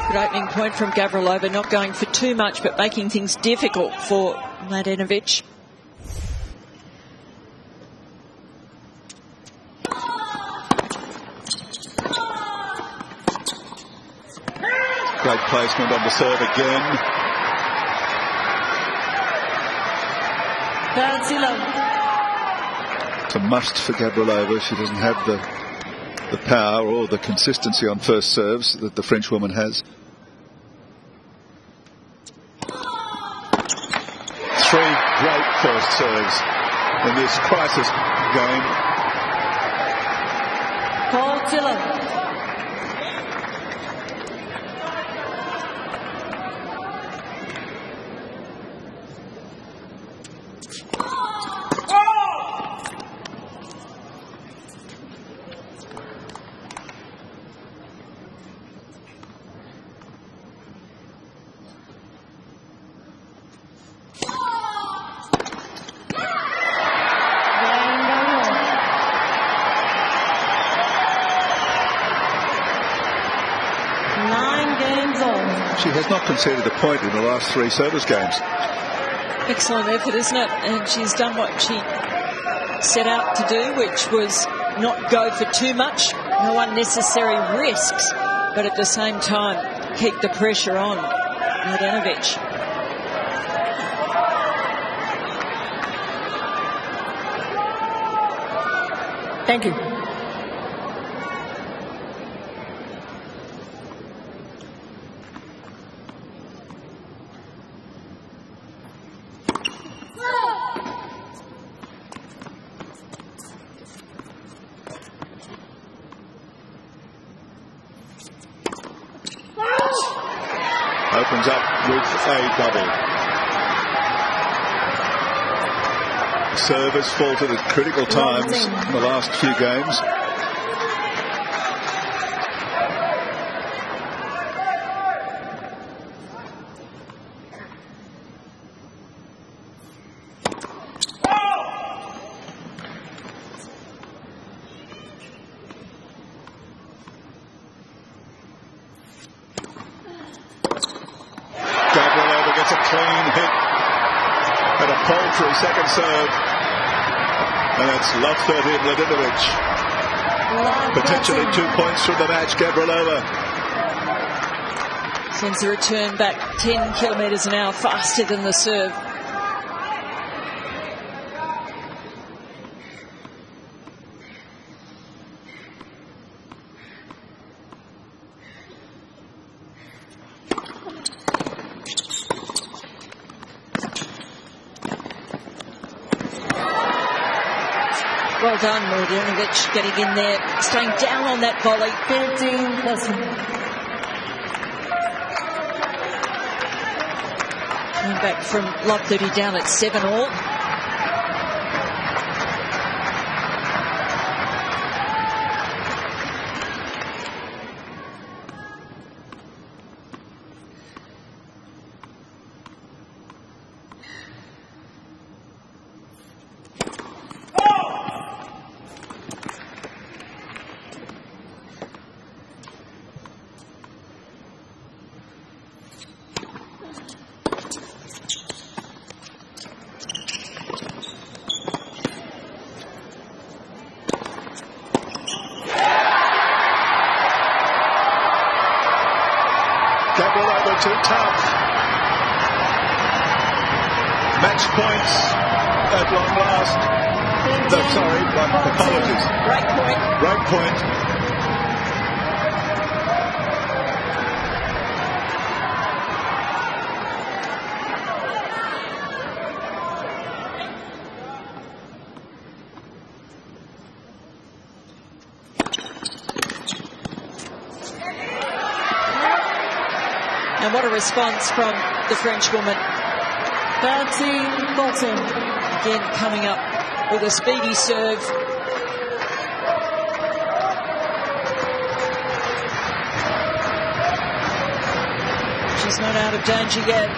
Good opening point from Gavrilova, not going for too much but making things difficult for Mladenovic. Great placement on the serve again. It's a must for Gavrilova. She doesn't have the power or the consistency on first serves that the French woman has. 3 great first serves in this crisis game. She has not conceded a point in the last 3 service games. Excellent effort, isn't it? And she's done what she set out to do, which was not go for too much, no unnecessary risks, but at the same time keep the pressure on Mladenovic. Thank you. Opens up with a double. Serve has faltered at critical times in the last few games. Gavrilova gets a clean hit and a paltry second serve. And it's love 30 Mladenovic. Potentially 2 points from the match, Gavrilova. Sends the return back 10 kilometres an hour faster than the serve. Well done, Mladenovic, getting in there, staying down on that volley. 15+. Coming back from love 30 down at 7-all. Match points at long last. No, sorry, apologies. Break point. Break point. And what a response from the French woman. 13-14. Again, coming up with a speedy serve. She's not out of danger yet.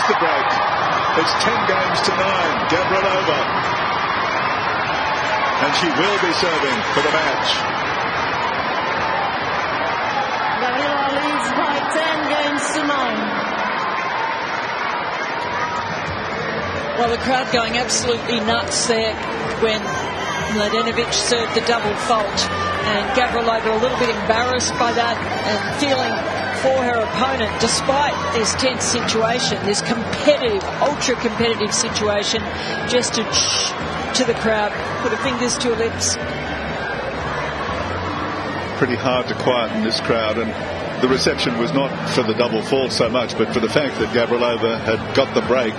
The break. It's 10 games to 9. Gavrilova. And she will be serving for the match. Daria leads by 10 games to 9. Well, the crowd going absolutely nuts there when Mladenovic served the double fault. And Gavrilova a little bit embarrassed by that and feeling for her opponent, despite this tense situation, this competitive, ultra-competitive situation, just to the crowd, put her fingers to her lips. Pretty hard to quieten this crowd, and the reception was not for the double fault so much, but for the fact that Gavrilova had got the break.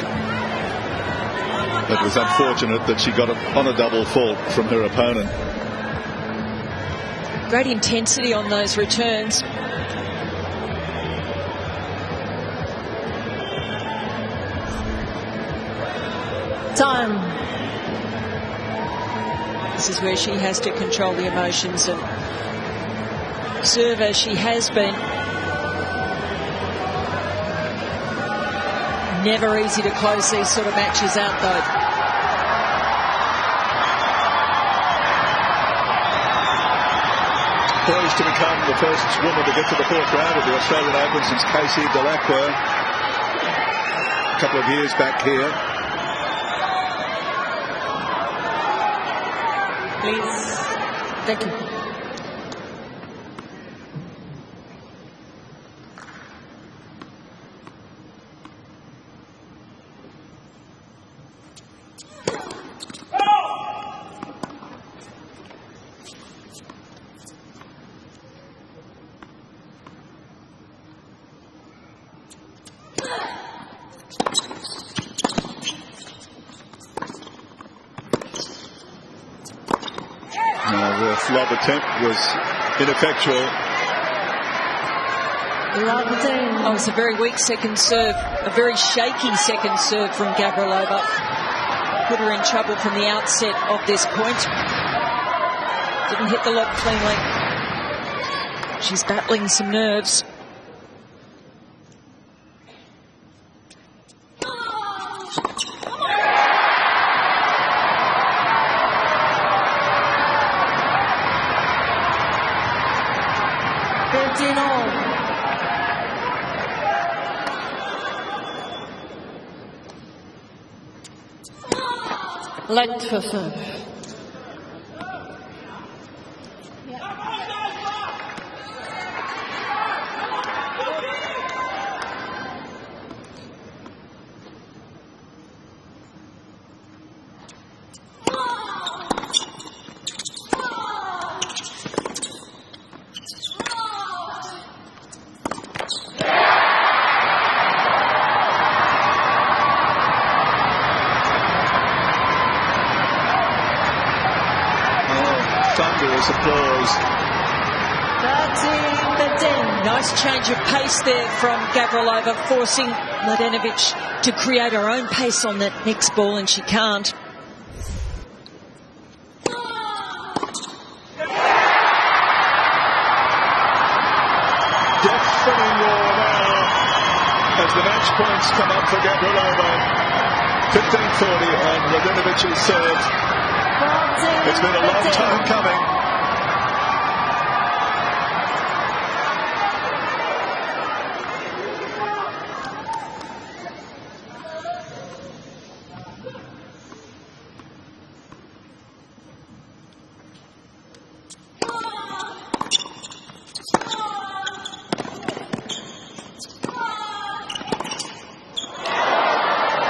It was unfortunate that she got it on a double fault from her opponent. Great intensity on those returns. Time. This is where she has to control the emotions and serve as she has been. Never easy to close these sort of matches out, though. Poised to become the first woman to get to the fourth round of the Australian Open since Casey Delacroix a couple of years back here. Please. Thank you. The flop attempt was ineffectual. Oh, it's a very weak second serve, a very shaky second serve from Gavrilova. Put her in trouble from the outset of this point. Didn't hit the lob cleanly. She's battling some nerves. Late for serve. Thunderous applause. 13-15. Nice change of pace there from Gavrilova, forcing Mladenovic to create her own pace on that next ball, and she can't. Deafening roar now as the match points come up for Gavrilova. 15-40 on Mladenovic's serve. 14. It's been a long time coming.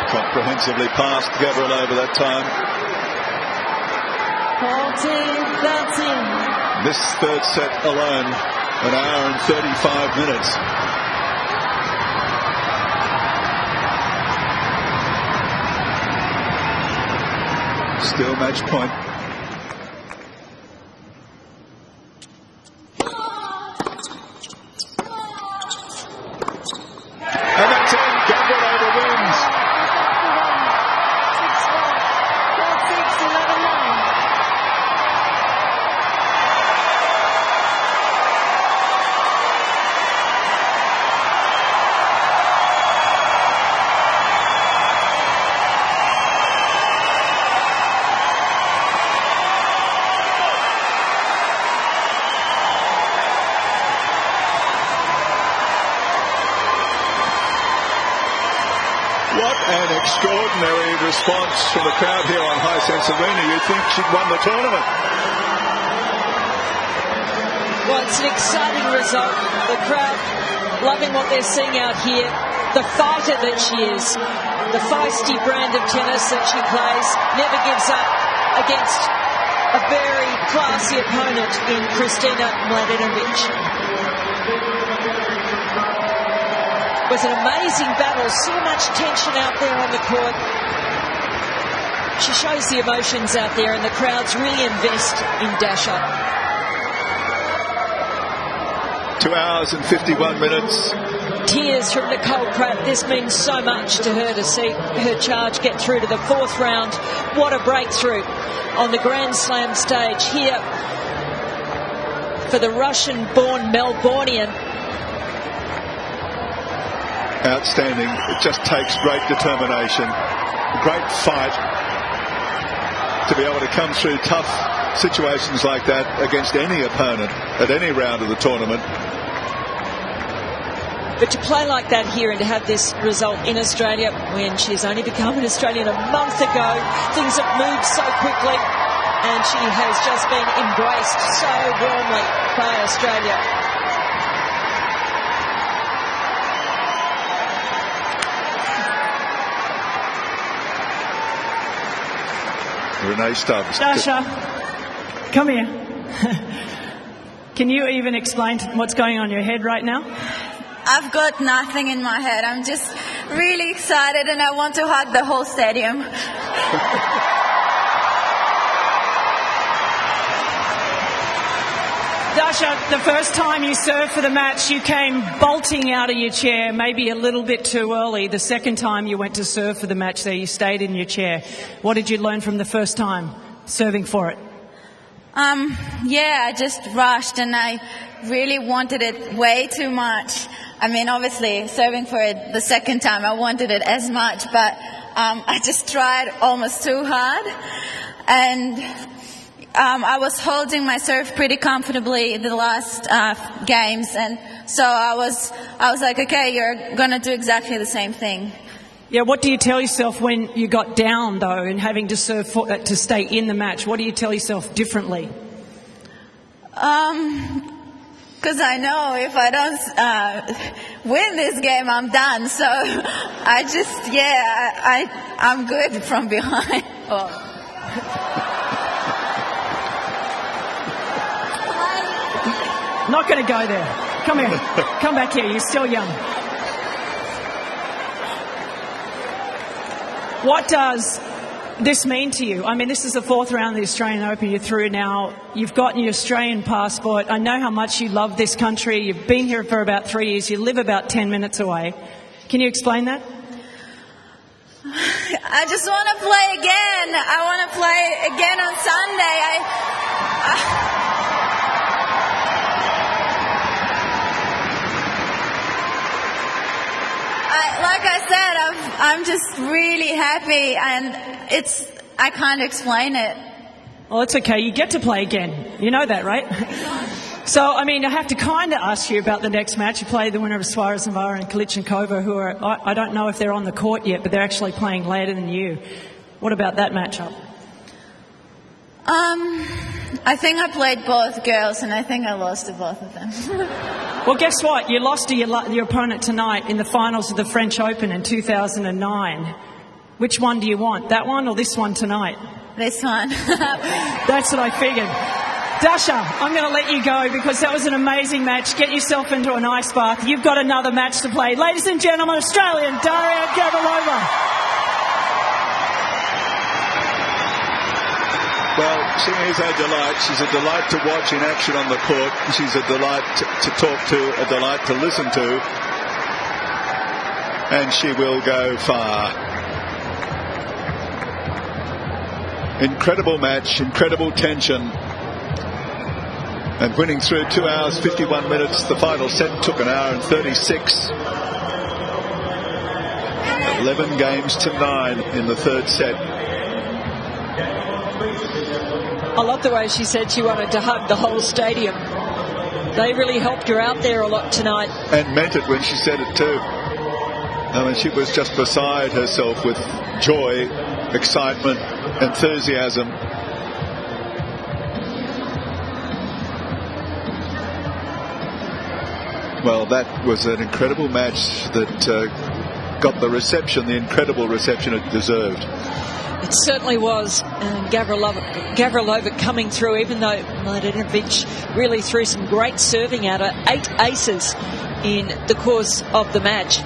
Comprehensively past Gavrilova that time. 14-13. This third set alone, 1 hour and 35 minutes. Still match point. And that's it. Gavrilova wins. 12-6, 11-9. What an extraordinary response from the crowd here on Hisense Arena. You'd think she'd won the tournament. Well, it's an exciting result. The crowd loving what they're seeing out here. The fighter that she is, the feisty brand of tennis that she plays, never gives up against a very classy opponent in Kristina Mladenovic. It was an amazing battle, so much tension out there on the court. She shows the emotions out there and the crowds really invest in Dasha. 2 hours and 51 minutes. Tears from Nicole Pratt. This means so much to her to see her charge get through to the fourth round. What a breakthrough on the Grand Slam stage here for the Russian-born Melbourneian. Outstanding. It just takes great determination, great fight to be able to come through tough situations like that against any opponent at any round of the tournament. But to play like that here and to have this result in Australia when she's only become an Australian a month ago, things have moved so quickly and she has just been embraced so warmly by Australia. Renee Stubbs. Dasha, come here. Can you even explain what's going on in your head right now? I've got nothing in my head. I'm just really excited and I want to hug the whole stadium. Dasha, the first time you served for the match, you came bolting out of your chair, maybe a little bit too early. The second time you went to serve for the match there, you stayed in your chair. What did you learn from the first time serving for it? Yeah, I just rushed and I really wanted it way too much. I mean, obviously, serving for it the second time, I wanted it as much, but I just tried almost too hard. And I was holding my serve pretty comfortably the last games, and so I was like, okay, you're going to do exactly the same thing. Yeah, what do you tell yourself when you got down, though, and having to serve for, to stay in the match? What do you tell yourself differently? Because I know if I don't win this game, I'm done. So I just, I'm good from behind. Oh. Not going to go there. Come here. Come back here. You're still young. What does this mean to you? I mean, this is the fourth round of the Australian Open. You're through now. You've gotten your Australian passport. I know how much you love this country. You've been here for about 3 years. You live about 10 minutes away. Can you explain that? I just want to play again. I want to play again on Sunday. Like I said, I'm just really happy, and I can't explain it. Well, it's okay. You get to play again. You know that, right? So, I mean, I have to kind of ask you about the next match. You play the winner of Suarez Navarro and Kalichenkova, who are, I don't know if they're on the court yet, but they're actually playing later than you. What about that matchup? I think I played both girls, and I think I lost to both of them. Well, guess what? You lost to your opponent tonight in the finals of the French Open in 2009. Which one do you want? That one or this one tonight? This one. That's what I figured. Dasha, I'm going to let you go because that was an amazing match. Get yourself into an ice bath. You've got another match to play. Ladies and gentlemen, Australian Daria Gavrilova. Well, she is a delight. She's a delight to watch in action on the court. She's a delight to talk to, a delight to listen to. And she will go far. Incredible match, incredible tension. And winning through 2 hours, 51 minutes. The final set took 1 hour and 36. 11 games to 9 in the third set. I love the way she said she wanted to hug the whole stadium. They really helped her out there a lot tonight. And meant it when she said it too. I mean, she was just beside herself with joy, excitement, enthusiasm. Well, that was an incredible match that got the reception, the incredible reception it deserved. It certainly was. And Gavrilova coming through, even though Mladenovic really threw some great serving at her. 8 aces in the course of the match.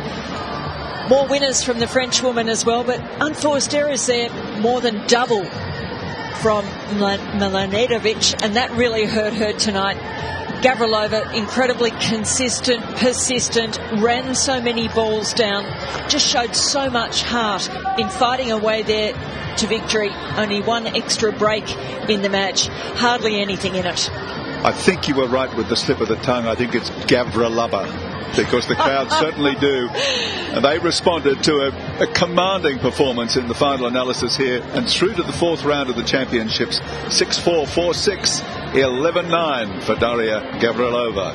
More winners from the French woman as well, but unforced errors there, more than double from Mladenovic, and that really hurt her tonight. Gavrilova, incredibly consistent, persistent, ran so many balls down, just showed so much heart in fighting her way there to victory. Only one extra break in the match, hardly anything in it. I think you were right with the slip of the tongue. I think it's Gavrilova, because the crowd certainly do. And they responded to a commanding performance in the final analysis here and through to the 4th round of the championships. 6-4, 4-6, 11-9 for Daria Gavrilova.